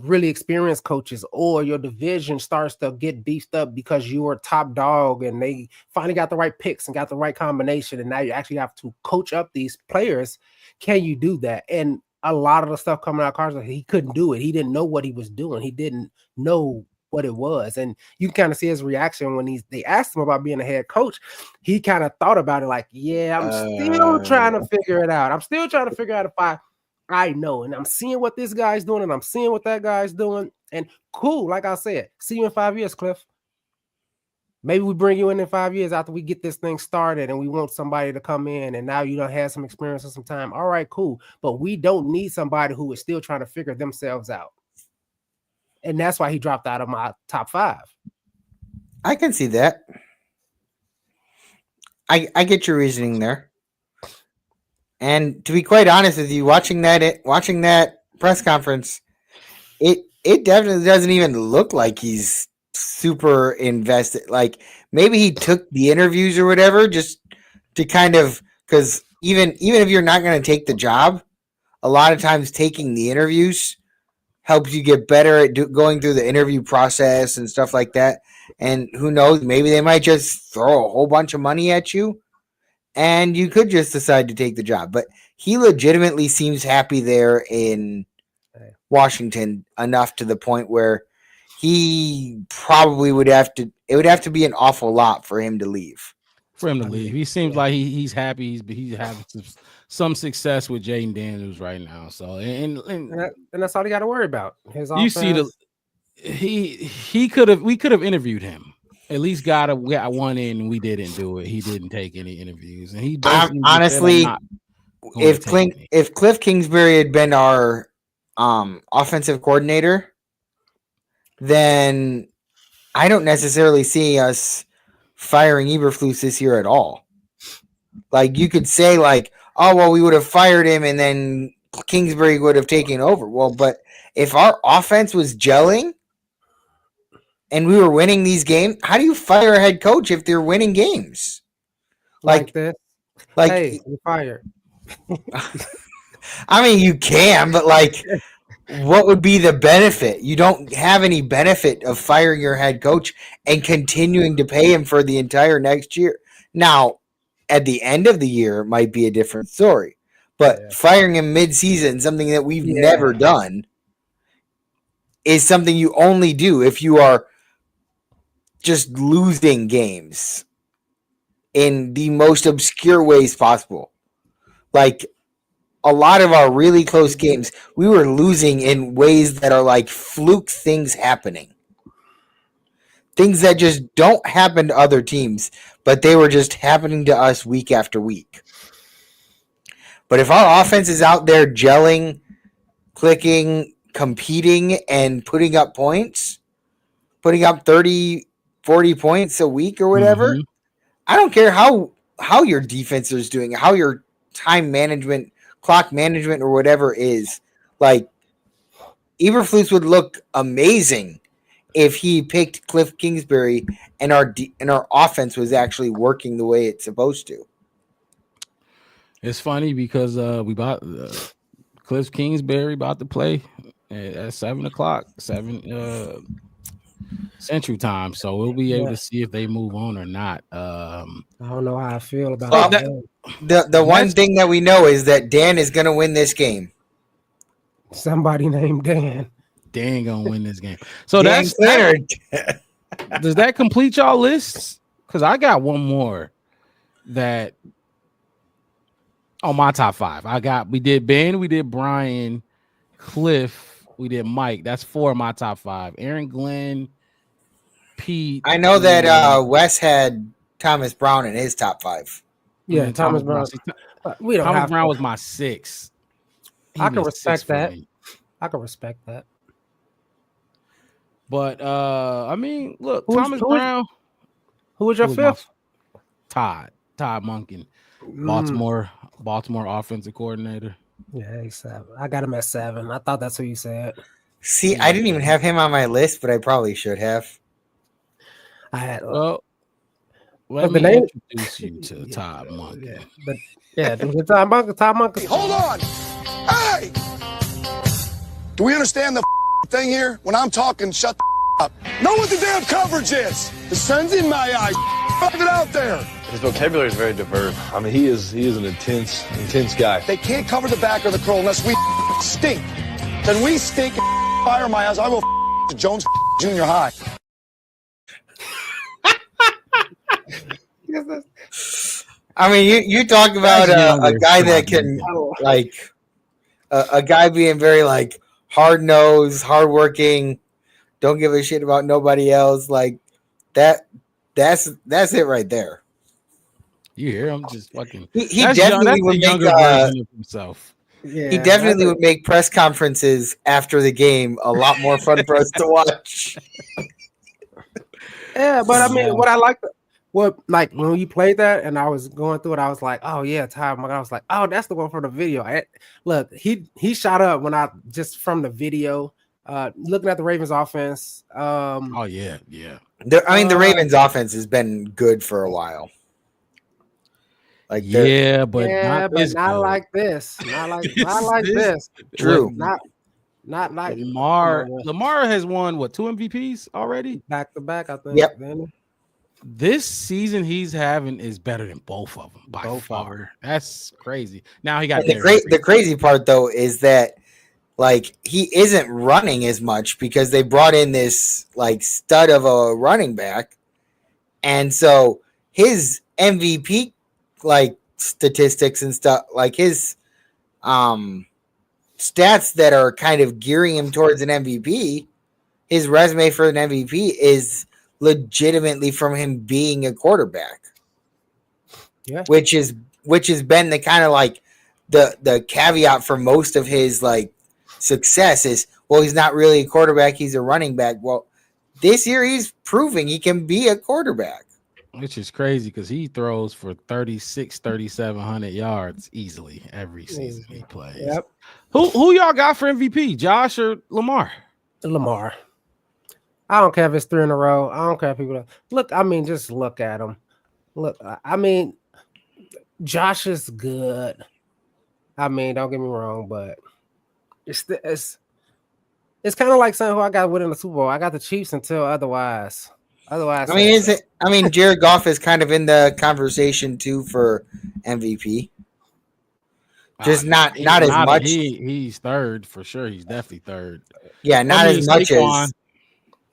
really experienced coaches, or your division starts to get beefed up because you were top dog and they finally got the right picks and got the right combination, and now you actually have to coach up these players. Can you do that? And a lot of the stuff coming out of Carson, he couldn't do it. He didn't know what he was doing. He didn't know what it was. And you can kind of see his reaction when they asked him about being a head coach. He kind of thought about it like, yeah, I'm still trying to figure it out. I'm still trying to figure out if I know, and I'm seeing what this guy's doing, and I'm seeing what that guy's doing. And cool, like I said, see you in 5 years, Cliff. Maybe we bring you in 5 years after we get this thing started, and we want somebody to come in, and now you don't have some experience and some time. All right, cool. But we don't need somebody who is still trying to figure themselves out. And that's why he dropped out of my top 5. I can see that. I get your reasoning there. And to be quite honest with you, watching that press conference, it definitely doesn't even look like he's super invested. Like, maybe he took the interviews or whatever just to kind of, because even if you're not going to take the job, a lot of times taking the interviews helps you get better at going through the interview process and stuff like that. And who knows, maybe they might just throw a whole bunch of money at you and you could just decide to take the job. But he legitimately seems happy there in Washington enough to the point where he probably would have to be an awful lot for him to leave. He seems like he's happy. He's having some success with Jaden Daniels right now. So and that's all he got to worry about. His you offense. We could have interviewed him. At least got one in, and we didn't do it. He didn't take any interviews, and he honestly, if Cliff Kingsbury had been our offensive coordinator, then I don't necessarily see us firing Eberflus this year at all. Like, you could say, like, oh, well, we would have fired him and then Kingsbury would have taken over. Well, but if our offense was gelling and we were winning these games, how do you fire a head coach if they're winning games? Like this? Like, hey, you're fired. I mean, you can, but like, what would be the benefit? You don't have any benefit of firing your head coach and continuing to pay him for the entire next year. Now, at the end of the year, it might be a different story. But firing him mid-season, something that we've never done, is something you only do if you are just losing games in the most obscure ways possible. Like, a lot of our really close games, we were losing in ways that are like fluke things happening. Things that just don't happen to other teams, but they were just happening to us week after week. But if our offense is out there gelling, clicking, competing, and putting up points, putting up 30, 40 points a week or whatever, I don't care how your defense is doing, how your time management, clock management, or whatever is. Like, Eberflus would look amazing if he picked Cliff Kingsbury and our offense was actually working the way it's supposed to. It's funny because we bought Cliff Kingsbury about to play at 7:00 Central Time, so we'll be able to see if they move on or not. I don't know how I feel about that. The one thing that we know is that Dan is going to win this game. Somebody named Dan. Dan gonna win this game. So Dan that's does that complete y'all lists? Because I got one more that on my top 5. We did Ben, we did Brian, Cliff, We did Mike. That's 4 of my top 5. Aaron Glenn, Pete. I know that Wes had Thomas Brown in his top 5. Yeah, Thomas Brown. We don't Thomas have Brown to. was my 6. I can respect that. I can respect that. But I mean, look, Thomas Brown. Who was your 5th? Todd Monken, Baltimore offensive coordinator. Yeah, he's 7. I got him at 7. I thought that's what you said. See, I didn't even have him on my list, but I probably should have. I had. Well, let me introduce you to Todd Monken. Todd Monken. Hold on. Hey! Do we understand the thing here? When I'm talking, shut the up. Know what the damn coverage is. The sun's in my eyes. It out there. His vocabulary is very diverse. I mean, he is an intense guy. They can't cover the back or the curl unless we stink. Then we stink and fire my ass. I will to Jones Junior High. I mean, you talk about a guy that can like a guy being very like hard nosed, hardworking, don't give a shit about nobody else. Like that's it right there. You hear him just fucking. He definitely would make version of himself. Yeah, he definitely would make press conferences after the game a lot more fun for us to watch. Yeah, but I mean, what I like, like when you played that, and I was going through it, I was like, oh yeah, Todd Monken. I was like, oh, that's the one from the video. Look, he shot up when I just from the video, looking at the Ravens offense. Oh yeah. The Ravens offense has been good for a while. Like but not like this. Not like this. True. Not like Lamar. Lamar has won 2 MVPs already? Back to back, I think. Yep. This season he's having is better than both of them by far. That's crazy. Now he got the crazy part though is that like he isn't running as much because they brought in this like stud of a running back, and so his MVP like statistics and stuff, like his stats that are kind of gearing him towards an MVP, his resume for an MVP is legitimately from him being a quarterback. Yeah. Which has been the kind of like the caveat for most of his like success is, well, he's not really a quarterback, he's a running back. Well, this year he's proving he can be a quarterback. Which is crazy because he throws for 3,700 yards easily every season he plays. Yep. Who y'all got for MVP, Josh or Lamar? Lamar. I don't care if it's 3 in a row. I don't care if people look. I mean, just look at him. Look, I mean, Josh is good. I mean, don't get me wrong, but it's kind of like saying who I got winning the Super Bowl. I got the Chiefs until otherwise. I mean, Jared Goff is kind of in the conversation too for MVP. Just not as much. He's third for sure. He's definitely third. Yeah, not as much as.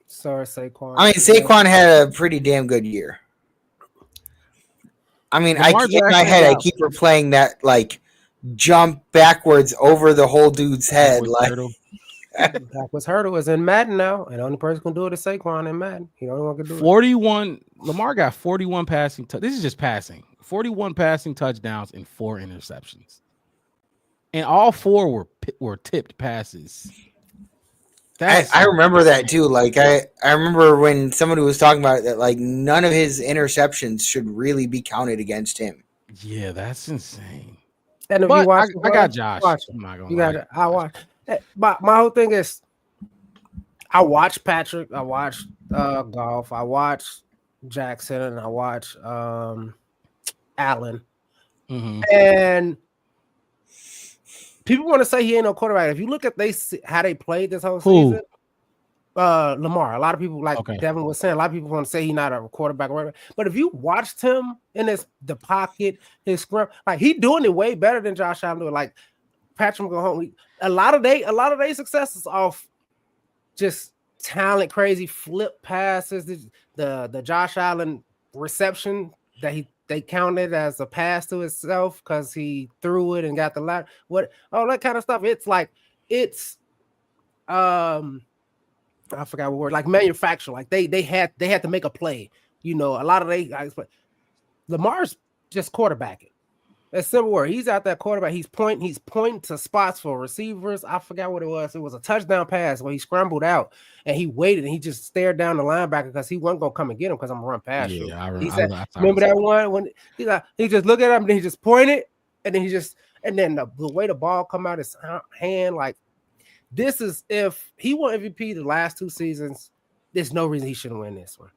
Sorry, Saquon. I mean, Saquon had a pretty damn good year. I mean, in my head, I keep replaying that like jump backwards over the whole dude's head, like. Backwards hurdle is in Madden now, and the only person can do it is Saquon in Madden. He the only one can do it. 41. Lamar got 41 passing. This is just passing. 41 passing touchdowns and 4 interceptions, and all 4 were tipped passes. I remember that too. Like I remember when somebody was talking about it, that like none of his interceptions should really be counted against him. Yeah, that's insane. And if you watch, I got Josh. I'm not gonna lie. I watch. My whole thing is, I watch Patrick, I watch Golf, I watch Jackson, and I watch Allen, and people want to say he ain't no quarterback. If you look at how they played this whole season, Lamar. A lot of people like Devin was saying. A lot of people want to say he's not a quarterback, but if you watched him in the pocket, his scrum, like he doing it way better than Josh Allen doing. Like Patrick go home. A lot of their success is off just talent, crazy flip passes. The Josh Allen reception that they counted as a pass to itself because he threw it and got the lat. All that kind of stuff. It's like it's I forgot what word, like manufacture. Like they had to make a play. You know, a lot of they guys play. Lamar's just quarterbacking. That's simple word. He's out there quarterback. He's pointing to spots for receivers. I forgot what it was. It was a touchdown pass where he scrambled out and he waited and he just stared down the linebacker because he wasn't gonna come and get him because I'm gonna run past you. He said, remember that one when he just looked at him and he just pointed and then the way the ball come out his hand, like this is if he won MVP the last 2 seasons, there's no reason he shouldn't win this one.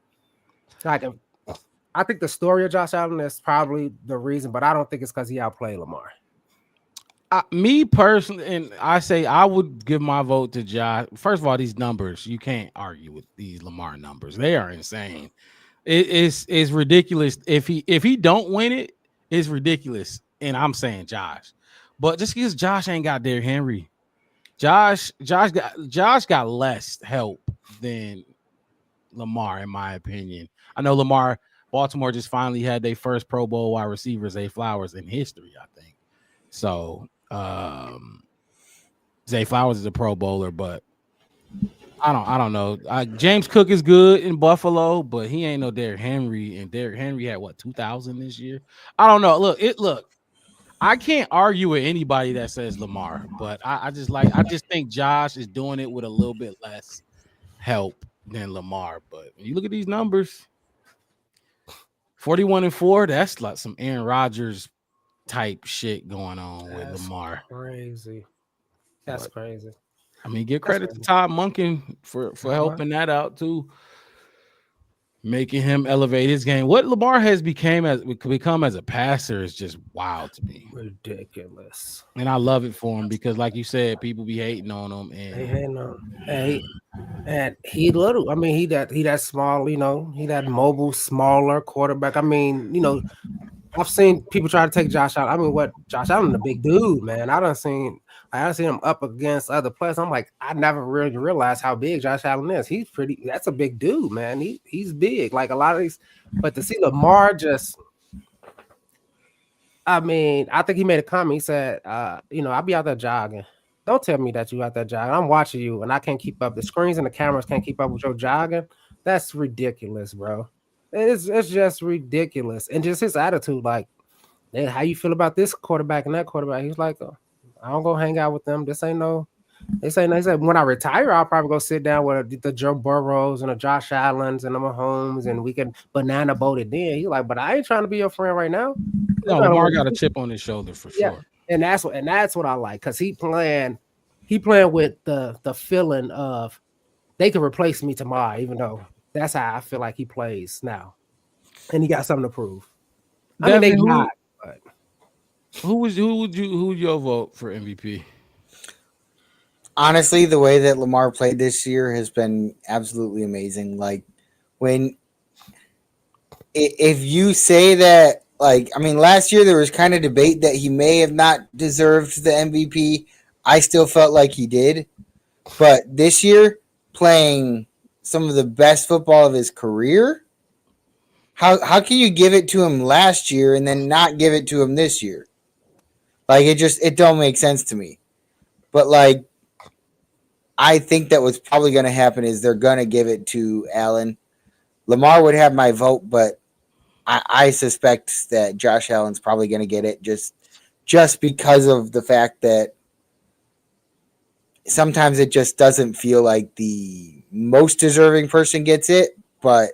Like I think the story of Josh Allen is probably the reason, but I don't think it's because he outplayed Lamar. Me personally, and I say I would give my vote to Josh. First of all, these numbers, you can't argue with these Lamar numbers. They are insane. It's ridiculous. If he don't win it, it's ridiculous. And I'm saying Josh. But just because Josh ain't got Derrick Henry, Josh got less help than Lamar, in my opinion. I know Baltimore just finally had their first Pro Bowl wide receiver, Zay Flowers, in history, I think. So Zay Flowers is a Pro Bowler, but I don't know. James Cook is good in Buffalo, but he ain't no Derrick Henry. And Derrick Henry had 2,000 this year. I don't know. Look. I can't argue with anybody that says Lamar, but I just think Josh is doing it with a little bit less help than Lamar. But when you look at these numbers, 41-4, that's like some Aaron Rodgers type shit going on with Lamar. Crazy. That's crazy. I mean, give credit to Todd Monken for helping that out too, making him elevate his game. What Lamar has become as a passer is just wild to me. Ridiculous. And I love it for him because, like you said, people be hating on him. And they hating on him. And he little. I mean, he that small. You know, he that mobile, smaller quarterback. I mean, you know, I've seen people try to take Josh Allen. I mean, Josh Allen, a big dude, man. I done seen him up against other players. I'm like, I never really realized how big Josh Allen is. That's a big dude, man. He's big. Like a lot of these, but to see Lamar just, I mean, I think he made a comment. He said, you know, I'll be out there jogging. Don't tell me that you out there jogging. I'm watching you and I can't keep up. The screens and the cameras can't keep up with your jogging. That's ridiculous, bro. It's just ridiculous. And just his attitude, like, hey, how you feel about this quarterback and that quarterback? He's like, oh, I don't go hang out with them. They say when I retire, I'll probably go sit down with the Joe Burrows and the Josh Allens and the Mahomes and we can banana boat it then. He's like, but I ain't trying to be your friend right now. No, Lamar got a chip on his shoulder for sure. And that's what I like because he playing with the feeling of they could replace me tomorrow, even though that's how I feel like he plays now. And he got something to prove. I mean, they not. But who would your vote for MVP? Honestly, the way that Lamar played this year has been absolutely amazing. Like if you say that, like, I mean, last year there was kind of debate that he may have not deserved the MVP. I still felt like he did, but this year playing some of the best football of his career, how can you give it to him last year and then not give it to him this year? Like it don't make sense to me. But like I think that what's probably going to happen is they're going to give it to Allen. Lamar would have my vote, but I suspect that Josh Allen's probably going to get it just because of the fact that sometimes it just doesn't feel like the most deserving person gets it, but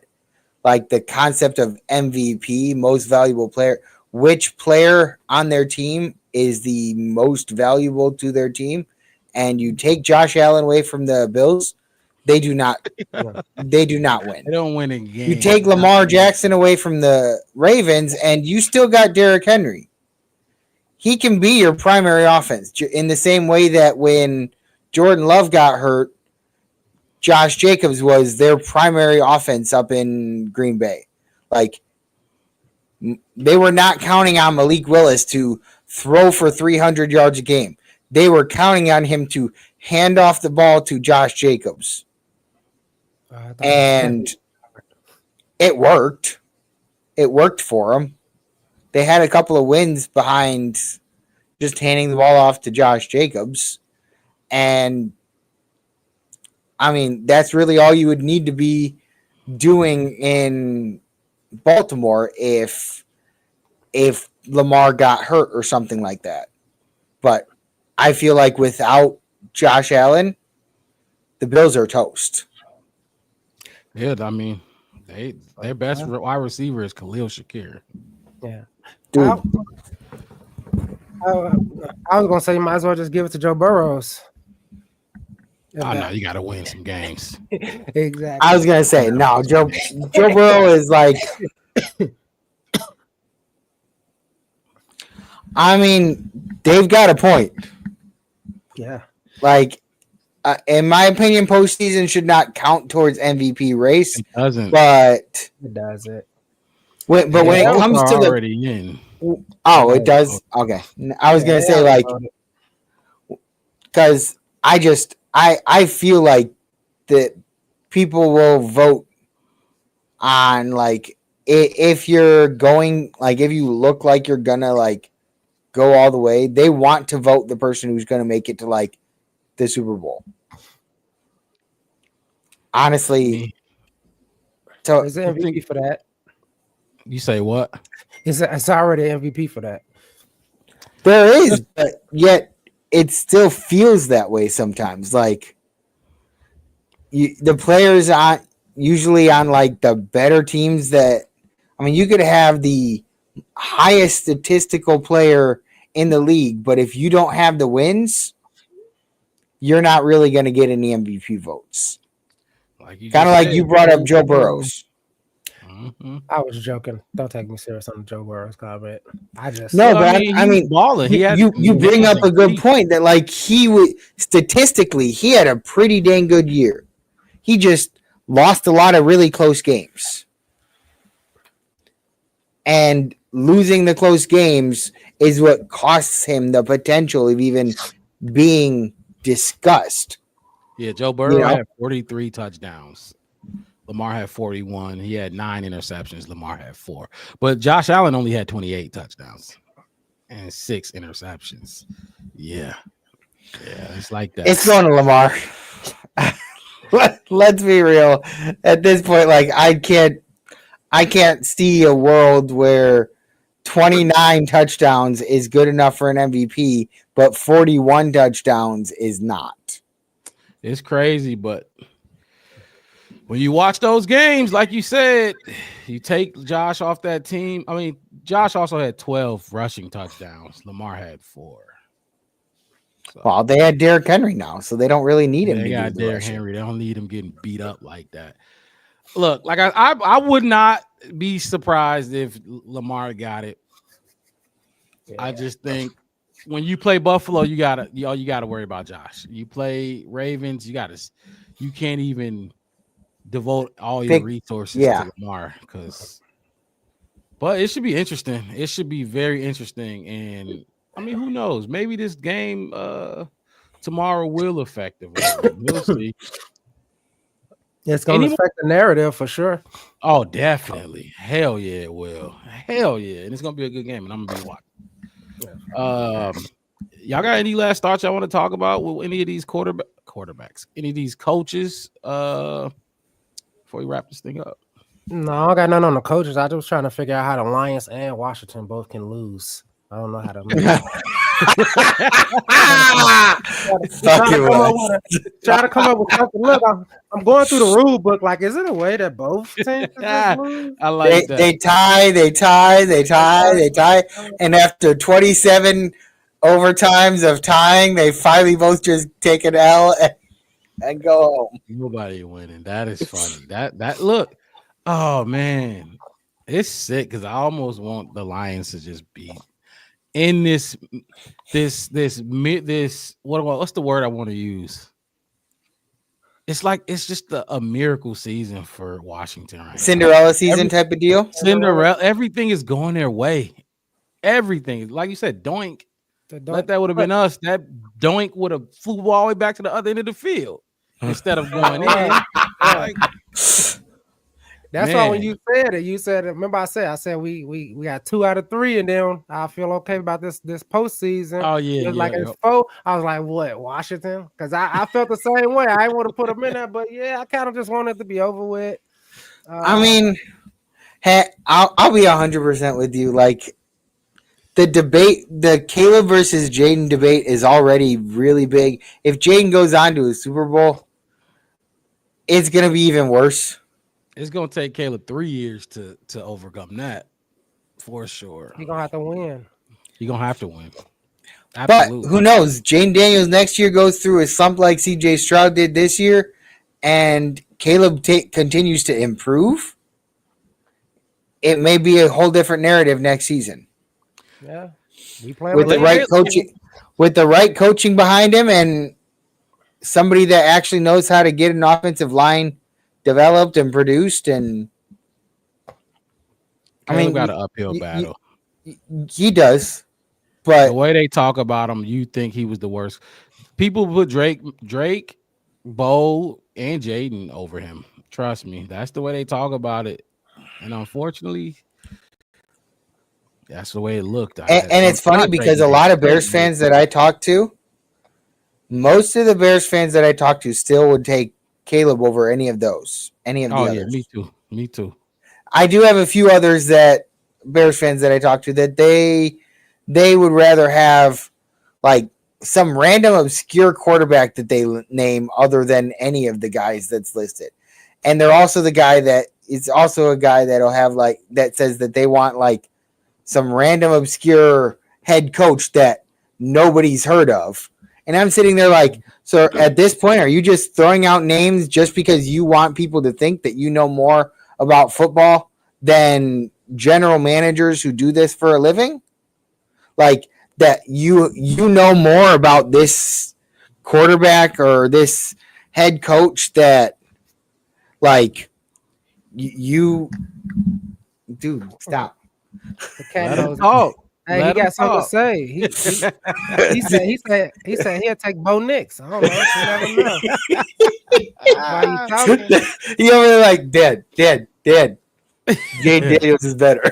like the concept of MVP, most valuable player, which player on their team is the most valuable to their team, and you take Josh Allen away from the Bills, they do not win. They don't win a game. You take Lamar Jackson away from the Ravens, and you still got Derrick Henry. He can be your primary offense in the same way that when Jordan Love got hurt, Josh Jacobs was their primary offense up in Green Bay. Like, they were not counting on Malik Willis to throw for 300 yards a game. They were counting on him to hand off the ball to Josh Jacobs. And it worked. It worked for them. They had a couple of wins behind just handing the ball off to Josh Jacobs. And I mean, that's really all you would need to be doing in Baltimore if Lamar got hurt or something like that. But I feel like without Josh Allen, the Bills are toast. Yeah, I mean, their best wide receiver is Khalil Shakir. Yeah. Dude. I was gonna say you might as well just give it to Joe Burrows. I know you got to win some games. Exactly. I was gonna say no. Joe Burrow is like. I mean, they've got a point. Yeah. Like, in my opinion, postseason should not count towards MVP race. It doesn't. But it doesn't. When it comes to the already in. Oh, it does. Okay, I was gonna say like because I feel like that people will vote on like if you're going like if you look like you're gonna like go all the way, they want to vote the person who's gonna make it to like the Super Bowl. Honestly, so is there MVP for that? You say what? It's already MVP for that. There is, but yet it still feels that way sometimes. Like the players aren't usually on like the better teams that I mean, you could have the highest statistical player in the league, but if you don't have the wins, you're not really going to get any MVP votes. Kind of like you brought up Joe Burrows. Mm-hmm. I was joking. Don't take me serious on the Joe Burrows comment. I mean, balling. You bring up a good point that like he would statistically he had a pretty dang good year. He just lost a lot of really close games. And losing the close games is what costs him the potential of even being discussed. Yeah, Joe Burrow had 43 touchdowns. Lamar had 41. He had 9 interceptions. Lamar had 4. But Josh Allen only had 28 touchdowns and 6 interceptions. Yeah. Yeah, it's like that. It's going to Lamar. Let's be real. At this point, like I can't see a world where 29 touchdowns is good enough for an MVP, but 41 touchdowns is not. It's crazy, but when you watch those games, like you said, you take Josh off that team. I mean, Josh also had 12 rushing touchdowns. Lamar had 4. So, well, they had Derrick Henry now, so they don't really need him. They got Derrick Henry. They don't need him getting beat up like that. Look, like I would not be surprised if Lamar got it. Yeah. I just think when you play Buffalo, you gotta worry about Josh. You play Ravens, you can't even devote all your resources to Lamar but it should be interesting. It should be very interesting. And I mean, who knows? Maybe this game tomorrow will affect it. We'll see. It's going to affect the narrative for sure. Oh, definitely. Hell yeah, it will. Hell yeah. And it's going to be a good game, and I'm going to be watching. Y'all got any last thoughts y'all want to talk about with any of these quarterbacks, any of these coaches before we wrap this thing up? No, I got none on the coaches. I was trying to figure out how the Lions and Washington both can lose. I don't know how to try to come up with something. Look, I'm going through the rule book. Like, is it a way that both teams lose? I like that. They tie. And after 27 overtimes of tying, they finally both just take an L and go home. Nobody winning. That is funny. That look. Oh man, it's sick because I almost want the Lions to just be in this. What's the word I want to use? It's like it's just a miracle season for Washington right Cinderella season type of deal. Cinderella, everything is going their way. Everything, like you said, doink. Like that would have been us. That doink would have flew all the way back to the other end of the field instead of going in. That's why when you said it, remember I said we got 2 out of 3, and then I feel okay about this postseason. Oh yeah, It was yeah. like it's 4. I was like, what, Washington? Because I felt the same way. I would have put them in there, but yeah, I kind of just wanted it to be over with. I mean, I'll be 100% with you. Like the debate, the Caleb versus Jaden debate is already really big. If Jaden goes on to a Super Bowl, it's gonna be even worse. It's gonna take Caleb 3 years to overcome that, for sure. You're gonna have to win. You're gonna have to win. Absolutely. But who knows? Jane Daniels next year goes through a slump like CJ Stroud did this year, and Caleb continues to improve. It may be a whole different narrative next season. Yeah, we play with the right coaching, with the right coaching behind him, and somebody that actually knows how to get an offensive line developed and produced. And I mean, got an uphill battle. He does, but the way they talk about him, you think he was the worst. People put Drake, Bo, and Jaden over him. Trust me, that's the way they talk about it. And unfortunately, that's the way it looked. And it's funny because a lot of Bears fans that I talk to, most of the Bears fans that I talk to still would take Caleb over any of the others. Yeah, me too. I do have a few others that Bears fans that I talk to that they would rather have like some random obscure quarterback that they name other than any of the guys that's listed. And they're also the guy that is also a guy that'll have like that says that they want like some random obscure head coach that nobody's heard of. And I'm sitting there like, so at this point, are you just throwing out names just because you want people to think that you know more about football than general managers who do this for a living? Like that you know more about this quarterback or this head coach that like you dude, stop. Let him talk. Hey, he got something to say. He said he'll take Bo Nix. I don't know. You never know. Why you talking? He over there like dead. Jay Daniels is better.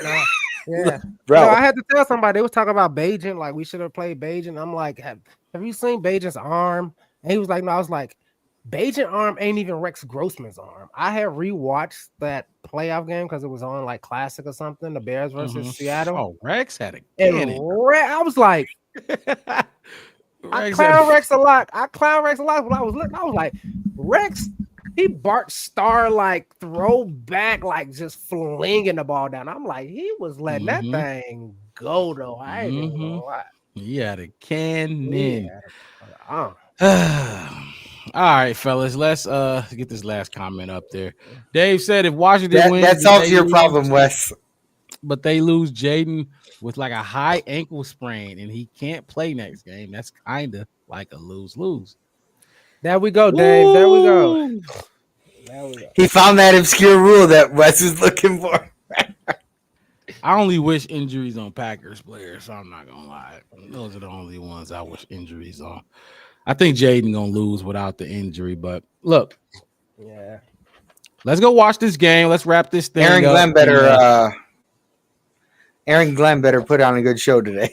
Yeah, bro. No, I had to tell somebody. They was talking about Bajan. Like we should have played Bajan. I'm like, have you seen Bajan's arm? And he was like, no. I was like, Bajan arm ain't even Rex Grossman's arm. I had rewatched that playoff game because it was on like Classic or something. The Bears versus Seattle. Oh, Rex had a cannon. I was like, I clown Rex a lot. When I was looking, I was like, Rex. He Bart Starr like throw back, like just flinging the ball down. I'm like, he was letting that thing go though. I ain't even gonna lie. He had a cannon. All right, fellas, let's get this last comment up there. Dave said if Washington wins, that solves your problem, Wes. But they lose Jaden with like a high ankle sprain and he can't play next game. That's kind of like a lose-lose. There we go, Dave. There we go. He found that obscure rule that Wes is looking for. I only wish injuries on Packers players, so I'm not gonna lie. Those are the only ones I wish injuries on. I think Jaden gonna lose without the injury, but look, let's go watch this game. Let's wrap this thing Aaron up. Aaron Glenn better put on a good show today.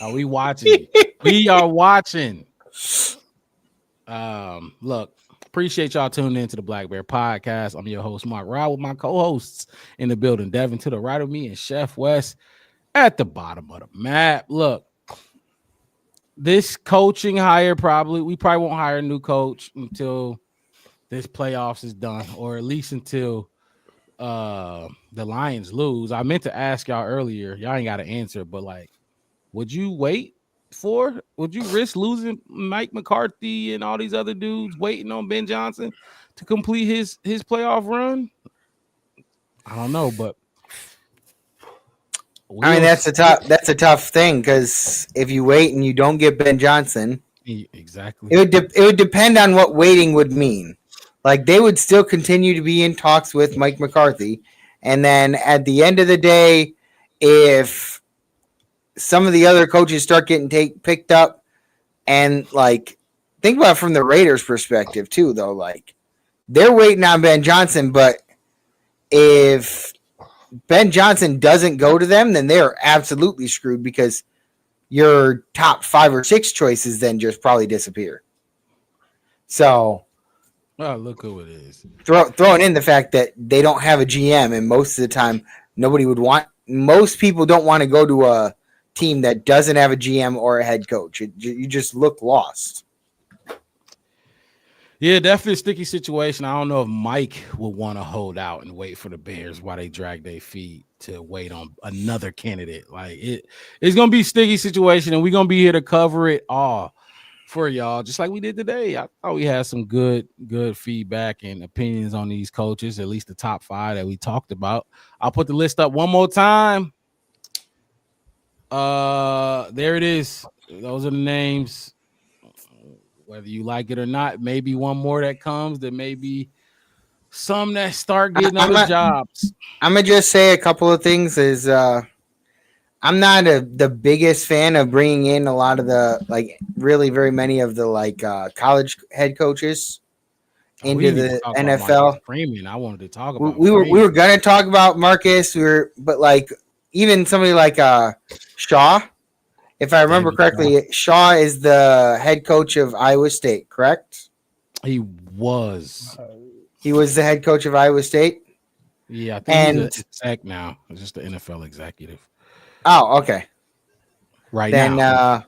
Are we watching? We are watching. Look, appreciate y'all tuning in to the Black Bear Podcast. I'm your host, Mark Rod, with my co-hosts in the building, Devin to the right of me and Chef West at the bottom of the map. Look, this coaching hire we probably won't hire a new coach until this playoffs is done, or at least until the Lions lose. I meant to ask y'all earlier, y'all ain't got to answer, but like, would you risk losing Mike McCarthy and all these other dudes waiting on Ben Johnson to complete his playoff run? I don't know, but I mean that's a tough thing because if you wait and you don't get Ben Johnson, exactly, it would depend on what waiting would mean. Like they would still continue to be in talks with Mike McCarthy, and then at the end of the day, if some of the other coaches start getting picked up, and like think about it from the Raiders' perspective too, though. Like they're waiting on Ben Johnson, but if Ben Johnson doesn't go to them, then they're absolutely screwed because your top 5 or 6 choices then just probably disappear. So, oh, look who it is. Throwing in the fact that they don't have a GM, and most of the time most people don't want to go to a team that doesn't have a GM or a head coach. You just look lost. Yeah, definitely a sticky situation. I don't know if Mike will want to hold out and wait for the Bears while they drag their feet to wait on another candidate. Like it's gonna be a sticky situation, and we're gonna be here to cover it all for y'all, just like we did today. I thought we had some good feedback and opinions on these coaches, at least the top 5 that we talked about. I'll put the list up one more time. There it is. Those are the names. Whether you like it or not, maybe one more that comes, there may be some that start getting other jobs. I'm gonna just say a couple of things. I'm not the biggest fan of bringing in a lot of the really very many of the college head coaches into the NFL. Freeman, I wanted to talk about. We were gonna talk about Marcus. But even somebody like Shaw. If I remember correctly, Shaw is the head coach of Iowa State, correct? He was. He was the head coach of Iowa State? Yeah, I think he's an exec now. He's just the NFL executive. Oh, okay. Now.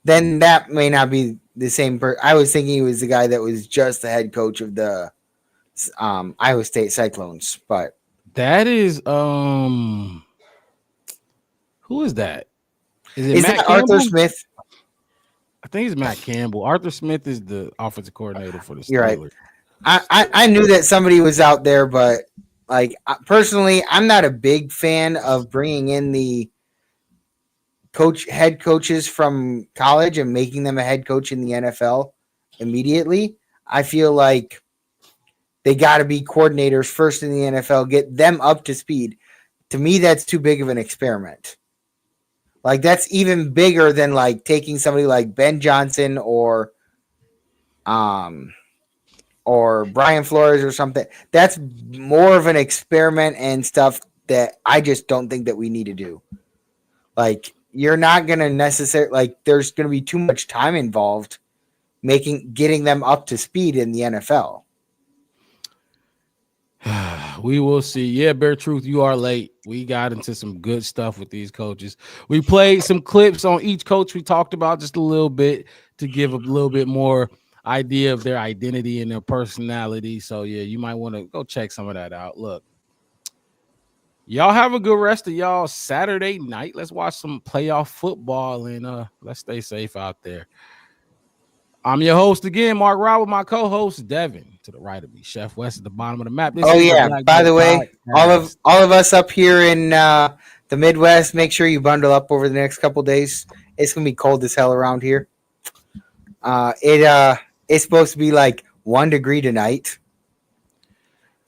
Then that may not be the same person. I was thinking he was the guy that was just the head coach of the Iowa State Cyclones. But that is who is that? Is that Arthur Smith? I think it's Matt Campbell. Arthur Smith is the offensive coordinator for the Steelers. You're right. I knew that somebody was out there, but personally, I'm not a big fan of bringing in the head coaches from college and making them a head coach in the NFL immediately. I feel like they got to be coordinators first in the NFL, get them up to speed. To me, that's too big of an experiment. That's even bigger than taking somebody like Ben Johnson or Brian Flores or something. That's more of an experiment and stuff that I just don't think that we need to do. You're not going to necessarily there's going to be too much time involved getting them up to speed in the NFL. We will see. Yeah, Bear Truth, you are late. We got into some good stuff with these coaches. We played some clips on each coach we talked about just a little bit to give a little bit more idea of their identity and their personality. So, yeah, you might want to go check some of that out. Look, y'all have a good rest of y'all Saturday night. Let's watch some playoff football and let's stay safe out there. I'm your host again, Mark Rob, with my co-host Devin to the right of me, Chef West at the bottom of the map. By the way, all of us up here in the Midwest, make sure you bundle up over the next couple days. It's gonna be cold as hell around here. It's supposed to be 1 degree tonight,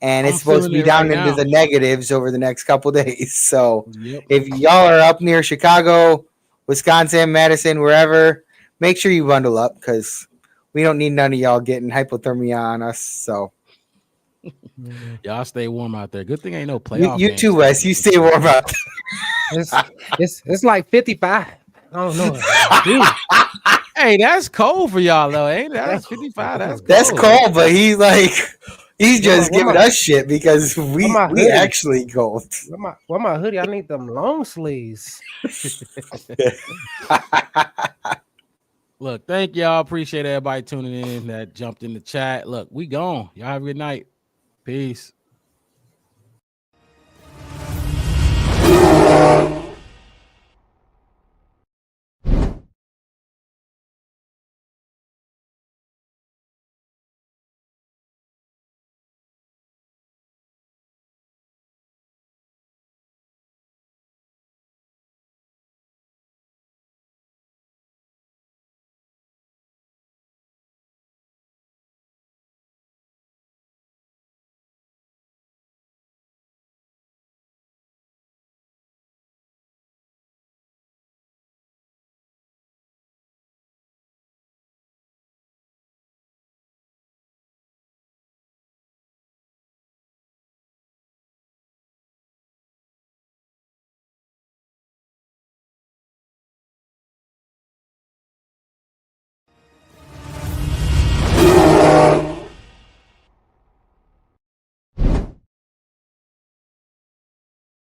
and it's supposed to be down into the negatives over the next couple days. So if y'all are up near Chicago, Wisconsin, Madison, wherever, make sure you bundle up because we don't need none of y'all getting hypothermia on us. So y'all stay warm out there. Good thing ain't no playoff. You too, Wes. You stay warm out there. It's like 55. I don't know. Hey, that's cold for y'all though, ain't it? That's 55. That's cold. That's cold, but he's just giving us shit because we actually cold. Where my hoodie? I need them long sleeves. Look, thank y'all. Appreciate everybody tuning in that jumped in the chat. Look, we gone. Y'all have a good night. Peace.